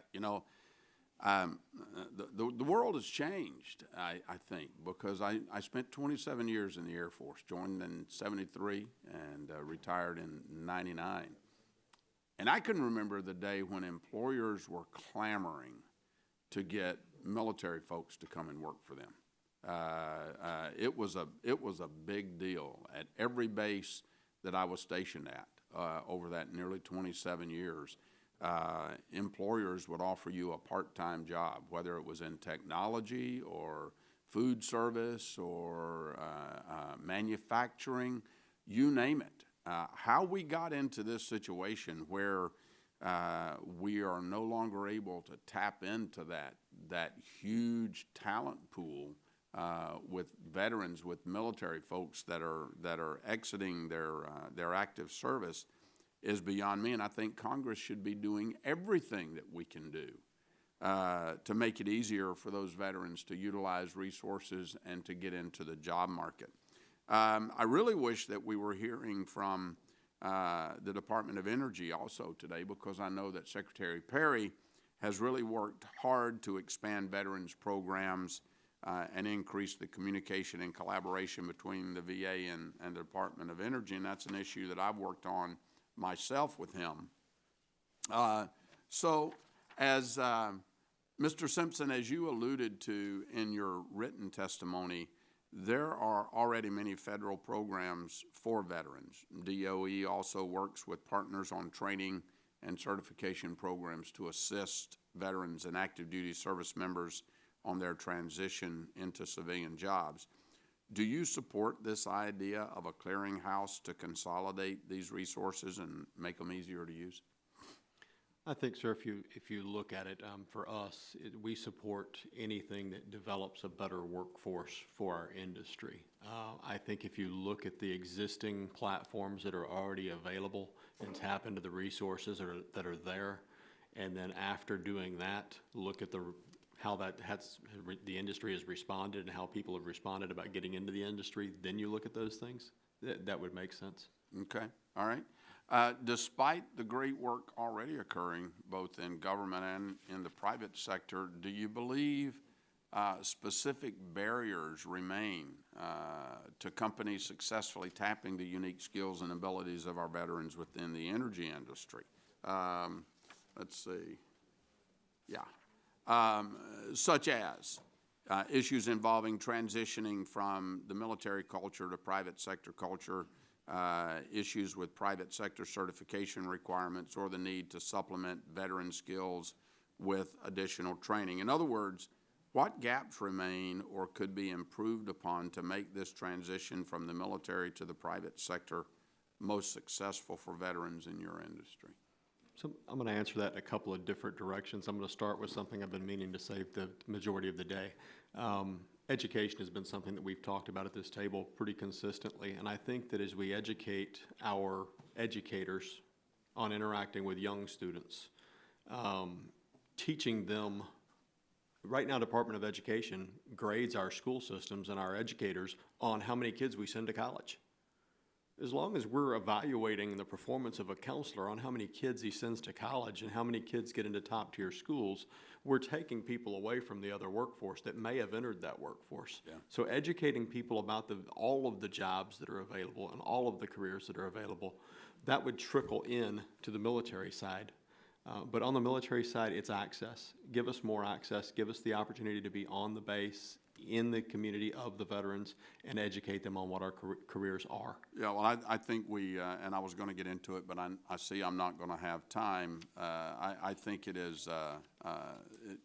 The world has changed, I think, because I spent 27 years in the Air Force, joined in 73 and retired in 99. And I can remember the day when employers were clamoring to get military folks to come and work for them. It was a big deal at every base that I was stationed at over that nearly 27 years. Employers would offer you a part-time job, whether it was in technology or food service or manufacturing, you name it. How we got into this situation where we are no longer able to tap into that huge talent pool with veterans, with military folks that are exiting their active service is beyond me, and I think Congress should be doing everything that we can do to make it easier for those veterans to utilize resources and to get into the job market. I really wish that we were hearing from the Department of Energy also today, because I know that Secretary Perry has really worked hard to expand veterans programs and increase the communication and collaboration between the VA and the Department of Energy, and that's an issue that I've worked on myself with him. So as Mr. Simpson, as you alluded to in your written testimony, there are already many federal programs for veterans. DOE also works with partners on training and certification programs to assist veterans and active duty service members on their transition into civilian jobs. Do you support this idea of a clearinghouse to consolidate these resources and make them easier to use? I think, sir, if you look at it, for us, we support anything that develops a better workforce for our industry. I think if you look at the existing platforms that are already available and tap into the resources that are there, and then after doing that, look at how the industry has responded and how people have responded about getting into the industry, then you look at those things, that would make sense. Okay, all right. Despite the great work already occurring, both in government and in the private sector, do you believe specific barriers remain to companies successfully tapping the unique skills and abilities of our veterans within the energy industry? Let's see. Yeah. Such as issues involving transitioning from the military culture to private sector culture, issues with private sector certification requirements, or the need to supplement veteran skills with additional training. In other words, what gaps remain or could be improved upon to make this transition from the military to the private sector most successful for veterans in your industry? So I'm going to answer that in a couple of different directions. I'm going to start with something I've been meaning to say the majority of the day. Education has been something that we've talked about at this table pretty consistently, and I think that as we educate our educators on interacting with young students, teaching them, right now Department of Education grades our school systems and our educators on how many kids we send to college. As long as we're evaluating the performance of a counselor on how many kids he sends to college and how many kids get into top-tier schools, we're taking people away from the other workforce that may have entered that workforce. Yeah. So educating people about all of the jobs that are available and all of the careers that are available, that would trickle in to the military side. But on the military side, it's access. Give us more access. Give us the opportunity to be on the base in the community of the veterans and educate them on what our careers are. Yeah, well, I think we, and I was going to get into it, but I see I'm not going to have time. I think it is,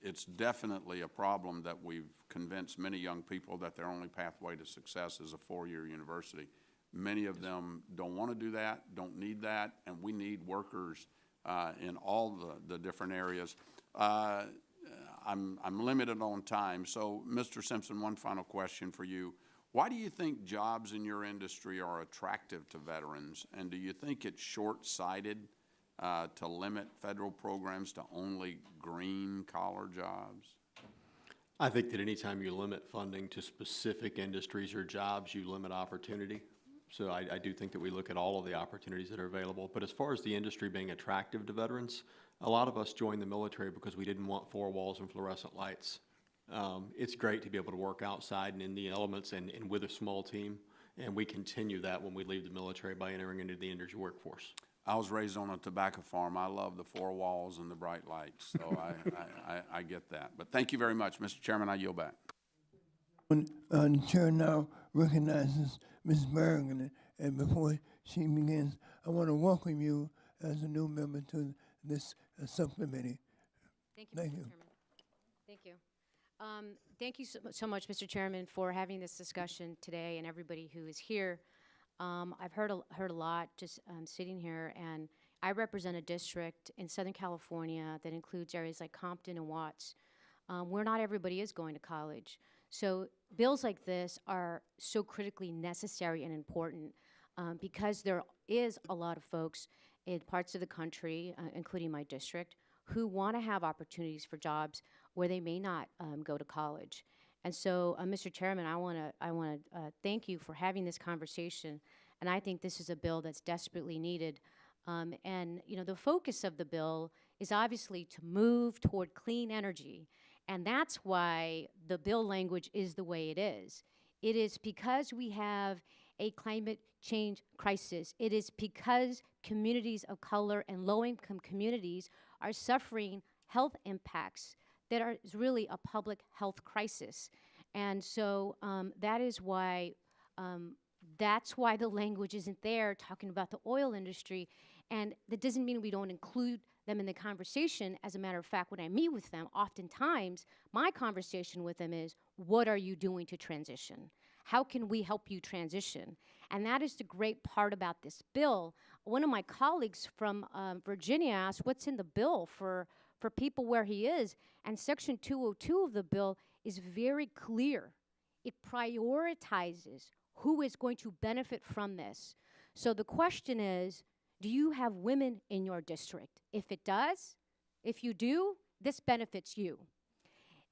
it's definitely a problem that we've convinced many young people that their only pathway to success is a four-year university. Many of them don't want to do that, don't need that, and we need workers in all the different areas. I'm limited on time, so Mr. Simpson, one final question for you. Why do you think jobs in your industry are attractive to veterans, and do you think it's short-sighted to limit federal programs to only green-collar jobs? I think that anytime you limit funding to specific industries or jobs, you limit opportunity. So I do think that we look at all of the opportunities that are available. But as far as the industry being attractive to veterans, a lot of us joined the military because we didn't want four walls and fluorescent lights. It's great to be able to work outside and in the elements and with a small team, and we continue that when we leave the military by entering into the energy workforce. I was raised on a tobacco farm. I love the four walls and the bright lights, so I get that. But thank you very much, Mr. Chairman. I yield back. The chair now recognizes Ms. Berrigan, and before she begins, I want to welcome you as a new member to this subcommittee. Thank you, Mr. Chairman. Thank you. Thank you so much, Mr. Chairman, for having this discussion today and everybody who is here. I've heard a lot just sitting here, and I represent a district in Southern California that includes areas like Compton and Watts, where not everybody is going to college. So bills like this are so critically necessary and important because there is a lot of folks in parts of the country, including my district, who want to have opportunities for jobs where they may not go to college. And so, Mr. Chairman, I want to thank you for having this conversation. And I think this is a bill that's desperately needed. And you know, the focus of the bill is obviously to move toward clean energy. And that's why the bill language is the way it is. It is because we have a climate change crisis. It is because communities of color and low-income communities are suffering health impacts that is really a public health crisis. And so that is why the language isn't there talking about the oil industry. And that doesn't mean we don't include them in the conversation. As a matter of fact, when I meet with them, oftentimes my conversation with them is, what are you doing to transition? How can we help you transition? And that is the great part about this bill. One of my colleagues from Virginia asked, what's in the bill for people where he is? And Section 202 of the bill is very clear. It prioritizes who is going to benefit from this. So the question is, do you have women in your district? If it does, if you do, this benefits you.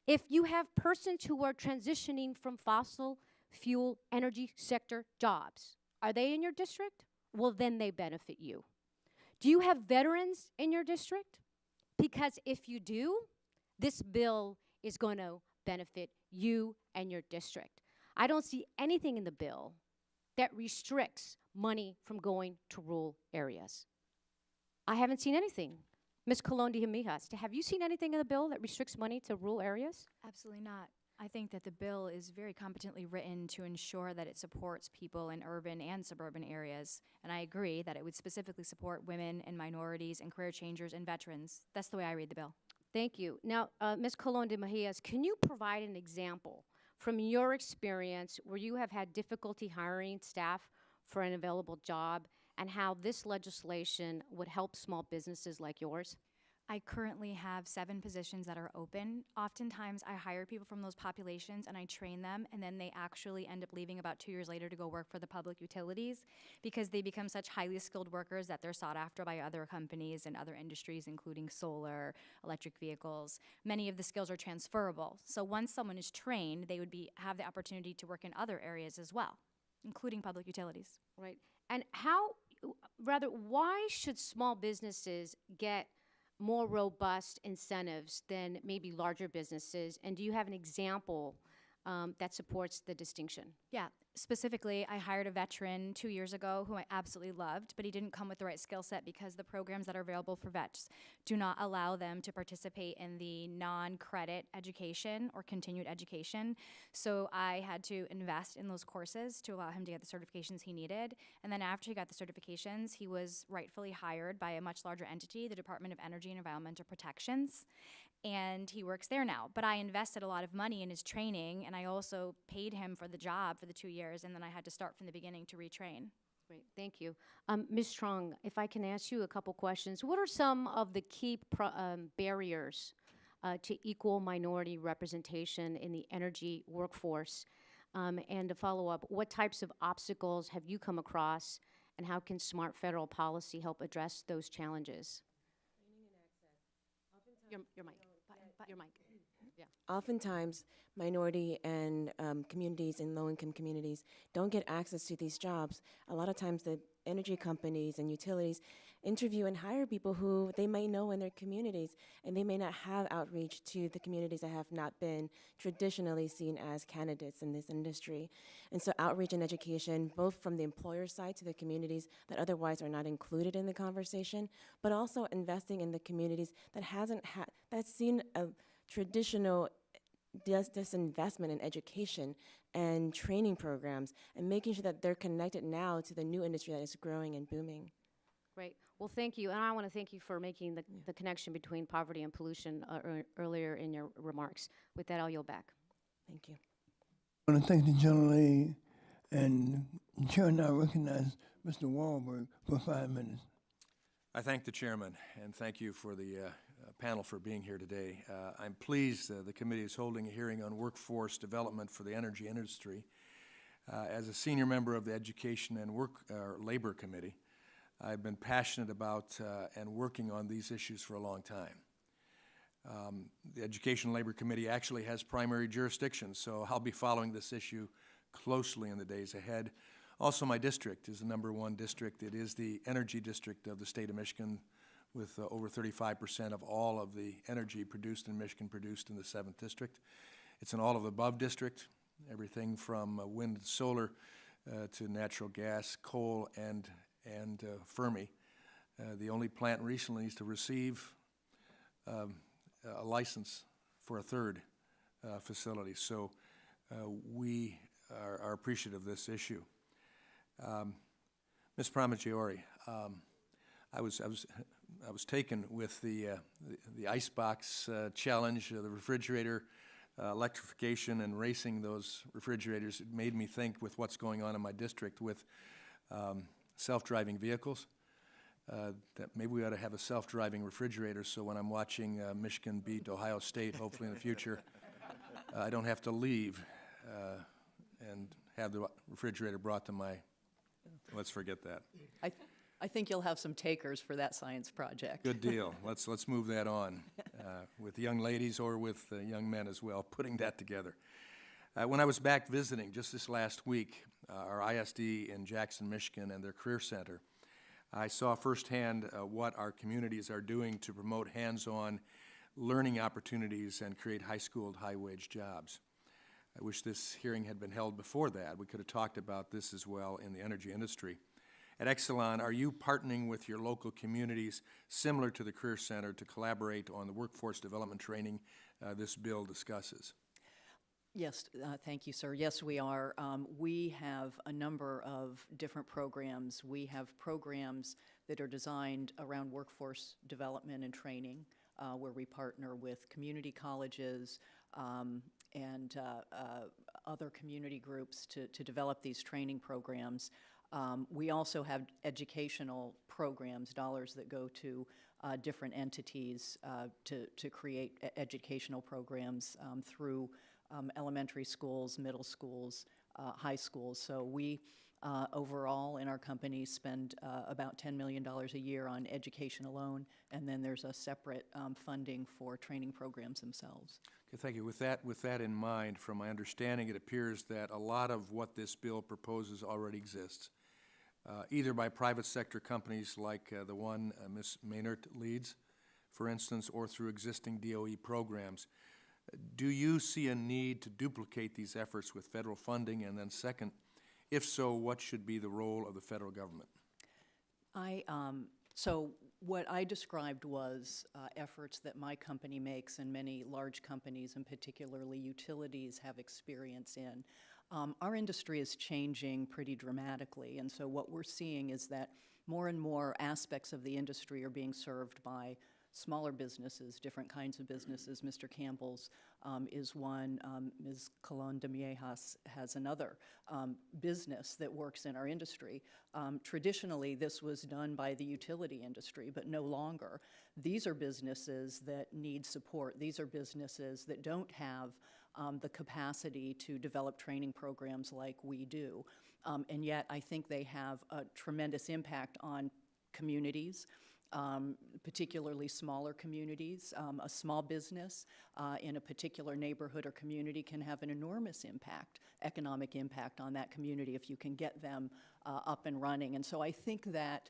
If you have persons who are transitioning from fossil fuel energy sector jobs, are they in your district? Well, then they benefit you. Do you have veterans in your district? Because if you do, this bill is going to benefit you and your district. I don't see anything in the bill that restricts money from going to rural areas. I haven't seen anything. Ms. Colon de Mijas, have you seen anything in the bill that restricts money to rural areas? Absolutely not. I think that the bill is very competently written to ensure that it supports people in urban and suburban areas. And I agree that it would specifically support women and minorities and career changers and veterans. That's the way I read the bill. Thank you. Now, Ms. Colon de Mijas, can you provide an example from your experience where you have had difficulty hiring staff for an available job and how this legislation would help small businesses like yours? I currently have 7 positions that are open. Oftentimes, I hire people from those populations and I train them, and then they actually end up leaving about 2 years later to go work for the public utilities because they become such highly skilled workers that they're sought after by other companies and other industries, including solar, electric vehicles. Many of the skills are transferable. So once someone is trained, they would have the opportunity to work in other areas as well, including public utilities. Right. And why should small businesses get more robust incentives than maybe larger businesses? And do you have an example that supports the distinction? Yeah, specifically, I hired a veteran 2 years ago who I absolutely loved, but he didn't come with the right skill set because the programs that are available for vets do not allow them to participate in the non-credit education or continued education. So I had to invest in those courses to allow him to get the certifications he needed. And then after he got the certifications, he was rightfully hired by a much larger entity, the Department of Energy and Environmental Protections. And he works there now. But I invested a lot of money in his training, and I also paid him for the job for the 2 years, and then I had to start from the beginning to retrain. Great, thank you. Ms. Strong, if I can ask you a couple questions. What are some of the key barriers to equal minority representation in the energy workforce? And to follow up, what types of obstacles have you come across, and how can smart federal policy help address those challenges? Your mic. Your mic. Yeah. Oftentimes, minority and communities and low-income communities don't get access to these jobs. A lot of times the energy companies and utilities interview and hire people who they may know in their communities, and they may not have outreach to the communities that have not been traditionally seen as candidates in this industry. And so outreach and education, both from the employer side to the communities that otherwise are not included in the conversation, but also investing in the communities that that's seen a traditional disinvestment in education and training programs, and making sure that they're connected now to the new industry that is growing and booming. Great. Well, thank you. And I want to thank you for making the connection between poverty and pollution earlier in your remarks. With that, I'll yield back. Thank you. I want to thank the gentlelady, and the chair now recognize Mr. Wahlberg for 5 minutes. I thank the chairman, and thank you for the panel for being here today. I'm pleased the committee is holding a hearing on workforce development for the energy industry. As a senior member of the Education and Labor Committee, I've been passionate about and working on these issues for a long time. The Education and Labor Committee actually has primary jurisdiction, so I'll be following this issue closely in the days ahead. Also, my district is the #1 district. It is the energy district of the state of Michigan, with over 35% of all of the energy produced in Michigan produced in the 7th district. It's an all-of-the-above district, everything from wind and solar to natural gas, coal, and Fermi. The only plant recently is to receive a license for a 3rd facility. So we are appreciative of this issue. Ms. Pramaggiore, I was taken with the icebox challenge, the refrigerator electrification, and racing those refrigerators. It made me think with what's going on in my district with self-driving vehicles, that maybe we ought to have a self-driving refrigerator, so when I'm watching Michigan beat Ohio State, hopefully in the future, I don't have to leave and have the refrigerator brought to my, let's forget that. I think you'll have some takers for that science project. Good deal. Let's move that on with young ladies or with young men as well, putting that together. When I was back visiting just this last week, our ISD in Jackson, Michigan, and their Career Center, I saw firsthand what our communities are doing to promote hands-on learning opportunities and create high-schooled, high-wage jobs. I wish this hearing had been held before that. We could have talked about this as well in the energy industry. At Exelon, are you partnering with your local communities similar to the Career Center to collaborate on the workforce development training this bill discusses? Yes, thank you, sir. Yes, we are. We have a number of different programs. We have programs that are designed around workforce development and training, where we partner with community colleges and other community groups to develop these training programs. We also have educational programs, dollars that go to different entities to create educational programs through elementary schools, middle schools, high schools. So we overall in our company spend about $10 million a year on education alone, and then there's a separate funding for training programs themselves. Okay, thank you. With that in mind, from my understanding, it appears that a lot of what this bill proposes already exists, either by private sector companies like the one Ms. Maynard leads, for instance, or through existing DOE programs. Do you see a need to duplicate these efforts with federal funding? And then second, if so, what should be the role of the federal government? So what I described was efforts that my company makes and many large companies, and particularly utilities, have experience in. Our industry is changing pretty dramatically, and so what we're seeing is that more and more aspects of the industry are being served by smaller businesses, different kinds of businesses. Mr. Campbell's is one. Ms. Colon de Miejas has another business that works in our industry. Traditionally, this was done by the utility industry, but no longer. These are businesses that need support. These are businesses that don't have the capacity to develop training programs like we do. And yet, I think they have a tremendous impact on communities, particularly smaller communities. A small business in a particular neighborhood or community can have an enormous impact, economic impact on that community if you can get them up and running. And so I think that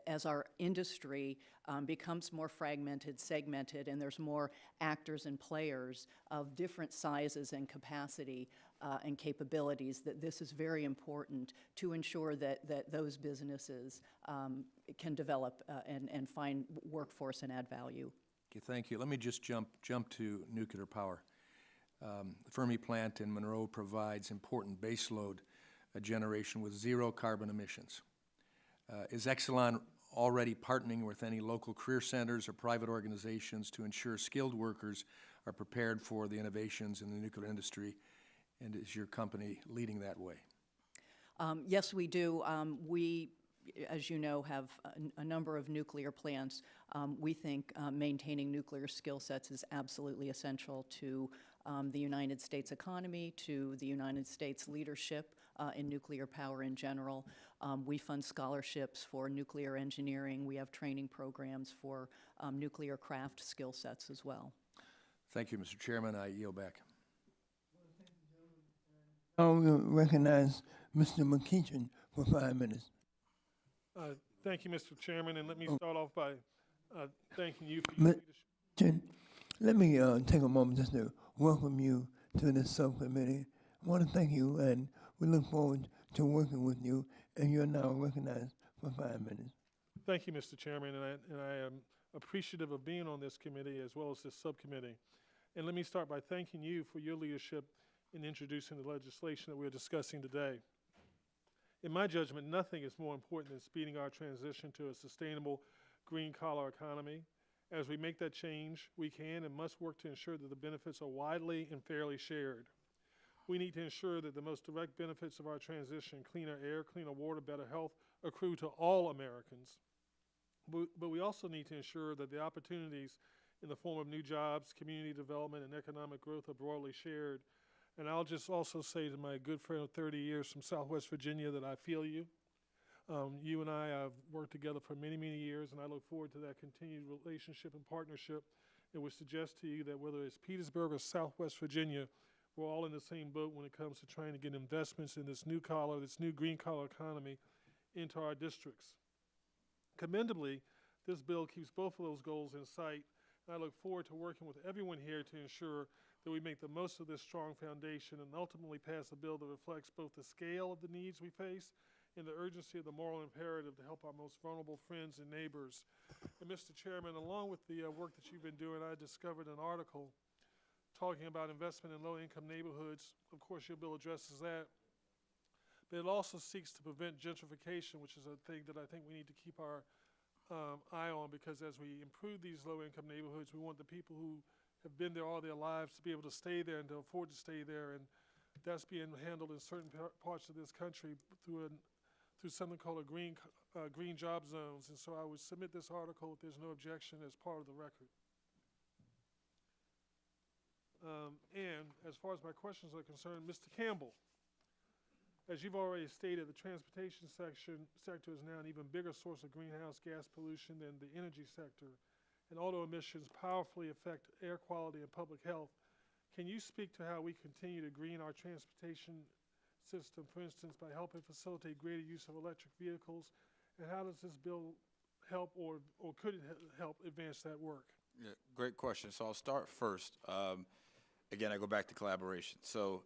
as our industry becomes more fragmented, segmented, and there's more actors and players of different sizes and capacity and capabilities, that this is very important to ensure that those businesses can develop and find workforce and add value. Okay, thank you. Let me just jump to nuclear power. The Fermi plant in Monroe provides important baseload generation with zero carbon emissions. Is Exelon already partnering with any local career centers or private organizations to ensure skilled workers are prepared for the innovations in the nuclear industry? And is your company leading that way? Yes, we do. We, as you know, have a number of nuclear plants. We think maintaining nuclear skill sets is absolutely essential to the United States economy, to the United States leadership in nuclear power in general. We fund scholarships for nuclear engineering. We have training programs for nuclear craft skill sets as well. Thank you, Mr. Chairman. I yield back. I will recognize Mr. McEachin for 5 minutes. Thank you, Mr. Chairman, and let me start off by thanking you for your leadership. Let me take a moment just to welcome you to this subcommittee. I want to thank you, and we look forward to working with you, and you're now recognized for 5 minutes. Thank you, Mr. Chairman, and I am appreciative of being on this committee as well as this subcommittee. And let me start by thanking you for your leadership in introducing the legislation that we're discussing today. In my judgment, nothing is more important than speeding our transition to a sustainable green-collar economy. As we make that change, we can and must work to ensure that the benefits are widely and fairly shared. We need to ensure that the most direct benefits of our transition, cleaner air, cleaner water, better health, accrue to all Americans. But we also need to ensure that the opportunities in the form of new jobs, community development, and economic growth are broadly shared. And I'll just also say to my good friend of 30 years from Southwest Virginia that I feel you. You and I have worked together for many, many years, and I look forward to that continued relationship and partnership. And would suggest to you that whether it's Petersburg or Southwest Virginia, we're all in the same boat when it comes to trying to get investments in this new collar, this new green collar economy into our districts. Commendably, this bill keeps both of those goals in sight, and I look forward to working with everyone here to ensure that we make the most of this strong foundation and ultimately pass a bill that reflects both the scale of the needs we face and the urgency of the moral imperative to help our most vulnerable friends and neighbors. And Mr. Chairman, along with the work that you've been doing, I discovered an article talking about investment in low-income neighborhoods. Of course, your bill addresses that. But it also seeks to prevent gentrification, which is a thing that I think we need to keep our eye on, because as we improve these low-income neighborhoods, we want the people who have been there all their lives to be able to stay there and to afford to stay there. And that's being handled in certain parts of this country through something called green job zones. And so I would submit this article, if there's no objection, as part of the record. And as far as my questions are concerned, Mr. Campbell, as you've already stated, the transportation sector is now an even bigger source of greenhouse gas pollution than the energy sector, and auto emissions powerfully affect air quality and public health. Can you speak to how we continue to green our transportation system, for instance, by helping facilitate greater use of electric vehicles, and how does this bill help or could it help advance that work? Yeah, great question. So I'll start first. Again, I go back to collaboration. So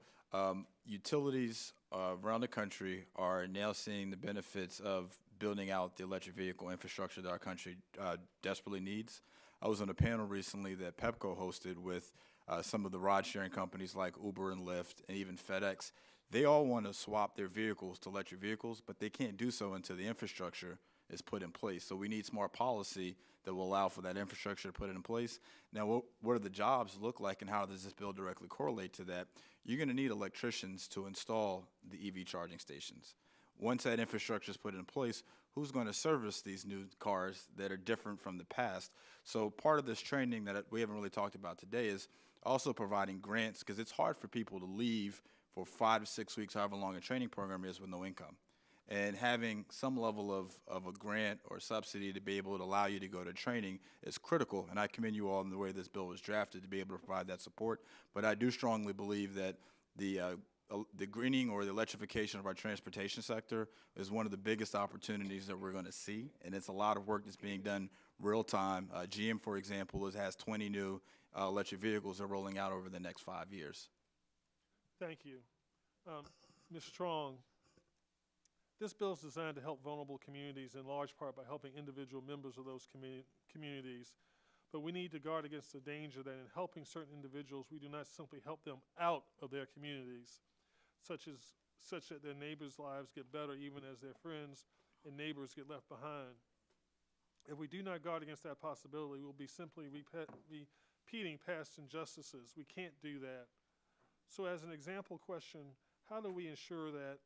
utilities around the country are now seeing the benefits of building out the electric vehicle infrastructure that our country desperately needs. I was on a panel recently that Pepco hosted with some of the ride-sharing companies like Uber and Lyft and even FedEx. They all want to swap their vehicles to electric vehicles, but they can't do so until the infrastructure is put in place. So we need smart policy that will allow for that infrastructure to put it in place. Now, what do the jobs look like and how does this bill directly correlate to that? You're going to need electricians to install the EV charging stations. Once that infrastructure is put in place, who's going to service these new cars that are different from the past? So part of this training that we haven't really talked about today is also providing grants, because it's hard for people to leave for 5 to 6 weeks, however long a training program is, with no income. And having some level of a grant or subsidy to be able to allow you to go to training is critical. And I commend you all in the way this bill was drafted to be able to provide that support. But I do strongly believe that the greening or the electrification of our transportation sector is one of the biggest opportunities that we're going to see. And it's a lot of work that's being done real time. GM, for example, has 20 new electric vehicles that are rolling out over the next 5 years. Thank you. Ms. Strong, this bill is designed to help vulnerable communities in large part by helping individual members of those communities. But we need to guard against the danger that in helping certain individuals, we do not simply help them out of their communities, such that their neighbors' lives get better even as their friends and neighbors get left behind. If we do not guard against that possibility, we'll be simply repeating past injustices. We can't do that. So as an example question, how do we ensure that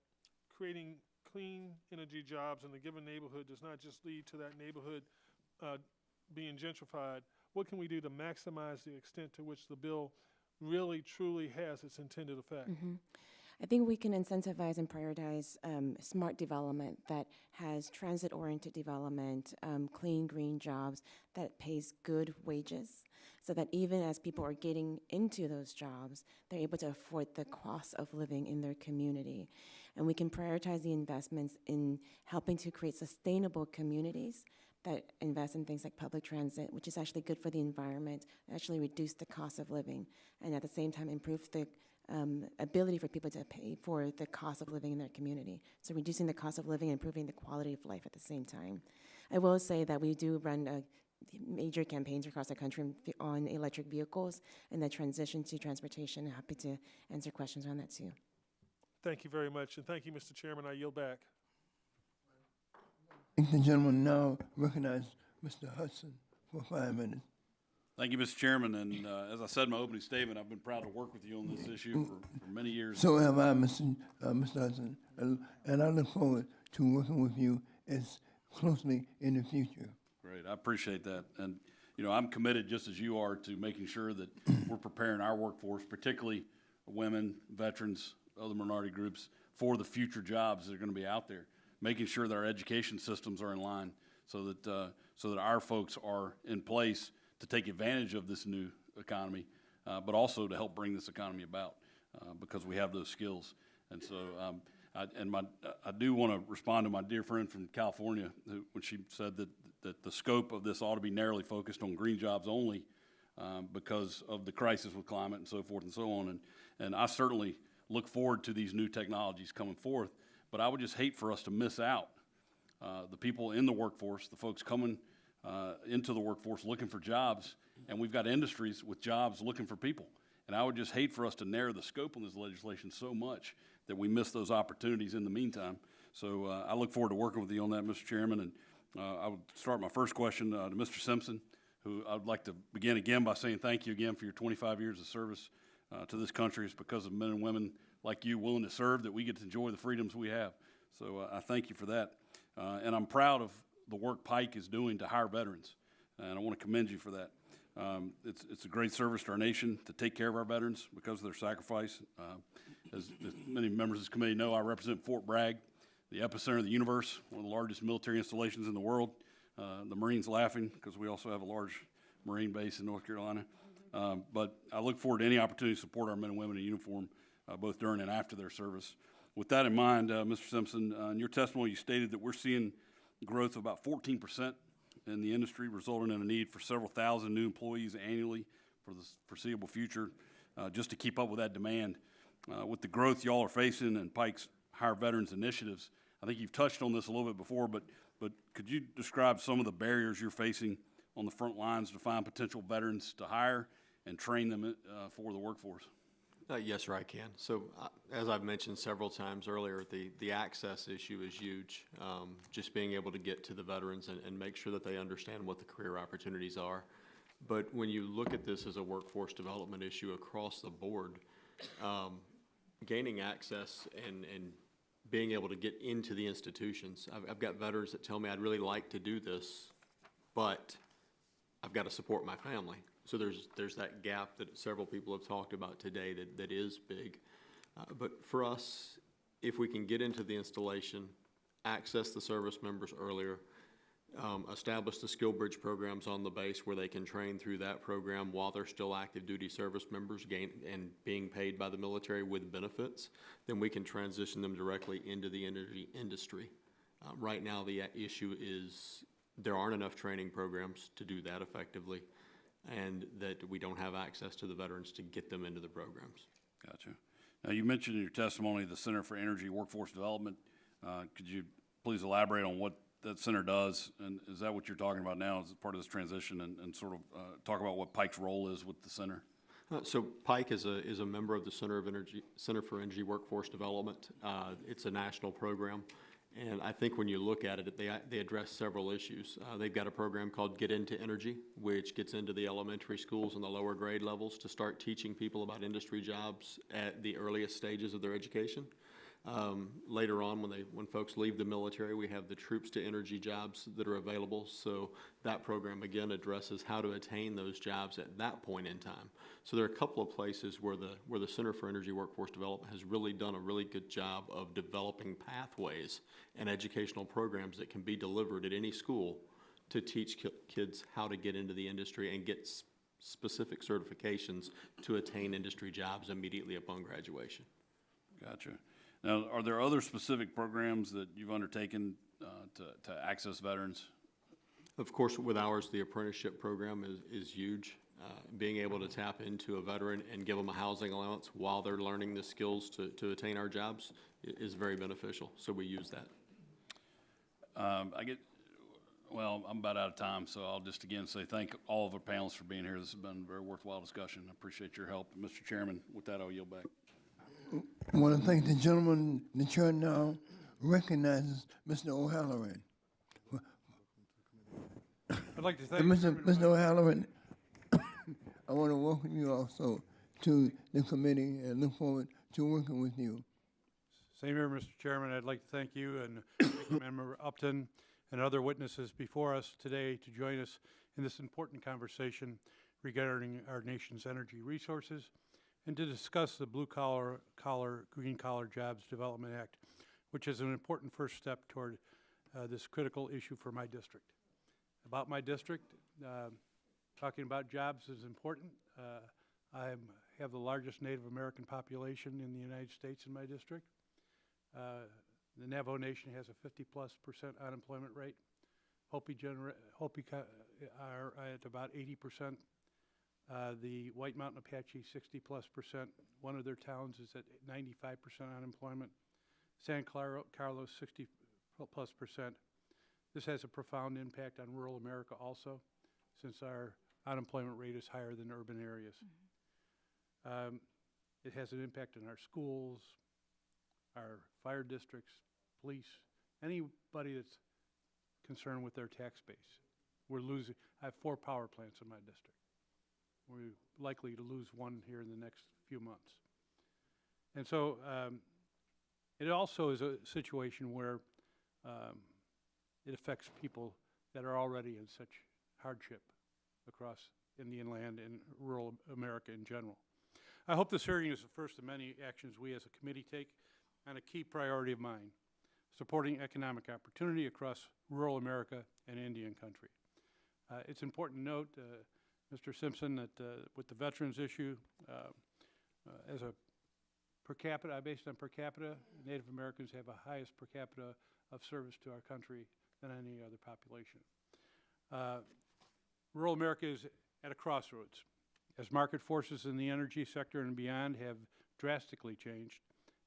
creating clean energy jobs in a given neighborhood does not just lead to that neighborhood being gentrified? What can we do to maximize the extent to which the bill really, truly has its intended effect? I think we can incentivize and prioritize smart development that has transit-oriented development, clean, green jobs that pays good wages, so that even as people are getting into those jobs, they're able to afford the cost of living in their community. And we can prioritize the investments in helping to create sustainable communities that invest in things like public transit, which is actually good for the environment, actually reduce the cost of living, and at the same time improve the ability for people to pay for the cost of living in their community. So reducing the cost of living and improving the quality of life at the same time. I will say that we do run major campaigns across the country on electric vehicles and the transition to transportation. I'm happy to answer questions on that too. Thank you very much, and thank you, Mr. Chairman. I yield back. Ladies and gentlemen, now recognize Mr. Hudson for 5 minutes. Thank you, Mr. Chairman, and as I said in my opening statement, I've been proud to work with you on this issue for many years. So have I, Mr. Hudson, and I look forward to working with you as closely in the future. Great, I appreciate that. And, you know, I'm committed, just as you are, to making sure that we're preparing our workforce, particularly women, veterans, other minority groups, for the future jobs that are going to be out there, making sure that our education systems are in line so that our folks are in place to take advantage of this new economy, but also to help bring this economy about because we have those skills. And so I do want to respond to my dear friend from California when she said that the scope of this ought to be narrowly focused on green jobs only because of the crisis with climate and so forth and so on. And I certainly look forward to these new technologies coming forth, but I would just hate for us to miss out the people in the workforce, the folks coming into the workforce looking for jobs, and we've got industries with jobs looking for people. And I would just hate for us to narrow the scope on this legislation so much that we miss those opportunities in the meantime. So I look forward to working with you on that, Mr. Chairman. And I would start my first question to Mr. Simpson, who I would like to begin again by saying thank you again for your 25 years of service to this country. It's because of men and women like you willing to serve that we get to enjoy the freedoms we have. So I thank you for that. And I'm proud of the work Pike is doing to hire veterans, and I want to commend you for that. It's a great service to our nation to take care of our veterans because of their sacrifice. As many members of this committee know, I represent Fort Bragg, the epicenter of the universe, one of the largest military installations in the world. The Marines laughing because we also have a large Marine base in North Carolina. But I look forward to any opportunity to support our men and women in uniform, both during and after their service. With that in mind, Mr. Simpson, in your testimony you stated that we're seeing growth of about 14% in the industry, resulting in a need for several thousand new employees annually for the foreseeable future, just to keep up with that demand. With the growth y'all are facing and Pike's Hire Veterans initiatives, I think you've touched on this a little bit before, but could you describe some of the barriers you're facing on the front lines to find potential veterans to hire and train them for the workforce? Yes, sir, I can. So, as I've mentioned several times earlier, the access issue is huge. Just being able to get to the veterans and make sure that they understand what the career opportunities are. But when you look at this as a workforce development issue across the board, gaining access and being able to get into the institutions. I've got veterans that tell me I'd really like to do this, but I've got to support my family. So there's that gap that several people have talked about today that is big. But for us, if we can get into the installation, access the service members earlier, establish the skill bridge programs on the base where they can train through that program while they're still active duty service members and being paid by the military with benefits, then we can transition them directly into the energy industry. Right now the issue is there aren't enough training programs to do that effectively, and that we don't have access to the veterans to get them into the programs. Gotcha. Now, you mentioned in your testimony the Center for Energy Workforce Development. Could you please elaborate on what that center does, and is that what you're talking about now as part of this transition, and sort of talk about what Pike's role is with the center? So Pike is a member of the Center for Energy Workforce Development. It's a national program, and I think when you look at it, they address several issues. They've got a program called Get Into Energy, which gets into the elementary schools and the lower grade levels to start teaching people about industry jobs at the earliest stages of their education. Later on, when folks leave the military, we have the Troops to Energy jobs that are available. So that program again addresses how to attain those jobs at that point in time. So there are a couple of places where the Center for Energy Workforce Development has really done a really good job of developing pathways and educational programs that can be delivered at any school to teach kids how to get into the industry and get specific certifications to attain industry jobs immediately upon graduation. Gotcha. Now, are there other specific programs that you've undertaken to access veterans? Of course, with ours, the apprenticeship program is huge. Being able to tap into a veteran and give them a housing allowance while they're learning the skills to attain our jobs is very beneficial, so we use that. Well, I'm about out of time, so I'll just again say thank all of our panelists for being here. This has been a very worthwhile discussion. I appreciate your help. Mr. Chairman, with that, I'll yield back. I want to thank the gentleman. The chair now recognizes Mr. O'Halloran. I'd like to thank Mr. O'Halloran. I want to welcome you also to the committee and look forward to working with you. Same here, Mr. Chairman. I'd like to thank you and Member Upton and other witnesses before us today to join us in this important conversation regarding our nation's energy resources and to discuss the Blue Collar, Green Collar Jobs Development Act, which is an important first step toward this critical issue for my district. About my district, talking about jobs is important. I have the largest Native American population in the United States in my district. The Navajo Nation has a 50+% unemployment rate. Hopi are at about 80%. The White Mountain Apache, 60+%. One of their towns is at 95% unemployment. San Carlos, 60+%. This has a profound impact on rural America also, since our unemployment rate is higher than urban areas. It has an impact on our schools, our fire districts, police, anybody that's concerned with their tax base. We're losing. I have 4 power plants in my district. We're likely to lose one here in the next few months. And so it also is a situation where it affects people that are already in such hardship across Indian land and rural America in general. I hope this hearing is the first of many actions we as a committee take on a key priority of mine, supporting economic opportunity across rural America and Indian country. It's important to note, Mr. Simpson, that with the veterans issue, as a per capita, based on per capita, Native Americans have the highest per capita of service to our country than any other population. Rural America is at a crossroads, as market forces in the energy sector and beyond have drastically changed,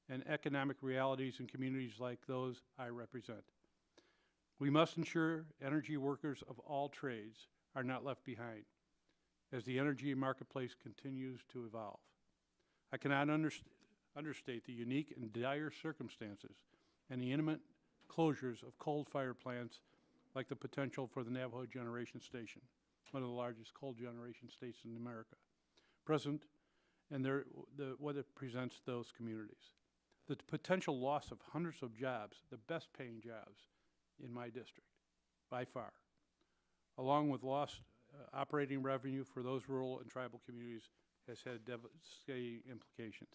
and economic realities in communities like those I represent. We must ensure energy workers of all trades are not left behind as the energy marketplace continues to evolve. I cannot understate the unique and dire circumstances and the imminent closures of coal-fired plants like the potential for the Navajo Generation Station, one of the largest coal generation stations in America, present, and what it presents to those communities. The potential loss of hundreds of jobs, the best paying jobs in my district, by far, along with lost operating revenue for those rural and tribal communities, has had devastating implications.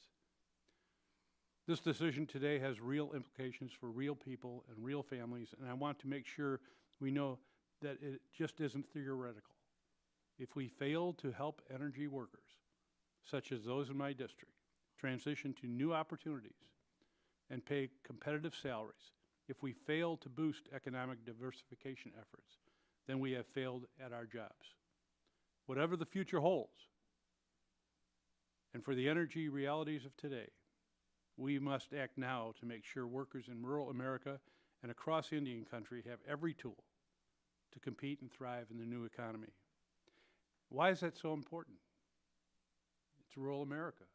This decision today has real implications for real people and real families, and I want to make sure we know that it just isn't theoretical. If we fail to help energy workers, such as those in my district, transition to new opportunities and pay competitive salaries, if we fail to boost economic diversification efforts, then we have failed at our jobs. Whatever the future holds, and for the energy realities of today, we must act now to make sure workers in rural America and across Indian country have every tool to compete and thrive in the new economy. Why is that so important? It's rural America.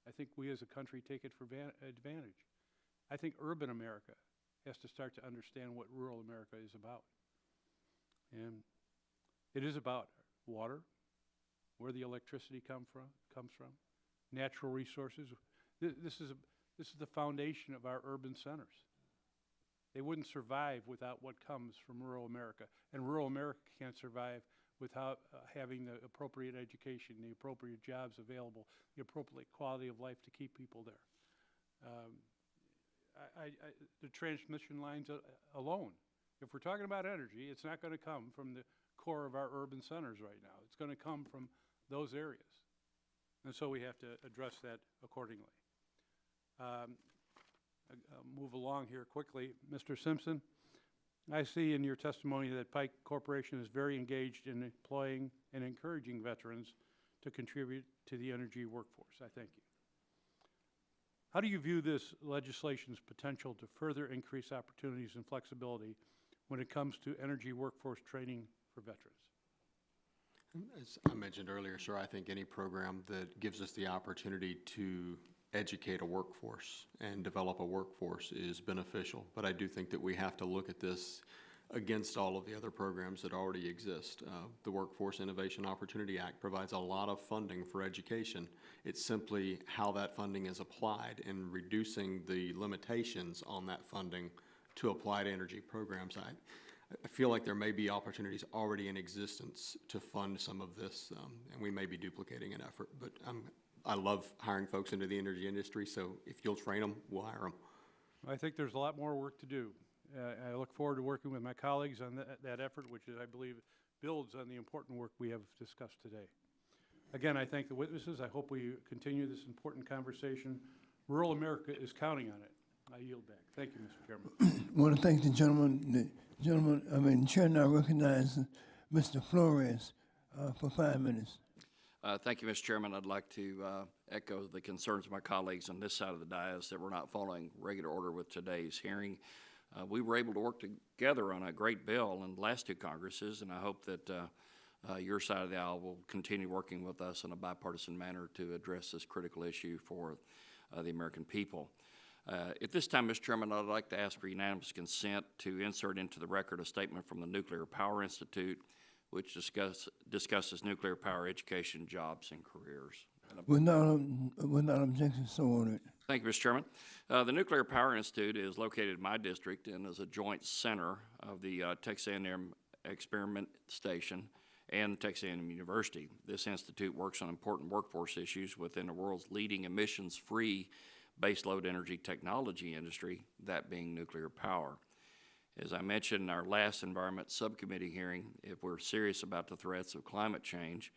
I think we as a country take it for advantage. I think urban America has to start to understand what rural America is about. And it is about water, where the electricity comes from, natural resources. This is the foundation of our urban centers. They wouldn't survive without what comes from rural America, and rural America can't survive without having the appropriate education, the appropriate jobs available, the appropriate quality of life to keep people there. The transmission lines alone, if we're talking about energy, it's not going to come from the core of our urban centers right now. It's going to come from those areas. And so we have to address that accordingly. I'll move along here quickly. Mr. Simpson, I see in your testimony that Pike Corporation is very engaged in employing and encouraging veterans to contribute to the energy workforce. I thank you. How do you view this legislation's potential to further increase opportunities and flexibility when it comes to energy workforce training for veterans? As I mentioned earlier, sir, I think any program that gives us the opportunity to educate a workforce and develop a workforce is beneficial. But I do think that we have to look at this against all of the other programs that already exist. The Workforce Innovation Opportunity Act provides a lot of funding for education. It's simply how that funding is applied and reducing the limitations on that funding to apply to energy programs. I feel like there may be opportunities already in existence to fund some of this, and we may be duplicating an effort. But I love hiring folks into the energy industry, so if you'll train them, we'll hire them. I think there's a lot more work to do. I look forward to working with my colleagues on that effort, which I believe builds on the important work we have discussed today. Again, I thank the witnesses. I hope we continue this important conversation. Rural America is counting on it. I yield back. Thank you, Mr. Chairman. I want to thank the gentleman. Chair now recognizes Mr. Flores for 5 minutes. Thank you, Mr. Chairman. I'd like to echo the concerns of my colleagues on this side of the dais that we're not following regular order with today's hearing. We were able to work together on a great bill in the last two Congresses, and I hope that your side of the aisle will continue working with us in a bipartisan manner to address this critical issue for the American people. At this time, Mr. Chairman, I'd like to ask for unanimous consent to insert into the record a statement from the Nuclear Power Institute, which discusses nuclear power education, jobs, and careers. Without objection, so ordered. Thank you, Mr. Chairman. The Nuclear Power Institute is located in my district and is a joint center of the Texas A&M Experiment Station and Texas A&M University. This institute works on important workforce issues within the world's leading emissions-free baseload energy technology industry, that being nuclear power. As I mentioned in our last Environment Subcommittee hearing, if we're serious about the threats of climate change,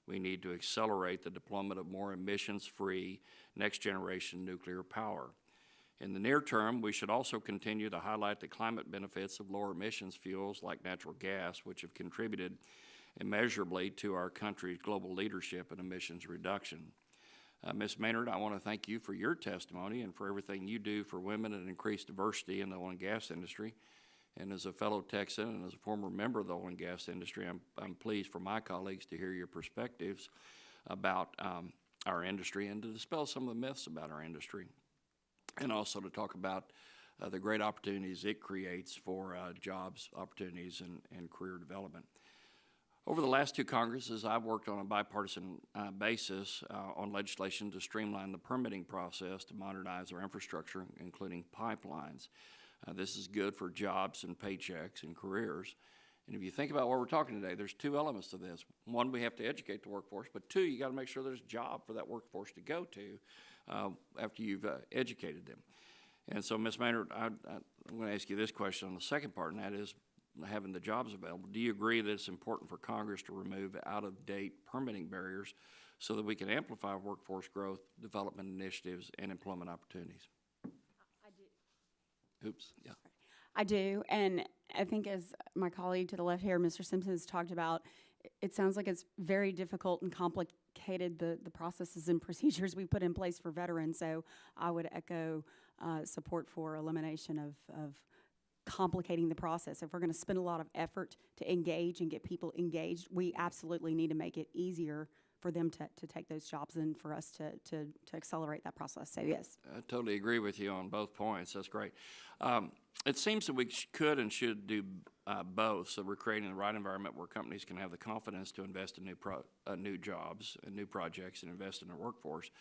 we need to accelerate the deployment of more emissions-free, next-generation nuclear power. In the near term, we should also continue to highlight the climate benefits of lower emissions fuels like natural gas, which have contributed immeasurably to our country's global leadership in emissions reduction. Ms. Maynard, I want to thank you for your testimony and for everything you do for women and increased diversity in the oil and gas industry. And as a fellow Texan and as a former member of the oil and gas industry, I'm pleased for my colleagues to hear your perspectives about our industry and to dispel some of the myths about our industry, and also to talk about the great opportunities it creates for jobs, opportunities, and career development. Over the last two Congresses, I've worked on a bipartisan basis on legislation to streamline the permitting process to modernize our infrastructure, including pipelines. This is good for jobs and paychecks and careers. And if you think about what we're talking today, there's two elements to this. One, we have to educate the workforce, but two, you got to make sure there's a job for that workforce to go to after you've educated them. And so, Ms. Maynard, I'm going to ask you this question on the second part, and that is having the jobs available. Do you agree that it's important for Congress to remove out-of-date permitting barriers so that we can amplify workforce growth, development initiatives, and employment opportunities? I do. Oops, yeah. I do, and I think as my colleague to the left here, Mr. Simpson, has talked about, it sounds like it's very difficult and complicated, the processes and procedures we put in place for veterans, so I would echo support for elimination of complicating the process. If we're going to spend a lot of effort to engage and get people engaged, we absolutely need to make it easier for them to take those jobs and for us to accelerate that process. So yes. I totally agree with you on both points. That's great. It seems that we could and should do both, so we're creating the right environment where companies can have the confidence to invest in new jobs and new projects and invest in their workforce.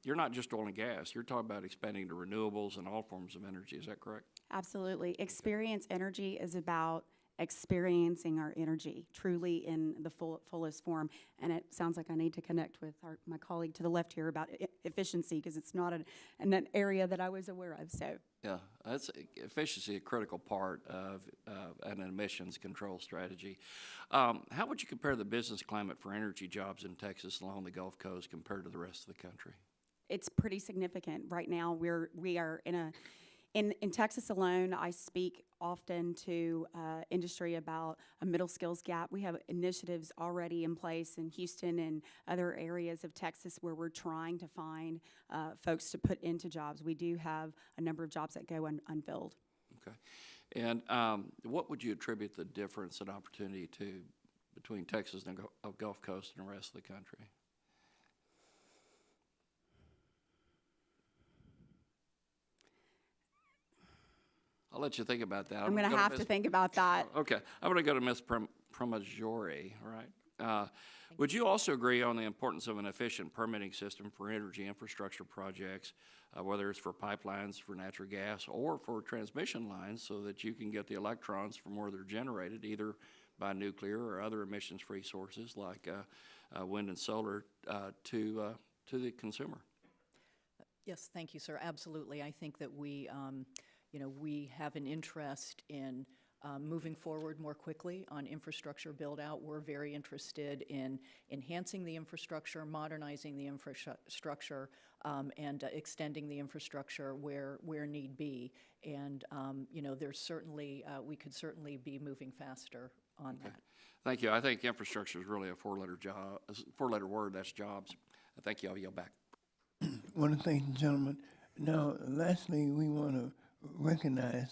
You're not just oil and gas. You're talking about expanding to renewables and all forms of energy. Is that correct? Absolutely. Experience energy is about experiencing our energy truly in the fullest form. And it sounds like I need to connect with my colleague to the left here about efficiency, because it's not an area that I was aware of. So yeah, that's efficiency, a critical part of an emissions control strategy. How would you compare the business climate for energy jobs in Texas along the Gulf Coast compared to the rest of the country? it's pretty significant. Right now, we are in Texas alone, I speak often to industry about a middle skills gap. We have initiatives already in place in Houston and other areas of Texas where we're trying to find folks to put into jobs. We do have a number of jobs that go unfilled. Okay. And what would you attribute the difference in opportunity to between Texas and the Gulf Coast and the rest of the country? I'll let you think about that. I'm going to have to think about that. Okay. I'm going to go to Ms. Pramaggiore, all right? Would you also agree on the importance of an efficient permitting system for energy infrastructure projects, whether it's for pipelines, for natural gas, or for transmission lines, so that you can get the electrons from where they're generated, either by nuclear or other emissions-free sources like wind and solar, to the consumer? Yes, thank you, sir. Absolutely. I think that we have an interest in moving forward more quickly on infrastructure build-out. We're very interested in enhancing the infrastructure, modernizing the infrastructure, and extending the infrastructure where need be. And there's certainly we could certainly be moving faster on that. Thank you. I think infrastructure is really a four-letter word. That's jobs. Thank you. I'll yield back. I want to thank the gentleman. Now, lastly, we want to recognize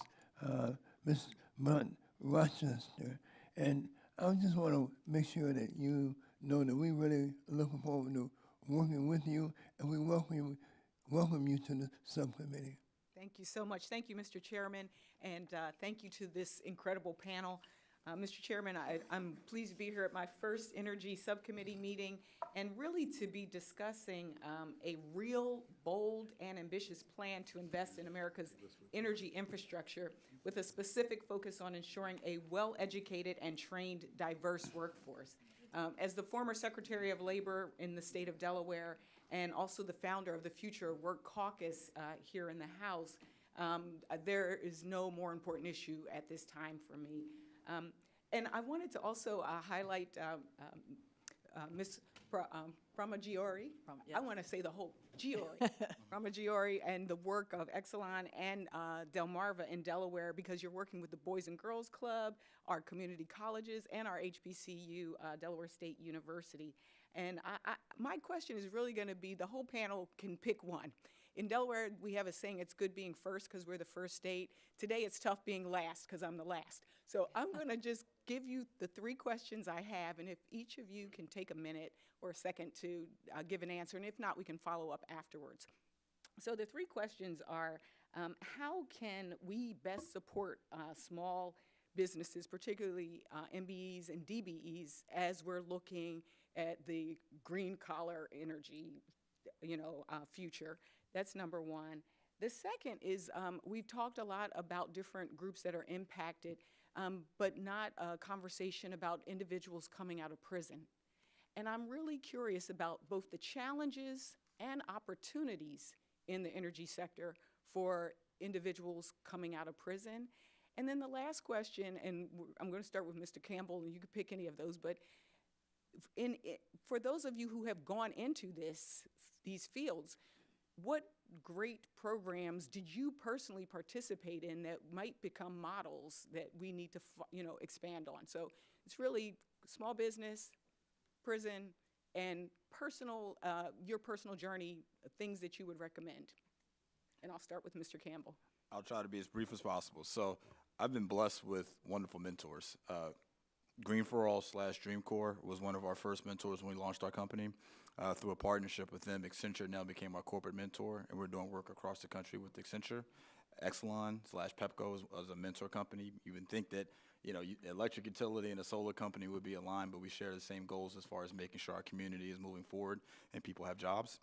Ms. Blunt Rochester, and I just want to make sure that you know that we really looking forward to working with you, and we welcome you to the subcommittee. Thank you so much. Thank you, Mr. Chairman, and thank you to this incredible panel. Mr. Chairman, I'm pleased to be here at my first Energy Subcommittee meeting, and really to be discussing a real, bold, and ambitious plan to invest in America's energy infrastructure with a specific focus on ensuring a well-educated and trained, diverse workforce. As the former Secretary of Labor in the state of Delaware and also the founder of the Future Work Caucus here in the House, there is no more important issue at this time for me. And I wanted to also highlight Ms. Pramaggiore. I want to say the whole Giori, and the work of Exelon and Delmarva in Delaware, because you're working with the Boys and Girls Club, our community colleges, and our HBCU, Delaware State University. And my question is really going to be, the whole panel can pick one. In Delaware, we have a saying, it's good being first because we're the first state. Today, it's tough being last because I'm the last. So I'm going to just give you the 3 questions I have, and if each of you can take a minute or a second to give an answer, and if not, we can follow up afterwards. So the 3 questions are, how can we best support small businesses, particularly MBEs and DBEs, as we're looking at the green collar energy, future? That's number 1. The second is, we've talked a lot about different groups that are impacted, but not a conversation about individuals coming out of prison. And I'm really curious about both the challenges and opportunities in the energy sector for individuals coming out of prison. And then the last question, and I'm going to start with Mr. Campbell, and you can pick any of those, but for those of you who have gone into these fields, what great programs did you personally participate in that might become models that we need to expand on? So it's really small business, prison, and your personal journey, things that you would recommend. And I'll start with Mr. Campbell. I'll try to be as brief as possible. So I've been blessed with wonderful mentors. Green for All / Dream Corps was one of our first mentors when we launched our company. Through a partnership with them, Accenture now became our corporate mentor, and we're doing work across the country with Accenture. Exelon / Pepco is a mentor company. You would think that electric utility and a solar company would be aligned, but we share the same goals as far as making sure our community is moving forward and people have jobs.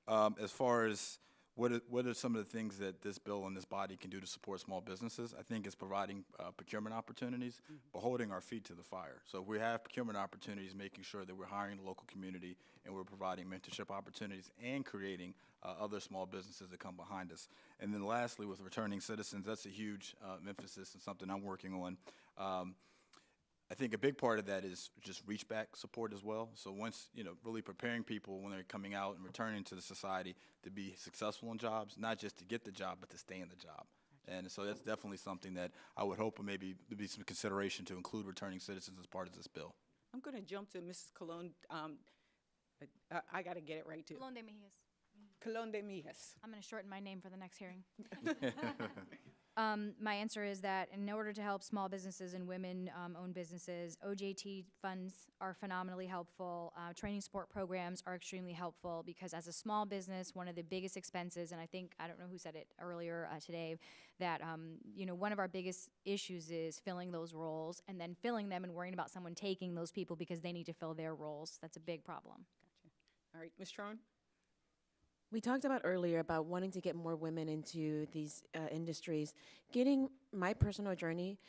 As far as what are some of the things that this bill and this body can do to support small businesses? I think it's providing procurement opportunities, but holding our feet to the fire. So if we have procurement opportunities, making sure that we're hiring the local community and we're providing mentorship opportunities and creating other small businesses that come behind us. And then lastly, with returning citizens, that's a huge emphasis and something I'm working on. I think a big part of that is just reach back support as well. So once, really preparing people when they're coming out and returning to the society to be successful in jobs, not just to get the job, but to stay in the job. And so that's definitely something that I would hope maybe there'd be some consideration to include returning citizens as part of this bill. I'm going to jump to Mrs. Colon. I got to get it right, too. Colon de Mejias. Colon de Mejias. I'm going to shorten my name for the next hearing. My answer is that in order to help small businesses and women-owned businesses, OJT funds are phenomenally helpful. Training support programs are extremely helpful because as a small business, one of the biggest expenses, and I don't know who said it earlier today, that one of our biggest issues is filling those roles and then filling them and worrying about someone taking those people because they need to fill their roles. That's a big problem. Gotcha. All right, Ms. Trone? We talked about earlier about wanting to get more women into these industries. Getting my personal journey,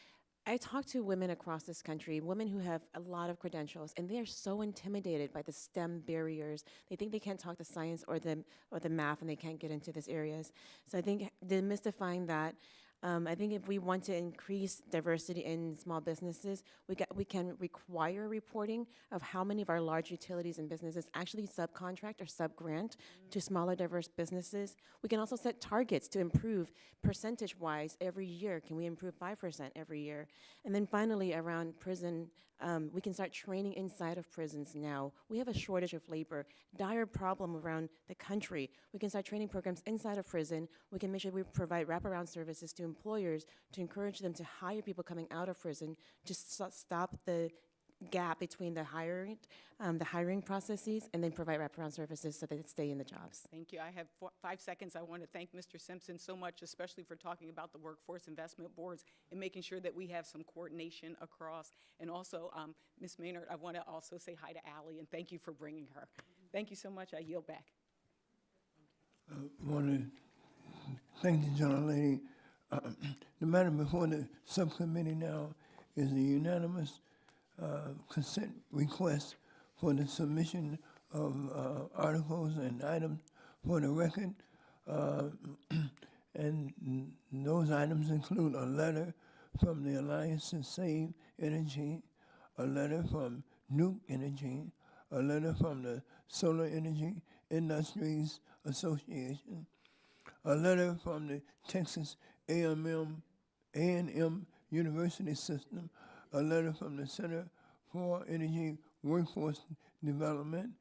I talk to women across this country, women who have a lot of credentials, and they are so intimidated by the STEM barriers. They think they can't talk the science or the math, and they can't get into these areas. So I think demystifying that. I think if we want to increase diversity in small businesses, we can require reporting of how many of our large utilities and businesses actually subcontract or subgrant to smaller diverse businesses. We can also set targets to improve percentage-wise every year. Can we improve 5% every year? And then finally, around prison, we can start training inside of prisons now. We have a shortage of labor, dire problem around the country. We can start training programs inside of prison. We can make sure we provide wraparound services to employers to encourage them to hire people coming out of prison, just stop the gap between the hiring processes, and then provide wraparound services so that they stay in the jobs. Thank you. I have 5 seconds. I want to thank Mr. Simpson so much, especially for talking about the workforce investment boards and making sure that we have some coordination across. And also, Ms. Maynard, I want to also say hi to Allie and thank you for bringing her. Thank you so much. I yield back. I want to thank the gentlelady. The matter before the subcommittee now is a unanimous consent request for the submission of articles and items for the record. And those items include a letter from the Alliance to Save Energy, a letter from Nuke Energy, a letter from the Solar Energy Industries Association, a letter from the Texas A&M University System, a letter from the Center for Energy Workforce Development,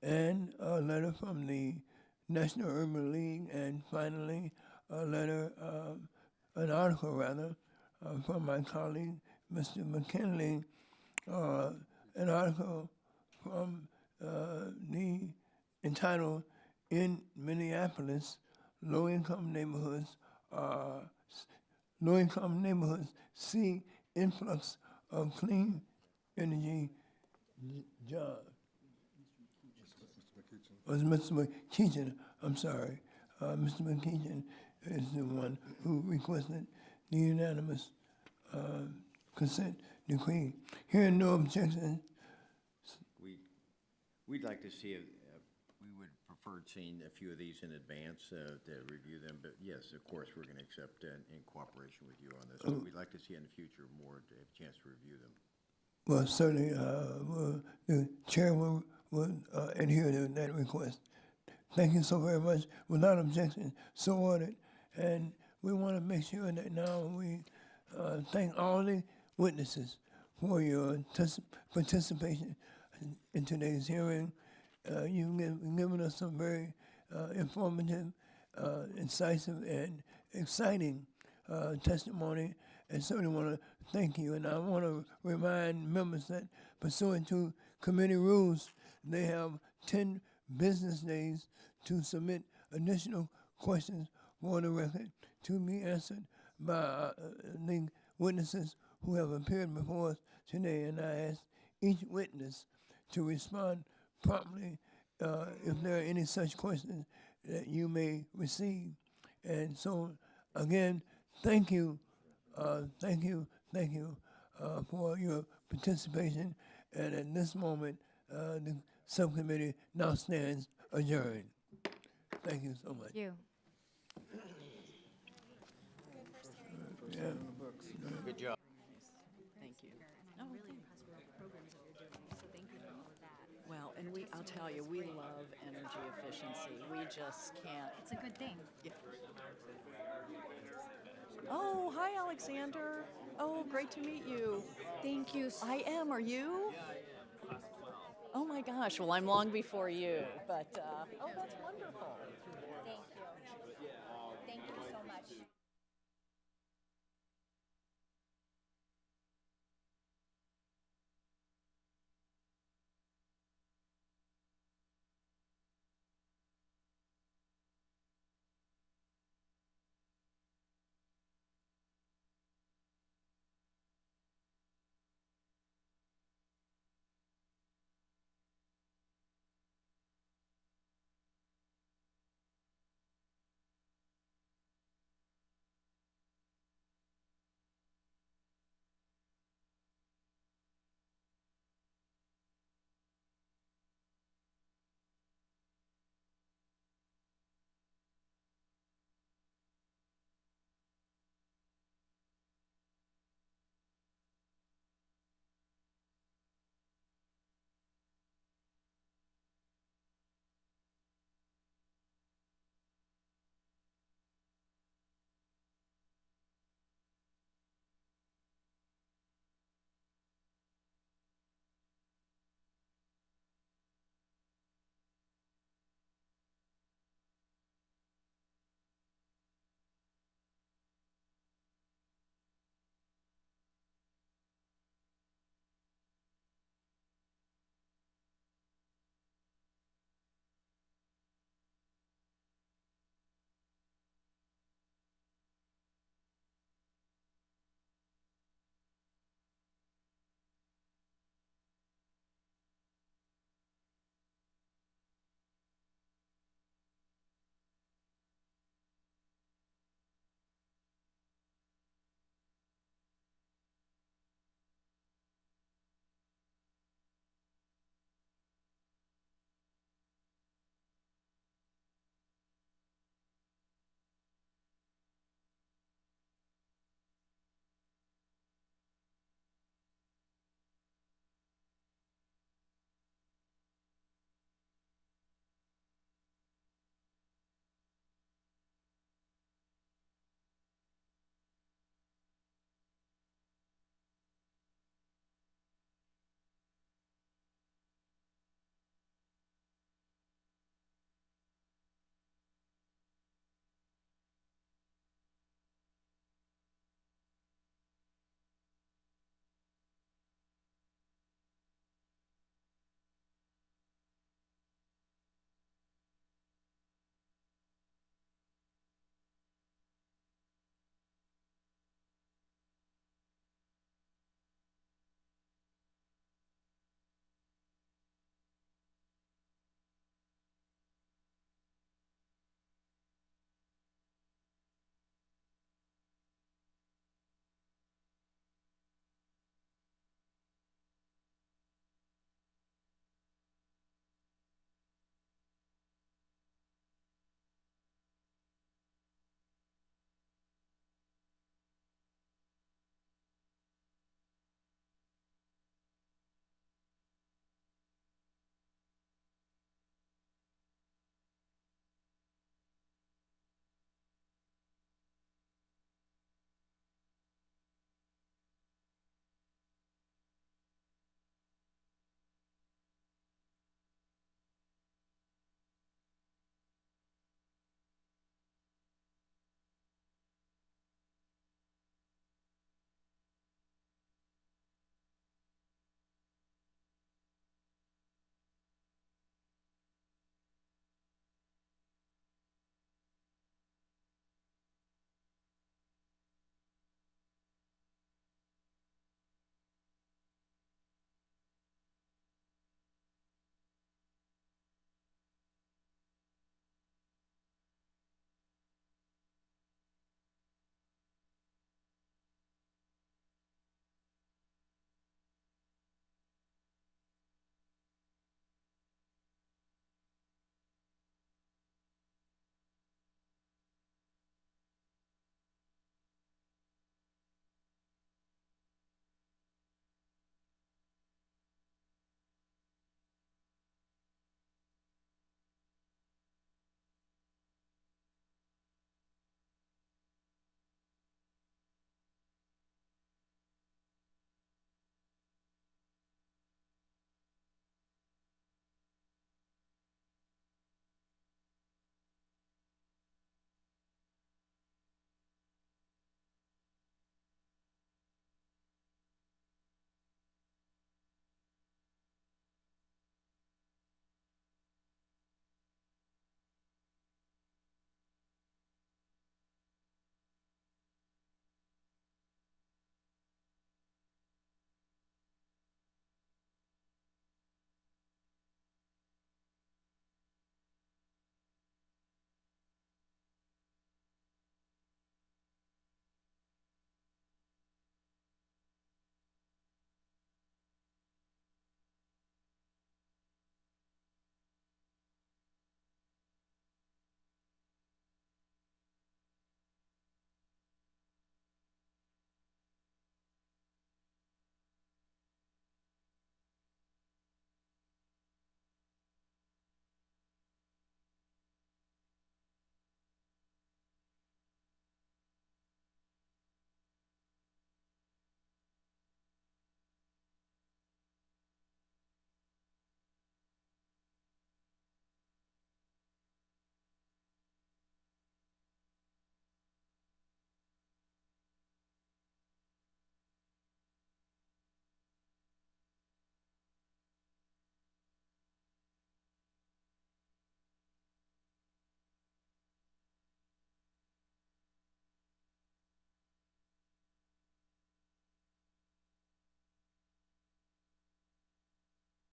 and a letter from the National Urban League, and finally, a letter, an article rather, from my colleague, Mr. McKinley, an article from the entitled "In Minneapolis, Low-Income Neighborhoods See Influx of Clean Energy Jobs." Was Mr. McKeechan, I'm sorry. Mr. McKeechan is the one who requested the unanimous consent decree. Hearing no objection, We'd like to see, we would prefer seeing a few of these in advance to review them, but yes, of course, we're going to accept in cooperation with you on this. But we'd like to see in the future more to have a chance to review them. well, certainly the chair will adhere to that request. Thank you so very much. Without objection, so ordered. And we want to make sure that now we thank all the witnesses for your participation in today's hearing. You've given us some very informative, incisive, and exciting testimony, and certainly want to thank you. And I want to remind members that pursuant to committee rules, they have 10 business days to submit additional questions for the record to be answered by the witnesses who have appeared before us today. And I ask each witness to respond promptly if there are any such questions that you may receive. And so, again, thank you for your participation. And at this moment, the subcommittee now stands adjourned. Thank you so much. Thank you. Yeah. Good job. Thank you. I'm really impressed with all the programs that you're doing, so thank you for all of that. Well, and I'll tell you, we love energy efficiency. We just can't. It's a good thing. Yeah. Oh, hi, Alexander. Oh, great to meet you. Thank you. I am. Are you? Oh my gosh. Well, I'm long before you, but oh, that's wonderful.